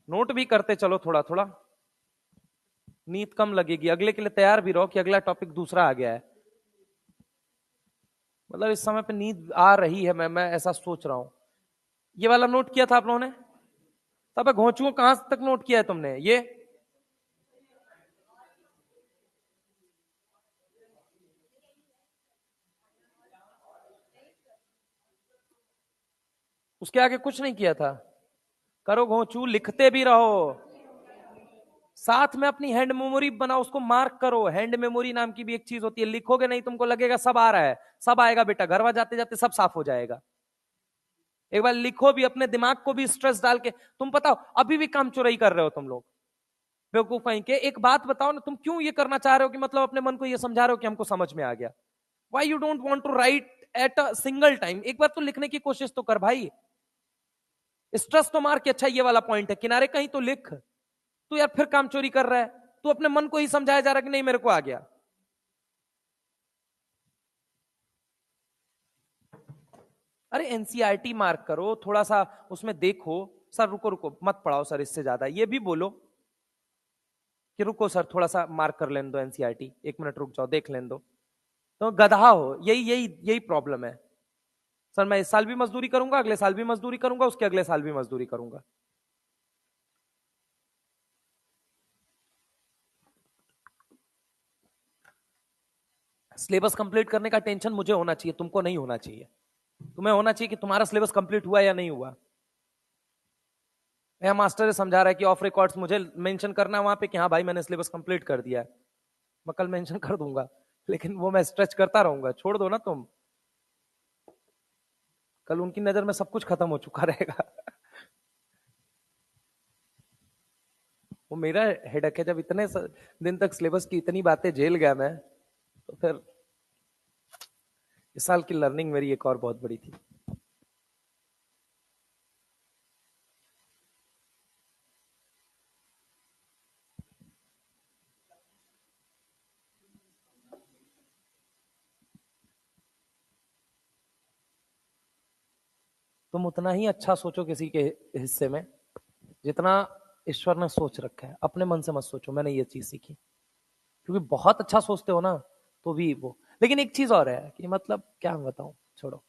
नोट भी करते चलो थोड़ा थोड़ा, नींद कम लगेगी, अगले के लिए तैयार भी रहो कि अगला टॉपिक दूसरा आ गया है। मतलब इस समय पे नींद आ रही है, मैं ऐसा सोच रहा हूं। ये वाला नोट किया था आप लोगों ने, तब घोंचुओं कहां तक नोट किया है तुमने, ये उसके आगे कुछ नहीं किया था, करो घोंचू, लिखते भी रहो, साथ में अपनी हैंड मेमोरी बनाओ, उसको मार्क करो। हैंड मेमोरी नाम की भी एक चीज होती है, लिखोगे नहीं तुमको लगेगा सब आ रहा है, सब आएगा बेटा, घर जाते जाते सब साफ हो जाएगा। एक बार लिखो भी, अपने दिमाग को भी स्ट्रेस डाल के। तुम बताओ अभी भी काम चोरी कर रहे हो तुम लोग, बेवकूफ कहीं के। एक बात बताओ ना, तुम क्यों ये करना चाह रहे हो कि मतलब अपने मन को ये समझा रहे हो कि हमको समझ में आ गया। Why you don't want to write at a single time, एक बार तो लिखने की कोशिश तो कर भाई, स्ट्रेस तो मार के, अच्छा ये वाला पॉइंट है किनारे कहीं तो लिख। तू यार फिर काम चोरी कर रहा है, तू अपने मन को ही समझाया जा रहा है कि नहीं मेरे को आ गया। अरे एनसीईआरटी मार्क करो थोड़ा सा, उसमें देखो। सर रुको रुको मत पढ़ाओ सर, इससे ज्यादा ये भी बोलो कि रुको सर थोड़ा सा मार्क कर लेने दो एनसीईआरटी, एक मिनट रुक जाओ देख लेने दो। तो गधा हो, यही यही यही प्रॉब्लम है। सर मैं इस साल भी मजदूरी करूंगा, अगले साल भी मजदूरी करूंगा, उसके अगले साल भी मजदूरी करूंगा। सिलेबस कंप्लीट करने का टेंशन मुझे होना चाहिए, तुमको नहीं होना चाहिए। तुम्हें होना चाहिए कि तुम्हारा सिलेबस कंप्लीट हुआ या नहीं हुआ। यह मास्टर समझा रहा है कि ऑफ रिकॉर्ड्स मुझे मेंशन करना है वहां पे कि हाँ भाई मैंने सिलेबस कंप्लीट कर दिया है। मैं कल मेंशन कर दूंगा, लेकिन वो मैं स्ट्रेच करता रहूंगा, छोड़ दो ना तुम। कल उनकी नजर में सब कुछ खत्म हो चुका रहेगा। वो मेरा हेडक है, जब इतने दिन तक सिलेबस की इतनी बातें झेल गया मैं, तो फिर इस साल की लर्निंग मेरी एक और बहुत बड़ी थी। तुम उतना ही अच्छा सोचो किसी के हिस्से में जितना ईश्वर ने सोच रखा है, अपने मन से मत सोचो। मैंने ये चीज सीखी। क्योंकि बहुत अच्छा सोचते हो ना, तो भी वो। लेकिन एक चीज और है कि मतलब क्या मैं बताऊं, छोड़ो।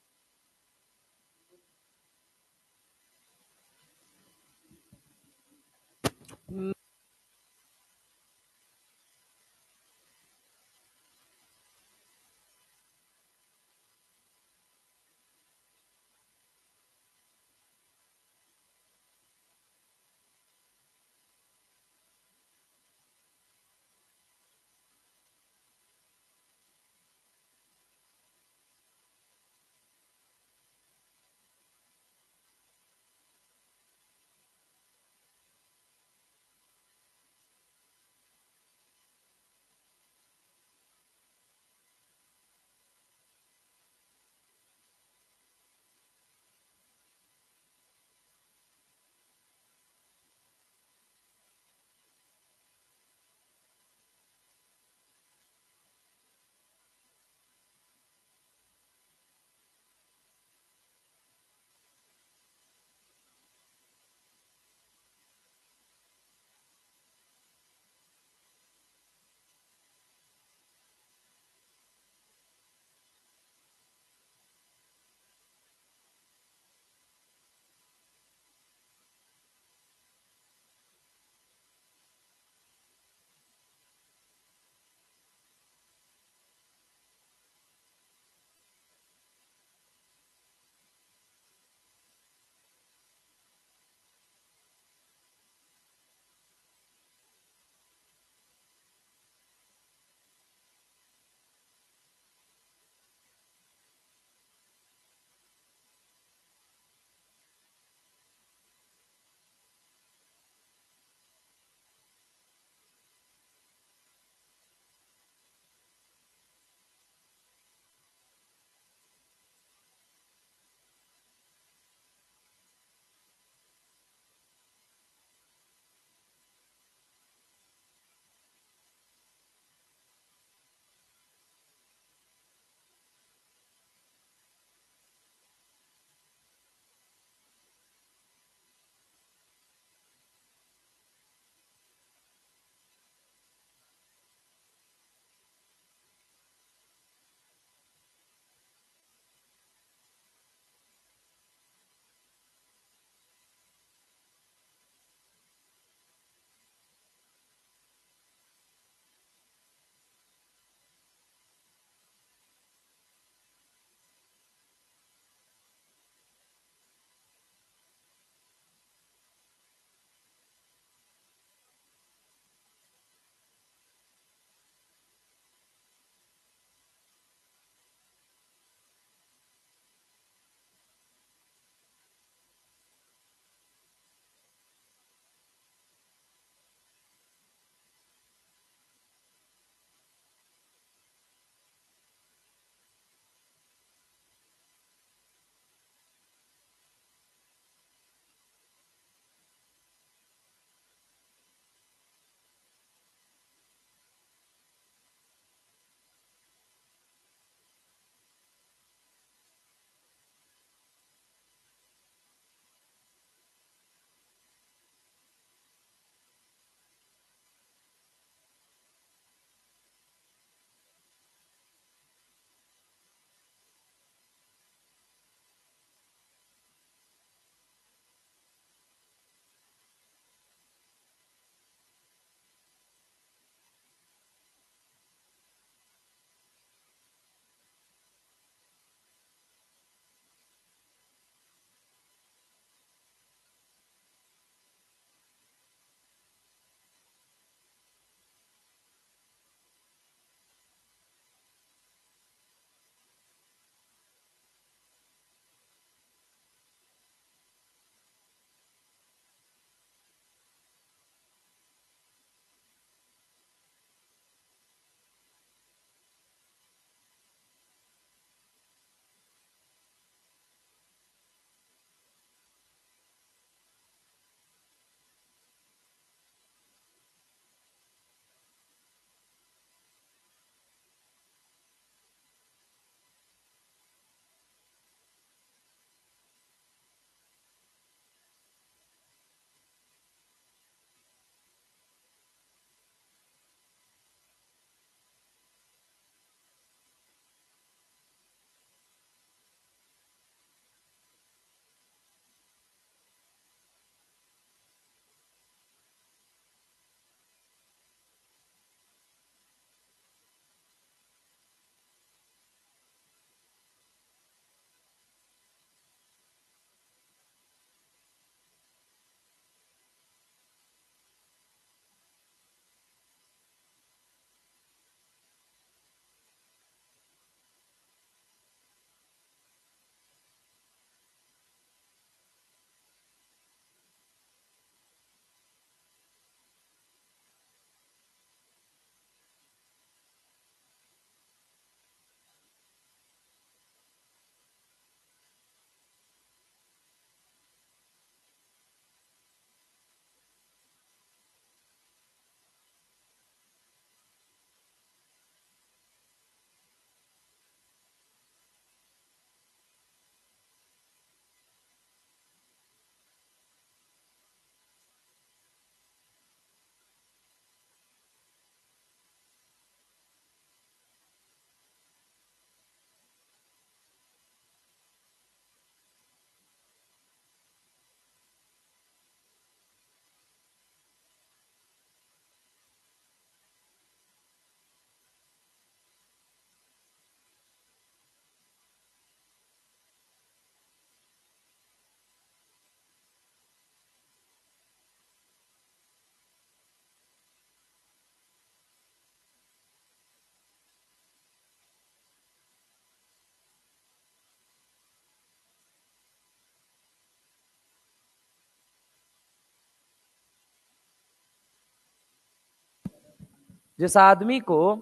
जिस आदमी को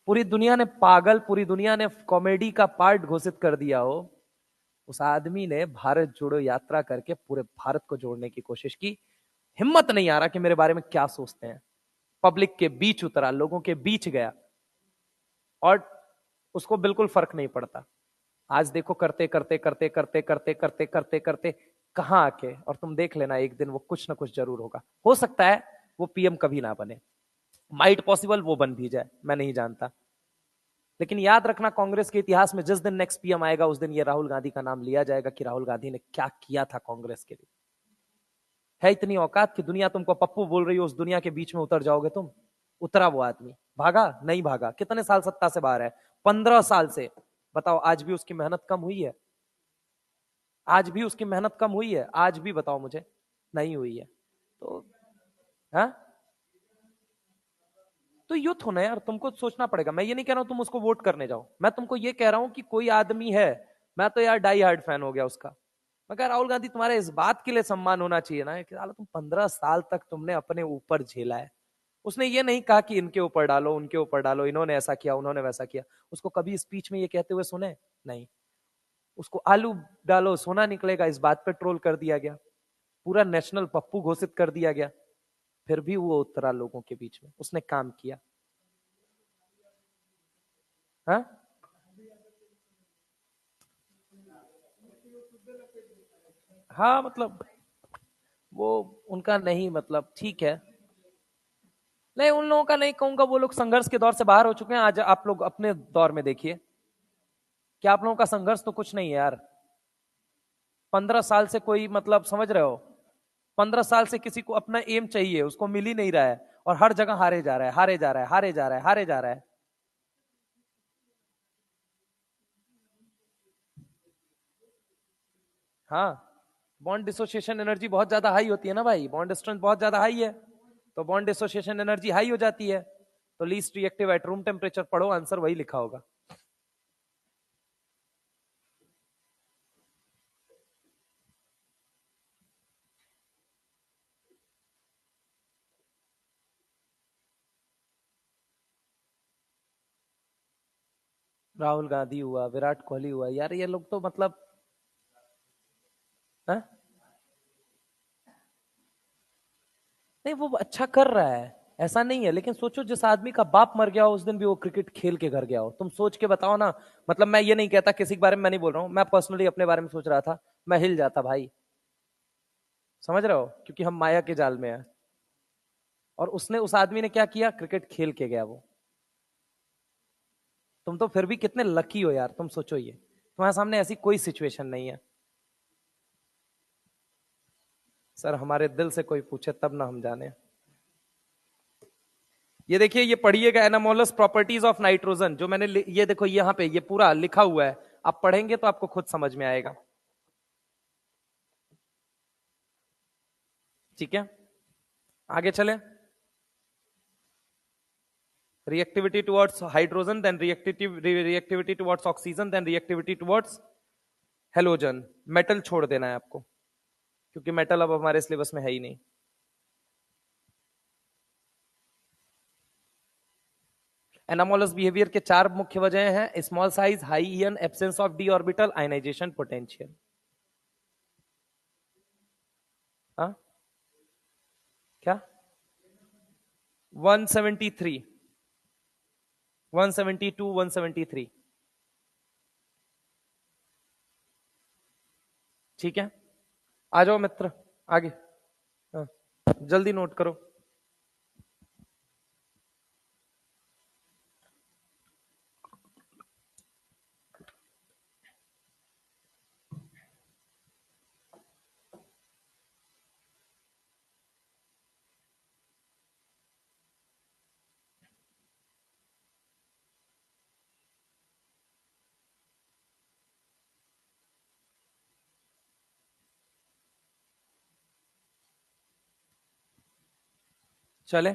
पूरी दुनिया ने पागल, पूरी दुनिया ने कॉमेडी का पार्ट घोषित कर दिया हो, उस आदमी ने भारत जोड़ो यात्रा करके पूरे भारत को जोड़ने की कोशिश की। हिम्मत नहीं आ रहा कि मेरे बारे में क्या सोचते हैं। पब्लिक के बीच उतरा, लोगों के बीच गया, और उसको बिल्कुल फर्क नहीं पड़ता। आज देखो करते करते करते करते करते करते करते करते कहां आके, और तुम देख लेना एक दिन वो कुछ ना कुछ जरूर होगा। हो सकता है वो पीएम कभी ना बने, माइट पॉसिबल वो बन भी जाए, मैं नहीं जानता। लेकिन याद रखना, कांग्रेस के इतिहास में जिस दिन नेक्स्ट पीएम आएगा उस दिन ये राहुल गांधी का नाम लिया जाएगा कि राहुल गांधी ने क्या किया था कांग्रेस के लिए। है इतनी औकात कि दुनिया तुमको पप्पू बोल रही हो, उस दुनिया के बीच में उतर जाओगे तुम? उतरा वो आदमी, भागा नहीं भागा? कितने साल सत्ता से बाहर है? 15 साल से। बताओ आज भी उसकी मेहनत कम हुई है? आज भी उसकी मेहनत कम हुई है? आज भी बताओ मुझे, नहीं हुई है। तो हाँ, तो यूथ हो ना यार, तुमको सोचना पड़ेगा। मैं ये नहीं कह रहा हूं तुम उसको वोट करने जाओ, मैं तुमको ये कह रहा हूं कि कोई आदमी है, मैं तो यार डाई हार्ड फैन हो गया उसका। मैं कह राहुल गांधी, तुम्हारे इस बात के लिए सम्मान होना चाहिए ना कि तुम 15 साल तक तुमने अपने ऊपर झेला है। उसने ये नहीं कहा कि इनके ऊपर डालो, उनके ऊपर डालो, इन्होंने ऐसा किया, उन्होंने वैसा किया। उसको कभी स्पीच में ये कहते हुए सुने? नहीं। उसको आलू डालो सोना निकलेगा, इस बात पे ट्रोल कर दिया गया, पूरा नेशनल पप्पू घोषित कर दिया गया। फिर भी वो उतरा लोगों के बीच में, उसने काम किया। हाँ, हाँ, मतलब वो उनका नहीं, मतलब ठीक है। नहीं, उन लोगों का नहीं कहूंगा, वो लोग संघर्ष के दौर से बाहर हो चुके हैं। आज आप लोग अपने दौर में देखिए, क्या आप लोगों का संघर्ष तो कुछ नहीं है यार। 15 साल से कोई, मतलब समझ रहे हो, 15 साल से किसी को अपना एम चाहिए, उसको मिल ही नहीं रहा है, और हर जगह हारे जा रहा है, हारे जा रहा है, हारे जा रहा है, हारे जा रहा है। हाँ, बॉन्ड डिसोसिएशन एनर्जी बहुत ज्यादा हाई होती है ना भाई, बॉन्ड स्ट्रेंथ बहुत ज्यादा हाई है, तो बॉन्ड डिसोसिएशन एनर्जी हाई हो जाती है। तो least reactive at room temperature पढ़ो, आंसर वही लिखा होगा। राहुल गांधी हुआ, विराट कोहली हुआ, यार ये लोग तो मतलब, हाँ? नहीं, वो अच्छा कर रहा है, ऐसा नहीं है, लेकिन सोचो जिस आदमी का बाप मर गया हो उस दिन भी वो क्रिकेट खेल के घर गया हो, तुम सोच के बताओ ना। मतलब मैं ये नहीं कहता, किसी के बारे में मैं नहीं बोल रहा हूं, मैं पर्सनली अपने बारे में सोच रहा था, मैं हिल जाता भाई। समझ रहे हो, क्योंकि हम माया के जाल में हैं। और उसने, उस आदमी ने क्या किया? क्रिकेट खेल के गया वो। तुम तो फिर भी कितने लकी हो यार, तुम सोचो, ये तुम्हारे सामने ऐसी कोई सिचुएशन नहीं है। सर हमारे दिल से कोई पूछे तब ना हम जाने। ये देखिए, ये पढ़िएगा, एनामोलस प्रॉपर्टीज ऑफ नाइट्रोजन, जो मैंने ये देखो यहाँ पे ये पूरा लिखा हुआ है, आप पढ़ेंगे तो आपको खुद समझ में आएगा। ठीक है, आगे चले। Reactivity towards hydrogen, then reactivity towards oxygen, then reactivity towards halogen. Metal छोड़ देना है आपको, क्योंकि मेटल अब हमारे सिलेबस में है ही नहीं। एनामोलस बिहेवियर के 4 मुख्य वजह हैं: small size, high EN, absence of D orbital, ionisation potential. हाँ, क्या? 173, 172, 173। ठीक है, आ जाओ मित्र, आगे। हाँ, जल्दी नोट करो। चले,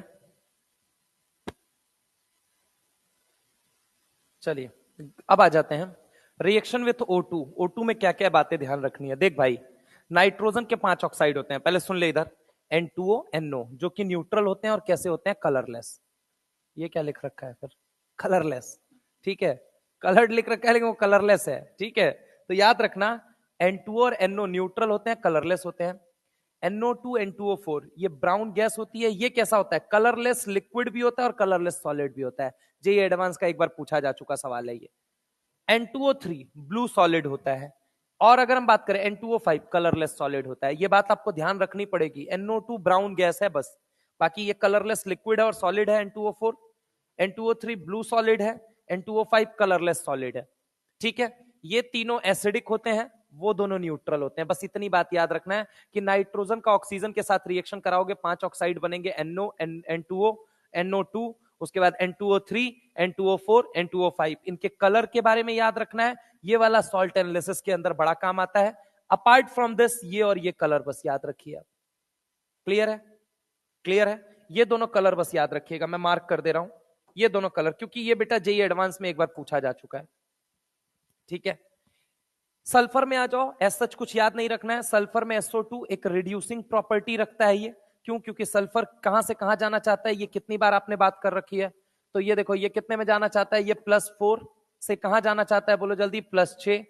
चलिए अब आ जाते हैं रिएक्शन विथ O2। O2 में क्या क्या बातें ध्यान रखनी है, देख भाई। नाइट्रोजन के 5 ऑक्साइड होते हैं, पहले सुन ले इधर। N2O, NO, जो कि न्यूट्रल होते हैं और कैसे होते हैं? कलरलेस। ये क्या लिख रखा है फिर? कलरलेस, ठीक है, कलर्ड लिख रखा है लेकिन वो कलरलेस है, ठीक है। तो याद रखना N2 और NO न्यूट्रल होते हैं, कलरलेस होते हैं। NO2 N2O4 ये ब्राउन गैस होती है, ये कैसा होता है? कलरलेस लिक्विड भी होता है और कलरलेस सॉलिड भी होता है। जेईई एडवांस का एक बार पूछा जा चुका सवाल है ये। N2O3 ब्लू सॉलिड होता है, और अगर हम बात करें N2O5 कलरलेस सॉलिड होता है। ये बात आपको ध्यान रखनी पड़ेगी। NO2 ब्राउन गैस है बस, बाकी ये कलरलेस लिक्विड है और सॉलिड है N2O4। N2O3 ब्लू सॉलिड है, N2O5 कलरलेस सॉलिड है, ठीक है। ये तीनों एसिडिक होते हैं, वो दोनों न्यूट्रल होते हैं। बस इतनी बात याद रखना है कि नाइट्रोजन का ऑक्सीजन के साथ रिएक्शन कराओगे, 5 ऑक्साइड बनेंगे, NO, N2O, NO2, उसके बाद N2O3, N2O4, N2O5। इनके कलर के बारे में याद रखना है, ये वाला सॉल्ट एनालिसिस के अंदर बड़ा काम आता है। अपार्ट फ्रॉम दिस ये और ये कलर बस याद रखिए आप। क्लियर है? क्लियर है? ये दोनों कलर बस याद रखिएगा, मैं मार्क कर दे रहा हूं ये दोनों कलर, क्योंकि ये बेटा जेईई एडवांस में एक बार पूछा जा चुका है, ठीक है। सल्फर में आ जाओ, ऐसा सच कुछ याद नहीं रखना है। सल्फर में SO2 एक रिड्यूसिंग प्रॉपर्टी रखता है ये, क्यों? क्योंकि सल्फर कहां से कहां जाना चाहता है, ये कितनी बार आपने बात कर रखी है। तो ये देखो, ये कितने में जाना चाहता है? ये +4 से कहां जाना चाहता है, बोलो जल्दी? +6।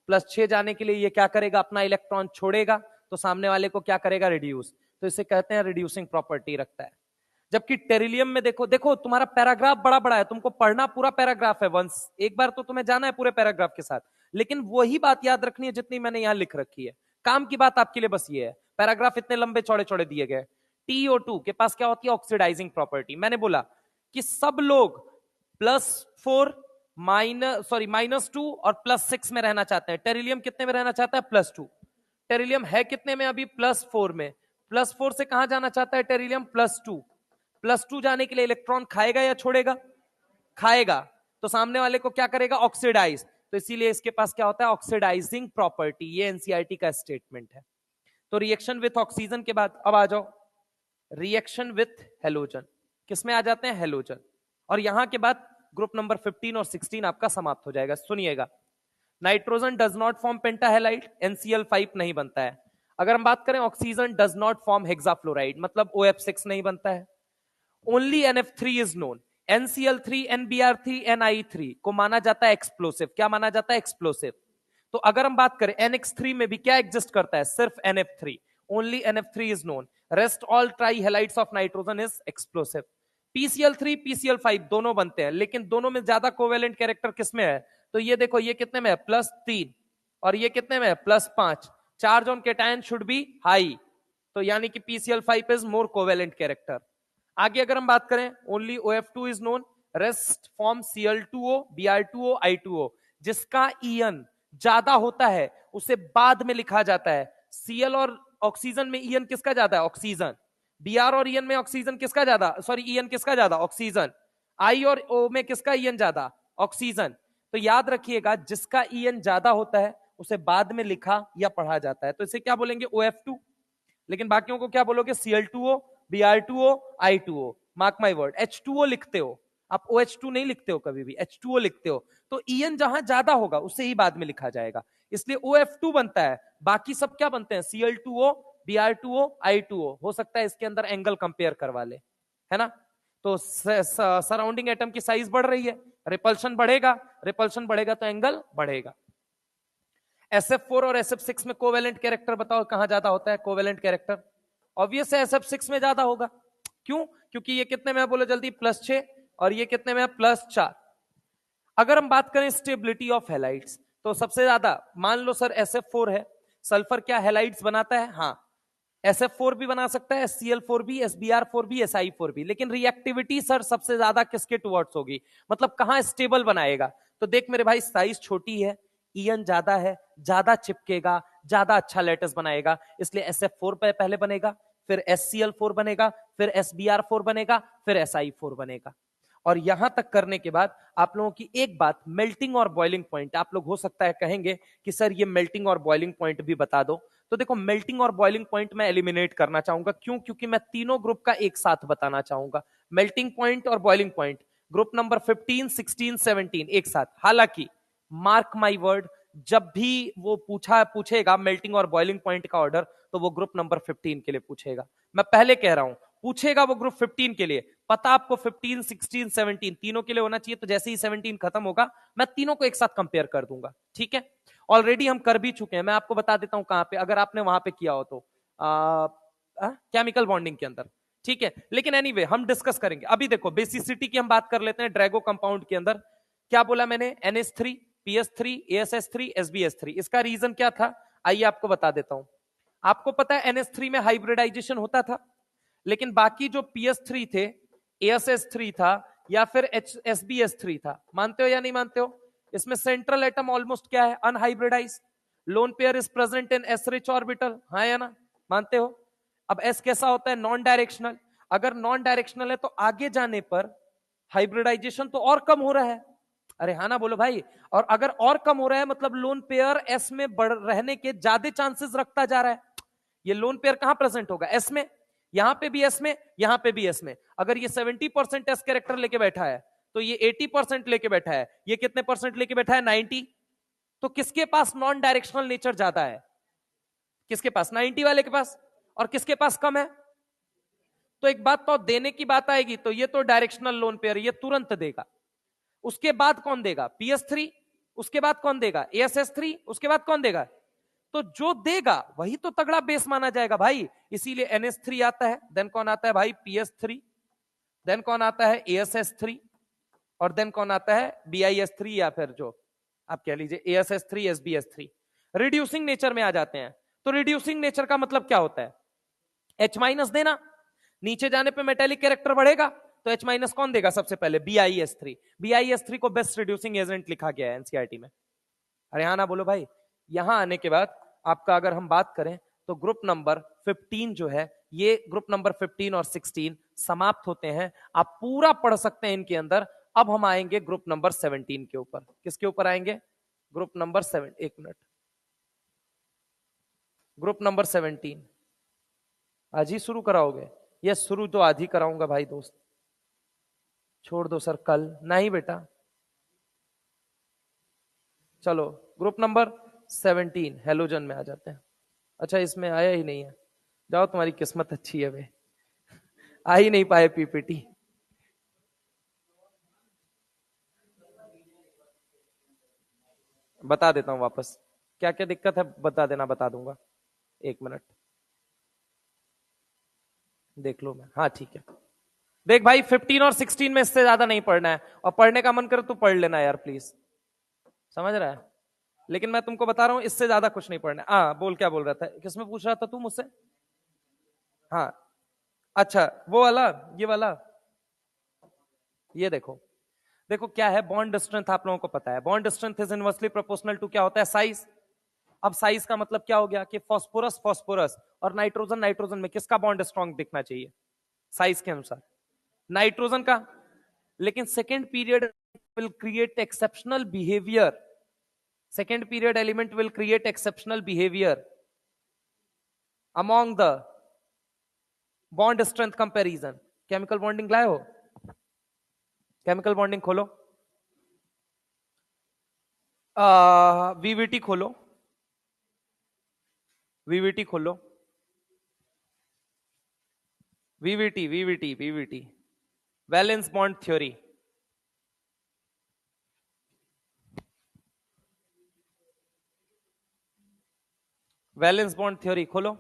+6 जाने के लिए ये क्या करेगा? अपना इलेक्ट्रॉन छोड़ेगा, तो सामने वाले को क्या करेगा? रिड्यूस। तो इसे कहते हैं रिड्यूसिंग प्रॉपर्टी रखता है। जबकि टेरिलियम में देखो, देखो तुम्हारा पैराग्राफ बड़ा बड़ा है, तुमको पढ़ना पूरा पैराग्राफ है वंस, एक बार तो तुम्हें जाना है पूरे पैराग्राफ के साथ, लेकिन वही बात याद रखनी है जितनी मैंने यहां लिख रखी है। काम की बात आपके लिए बस ये है, पैराग्राफ इतने लंबे चौड़े चौड़े दिए गए। TO2 के पास क्या होती है? Oxidising property. मैंने बोला कि सब लोग +4 -2 और +6 में रहना चाहते हैं। टेरिलियम कितने में रहना चाहता है? +2। टेरिलियम है कितने में अभी? +4 में। +4 से कहां जाना चाहता है टेरिलियम? +2। +2 जाने के लिए इलेक्ट्रॉन खाएगा या छोड़ेगा? खाएगा, तो सामने वाले को क्या करेगा? ऑक्सीडाइज। तो इसीलिए इसके पास क्या होता है? Oxidising property. ये एनसीईआरटी का स्टेटमेंट है। तो रिएक्शन विथ ऑक्सीजन के बाद अब आ जाओ रिएक्शन विथ हेलोजन। किसमें आ जाते हैं? हेलोजन। और यहां के बाद ग्रुप नंबर 15 और 16 आपका समाप्त हो जाएगा। सुनिएगा, nitrogen does not form pentahalide, NCl5 नहीं बनता है। अगर हम बात करें oxygen does not form hexafluoride, मतलब OF6 नहीं बनता है। Only NF3 is known. NCl3, NBr3, NI3 को माना जाता है एक्सप्लोसिव। क्या माना जाता है? एक्सप्लोसिव। तो अगर हम बात करें NX3 में भी क्या एग्जिस्ट करता है? सिर्फ NF3। Only NF3 is known, rest all try halides of nitrogen is explosive. PCl3, PCl5 दोनों बनते हैं, लेकिन दोनों में ज्यादा कोवेलेंट कैरेक्टर किसमें है? तो ये देखो, ये कितने में है? +3, और ये कितने में है? +5। Charge on cation should be high, तो यानी कि PCl5 is more covalent character. आगे अगर हम बात करें, only OF2 is known, rest form Cl2O, Br2O, I2O। जिसका ईएन ज्यादा होता है उसे बाद में लिखा जाता है। Cl और ऑक्सीजन में ईएन किसका ज्यादा है? ऑक्सीजन। Br और ईएन में ऑक्सीजन किसका ज्यादा? सॉरी, ईएन किसका ज्यादा? ऑक्सीजन। I और O में किसका ईएन ज्यादा? ऑक्सीजन। तो याद रखिएगा, जिसका ईएन ज्यादा होता है उसे बाद में लिखा या पढ़ा जाता है। तो इसे क्या बोलेंगे? OF2। लेकिन बाकियों को क्या बोलोगे? Cl2O, Br2O, I2O। Mark my word, H2O लिखते हो आप, OH2 नहीं लिखते हो कभी भी, H2O लिखते हो। तो ईएन जहां ज्यादा होगा उससे ही बाद में लिखा जाएगा, इसलिए OF2 बनता है। बाकी सब क्या बनते हैं? Cl2O, Br2O, I2O। हो सकता है इसके अंदर एंगल कंपेयर करवा ले, है ना। तो सराउंडिंग एटम की साइज बढ़ रही है, रिपल्शन बढ़ेगा, रिपल्शन बढ़ेगा तो एंगल बढ़ेगा। SF4 और SF6 में कोवेलेंट कैरेक्टर बताओ कहां ज्यादा होता है? कोवेलेंट कैरेक्टर ऑब्वियस है SF6 में ज्यादा होगा। क्यों? क्योंकि ये कितने में है? बोलो जल्दी? +6, और ये कितने में है? +4। अगर हम बात करें स्टेबिलिटी ऑफ हैलाइड्स, तो सबसे ज्यादा, मान लो सर SF4 है, सल्फर क्या हैलाइड्स बनाता है? हाँ, SF4 भी बना सकता है, Cl4 भी, SBr4 भी, Si4 भी, लेकिन रिएक्टिविटी सर सबसे ज्यादा किसके टुवर्ड्स होगी? मतलब कहां स्टेबल बनाएगा? तो देख मेरे भाई, साइज छोटी है, ईएन ज्यादा है, ज्यादा चिपकेगा, ज्यादा अच्छा लेटेस बनाएगा, इसलिए SF4 पे पहले बनेगा, फिर SCl4 बनेगा, फिर SBr4 बनेगा, फिर Si4 बनेगा। और यहां तक करने के बाद आप लोगों की एक बात, मेल्टिंग और बॉइलिंग पॉइंट। आप लोग हो सकता है कहेंगे कि सर ये मेल्टिंग और बॉइलिंग पॉइंट भी बता दो। तो देखो, मेल्टिंग और बॉइलिंग पॉइंट मैं एलिमिनेट करना चाहूंगा। क्यों? क्योंकि मैं तीनों ग्रुप का एक साथ बताना चाहूंगा, मेल्टिंग पॉइंट और बॉइलिंग पॉइंट, ग्रुप नंबर 15, 16, 17 एक साथ। हालांकि मार्क माई वर्ड, जब भी वो पूछेगा मेल्टिंग और बॉइलिंग पॉइंट का ऑर्डर, तो वो ग्रुप नंबर 15 के लिए पूछेगा। मैं पहले कह रहा हूं, पूछेगा वो ग्रुप 15 के लिए, पता आपको 15, 16, 17 तीनों के लिए होना चाहिए, तो जैसे ही 17 खत्म होगा मैं तीनों को एक साथ कंपेयर कर दूंगा, ठीक है। ऑलरेडी हम कर भी चुके हैं, मैं आपको बता देता हूं कहां पे, अगर आपने वहां पे किया हो तो केमिकल बॉन्डिंग के अंदर, ठीक है। लेकिन एनीवे हम डिस्कस करेंगे। अभी देखो बेसिसिटी की हम बात कर लेते हैं ड्रैगो कंपाउंड के अंदर। क्या बोला मैंने, NH3, PS3, ASS3, SbS3। इसका रीजन क्या था, आइए आपको बता देता हूं। आपको पता है NH3 में हाइब्रिडाइजेशन होता था, लेकिन बाकी जो PS3 थे, ASS3 था या फिर SbS3 था, मानते हो या नहीं मानते हो, इसमें सेंट्रल एटम ऑलमोस्ट क्या है, unhybridised, lone pair is present in S rich orbital, हाँ या ना, मानते हो। अब S कैसा होता है, नॉन डायरेक्शनल। अगर नॉन डायरेक्शनल है तो आगे जाने पर हाइब्रिडाइजेशन तो और कम हो रहा है, अरे हाँ ना बोलो भाई। और अगर और कम हो रहा है मतलब लोन पेयर S में बढ़ रहने के ज्यादा चांसेस रखता जा रहा है। ये लोन पेयर कहां प्रेजेंट होगा, S में, यहां पे भी S में, यहां पे भी S में। अगर ये 70% S कैरेक्टर लेके बैठा है तो ये 80% लेके बैठा है, ये कितने परसेंट लेके बैठा है, 90। तो किसके पास नॉन डायरेक्शनल नेचर ज्यादा है, किसके पास, 90 वाले के पास। और किसके पास कम है, तो एक बात तो देने की बात आएगी तो ये तो डायरेक्शनल लोन पेयर ये तुरंत देगा। उसके बाद कौन देगा, PS3, उसके बाद कौन देगा, ASS3, उसके बाद कौन देगा। तो जो देगा वही तो तगड़ा बेस माना जाएगा भाई, इसीलिए NH3 आता है, देन कौन आता है भाई, PS3, देन कौन आता है, ASS3, और देन कौन आता है, BIS3, या फिर जो आप कह लीजिए ASS3, SbS3। रिड्यूसिंग नेचर में आ जाते हैं। तो रिड्यूसिंग नेचर का मतलब क्या होता है, H- देना, नीचे जाने पे मेटेलिक कैरेक्टर बढ़ेगा तो H- कौन देगा सबसे पहले, BIS3। BIS3 को बेस्ट रिड्यूसिंग एजेंट लिखा गया है एनसीईआरटी में, अरे हाँ ना बोलो भाई। यहां आने के बाद आपका अगर हम बात करें तो ग्रुप नंबर 15 जो है, ये ग्रुप नंबर 15 और 16 समाप्त होते हैं, आप पूरा पढ़ सकते हैं इनके अंदर। अब हम आएंगे ग्रुप नंबर 17 के ऊपर, किसके ऊपर आएंगे, ग्रुप नंबर 7, एक मिनट, ग्रुप नंबर 17 आज ही शुरू कराओगे, ये शुरू तो आज ही कराऊंगा भाई दोस्त, छोड़ दो सर कल नहीं बेटा। चलो ग्रुप नंबर 17 हेलोजन में आ जाते हैं। अच्छा इसमें आया ही नहीं है, जाओ तुम्हारी किस्मत अच्छी है वे, आ ही नहीं पाए पीपीटी। बता देता हूं वापस, क्या क्या दिक्कत है बता देना, बता दूंगा, एक मिनट देख लो मैं, हाँ ठीक है। देख भाई 15 और 16 में इससे ज्यादा नहीं पढ़ना है, और पढ़ने का मन करे तो पढ़ लेना यार प्लीज, समझ रहा है। लेकिन मैं तुमको बता रहा हूं इससे ज्यादा कुछ नहीं पढ़ना है। हाँ बोल, क्या बोल रहा था, किसमें पूछ रहा था तू मुझसे, हाँ अच्छा वो वाला, ये वाला, ये देखो, देखो क्या है बॉन्ड स्ट्रेंथ, आप लोगों को पता है bond strength is inversely proportional to क्या होता है, साइज। अब साइज का मतलब क्या हो गया कि फास्फोरस फास्फोरस और नाइट्रोजन नाइट्रोजन में किसका बॉन्ड स्ट्रॉन्ग दिखना चाहिए, साइज के अनुसार नाइट्रोजन का। लेकिन second period will create exceptional behaviour, second period element will create exceptional behaviour among the bond strength comparison. Chemical bonding लाए हो, केमिकल बॉन्डिंग खोलो, वीवीटी खोलो, वीवीटी खोलो, VVT VVT VVT, valence bond theory, valence bond theory खोलो,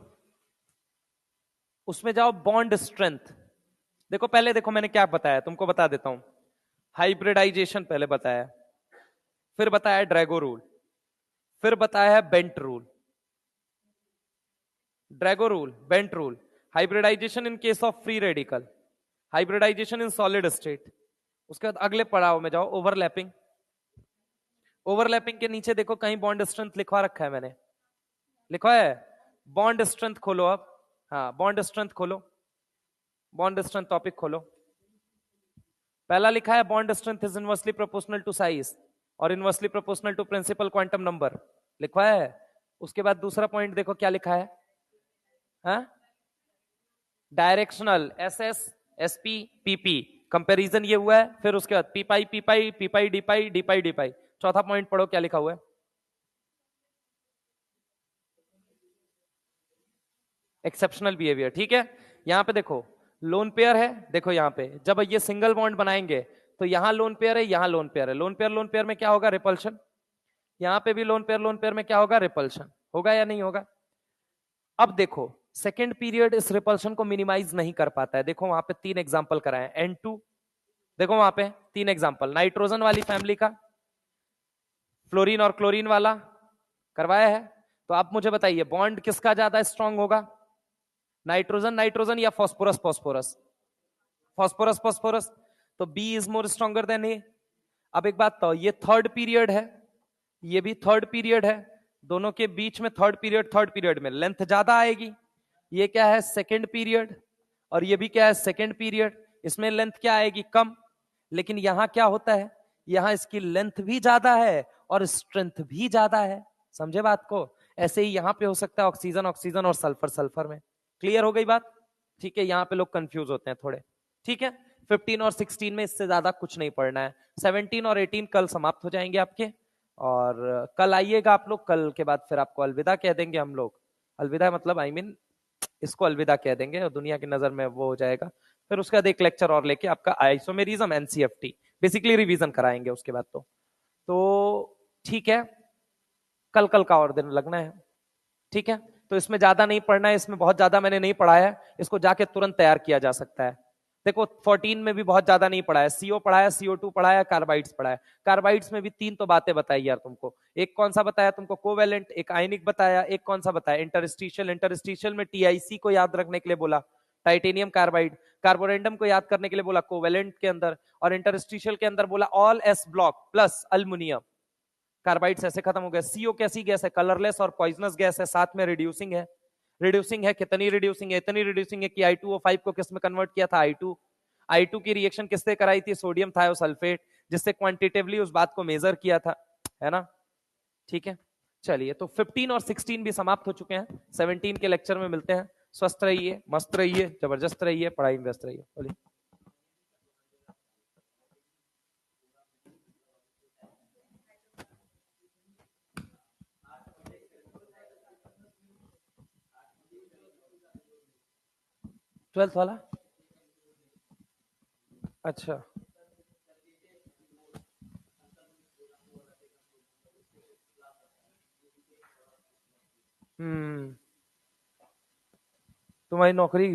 उसमें जाओ bond strength. देखो पहले देखो मैंने क्या बताया तुमको, बता देता हूं, हाइब्रिडाइजेशन पहले बताया, फिर बताया ड्रैगो रूल, फिर बताया bent rule, Drago rule, bent rule, hybridisation in case of free radical, hybridisation in solid state. उसके बाद अगले पड़ाव में जाओ ओवरलैपिंग, ओवरलैपिंग के नीचे देखो कहीं बॉन्ड स्ट्रेंथ लिखवा रखा है मैंने, लिखा है बॉन्ड स्ट्रेंथ खोलो अब, हाँ बॉन्ड स्ट्रेंथ खोलो, बॉन्ड स्ट्रेंथ टॉपिक खोलो, पहला लिखा है bond strength is inversely proportional to size और inversely proportional to principal quantum number, लिखा है। उसके बाद दूसरा पॉइंट देखो क्या लिखा है, हाँ directional S S S P P P, comparison ये हुआ है। फिर उसके बाद पी पाई पी पाई पी पाई डी पाई डी पाई डी पाई। चौथा पॉइंट पढ़ो क्या लिखा हुआ है, एक्सेप्शनल बिहेवियर, ठीक है। यहां पे देखो लोन पेयर है, देखो यहाँ पे जब ये सिंगल बॉन्ड बनाएंगे तो यहां लोन पेयर है, यहां लोन पेयर है, लोन पेयर में क्या होगा, रिपल्शन। यहां पे भी लोन पेयर में क्या होगा, रिपल्शन होगा या नहीं होगा। अब देखो सेकेंड पीरियड इस रिपल्शन को मिनिमाइज नहीं कर पाता है, देखो वहां पे 3 एग्जाम्पल कराए N2, देखो वहां पे 3 एग्जाम्पल, नाइट्रोजन वाली फैमिली का, फ्लोरीन और क्लोरीन वाला करवाया है। तो आप मुझे बताइए बॉन्ड किसका ज्यादा स्ट्रांग होगा, नाइट्रोजन नाइट्रोजन या फॉस्फोरस फॉस्फोरस, फॉस्फोरस फॉस्फोरस। तो B is more stronger than A. अब एक बात तो ये थर्ड पीरियड है, ये भी थर्ड पीरियड है, दोनों के बीच में थर्ड पीरियड में लेंथ ज्यादा आएगी। ये क्या है, सेकेंड पीरियड, और ये भी क्या है, सेकेंड पीरियड, इसमें लेंथ क्या आएगी, कम। लेकिन यहां क्या होता है, यहां इसकी लेंथ भी ज्यादा है और स्ट्रेंथ भी ज्यादा है, समझे बात को। ऐसे ही यहां पे हो सकता है ऑक्सीजन ऑक्सीजन और सल्फर सल्फर में। क्लियर हो गई बात, ठीक है। यहां पे लोग कंफ्यूज होते हैं थोड़े, ठीक है। 15 और 16 में इससे ज्यादा कुछ नहीं पढ़ना है, 17 और 18 कल समाप्त हो जाएंगे आपके। और कल आइएगा आप लोग, कल के बाद फिर आपको अलविदा कह देंगे हम लोग। अलविदा मतलब आई मीन इसको अलविदा कह देंगे और दुनिया की नजर में वो हो जाएगा। फिर उसके बाद एक लेक्चर और लेके आपका आइसोमेरिज्म एनसीएफटी बेसिकली रिवीजन कराएंगे उसके बाद। तो ठीक है, कल कल का और दिन लगना है, ठीक है। तो इसमें ज्यादा नहीं पढ़ना है, इसमें बहुत ज्यादा मैंने नहीं पढ़ाया है, इसको जाके तुरंत तैयार किया जा सकता है। देखो 14 में भी बहुत ज्यादा नहीं पढ़ाया, सीओ पढ़ाया, CO2 पढ़ाया, कार्बाइड्स पढ़ाया। कार्बाइड्स में भी 3 तो बातें बताई यार तुमको। एक कौन सा बताया तुमको, कोवेलेंट, एक आयनिक बताया, एक कौन सा बताया, इंटरस्टिशियल। इंटरस्टिशियल में टीआईसी को याद रखने के लिए बोला, टाइटेनियम कार्बाइड। कार्बोरेंडम को याद करने के लिए बोला कोवेलेंट के अंदर, और इंटरस्टिशियल के अंदर बोला all S block plus aluminium. Carbides ऐसे खत्म हो गए। सीओ कैसी गैस है, कलरलेस और पॉइजनस गैस है, साथ में रिड्यूसिंग है। रिड्यूसिंग है, कितनी रिड्यूसिंग है, इतनी रिड्यूसिंग है कि I2O5 को किस में कन्वर्ट किया था, I2 की रिएक्शन किससे कराई थी, सोडियम थायोसल्फेट, जिससे क्वांटिटेटिवली उस बात को मेजर किया था, है ना, ठीक है। चलिए, तो 15 और 16 भी समाप्त हो चुके हैं, 17 के लेक्चर में मिलते हैं। स्वस्थ रहिए, मस्त रहिए, जबरदस्त रहिए, पढ़ाई में व्यस्त रहिए। बोलिए। 12th वाला, अच्छा। हम्म, तुम्हारी नौकरी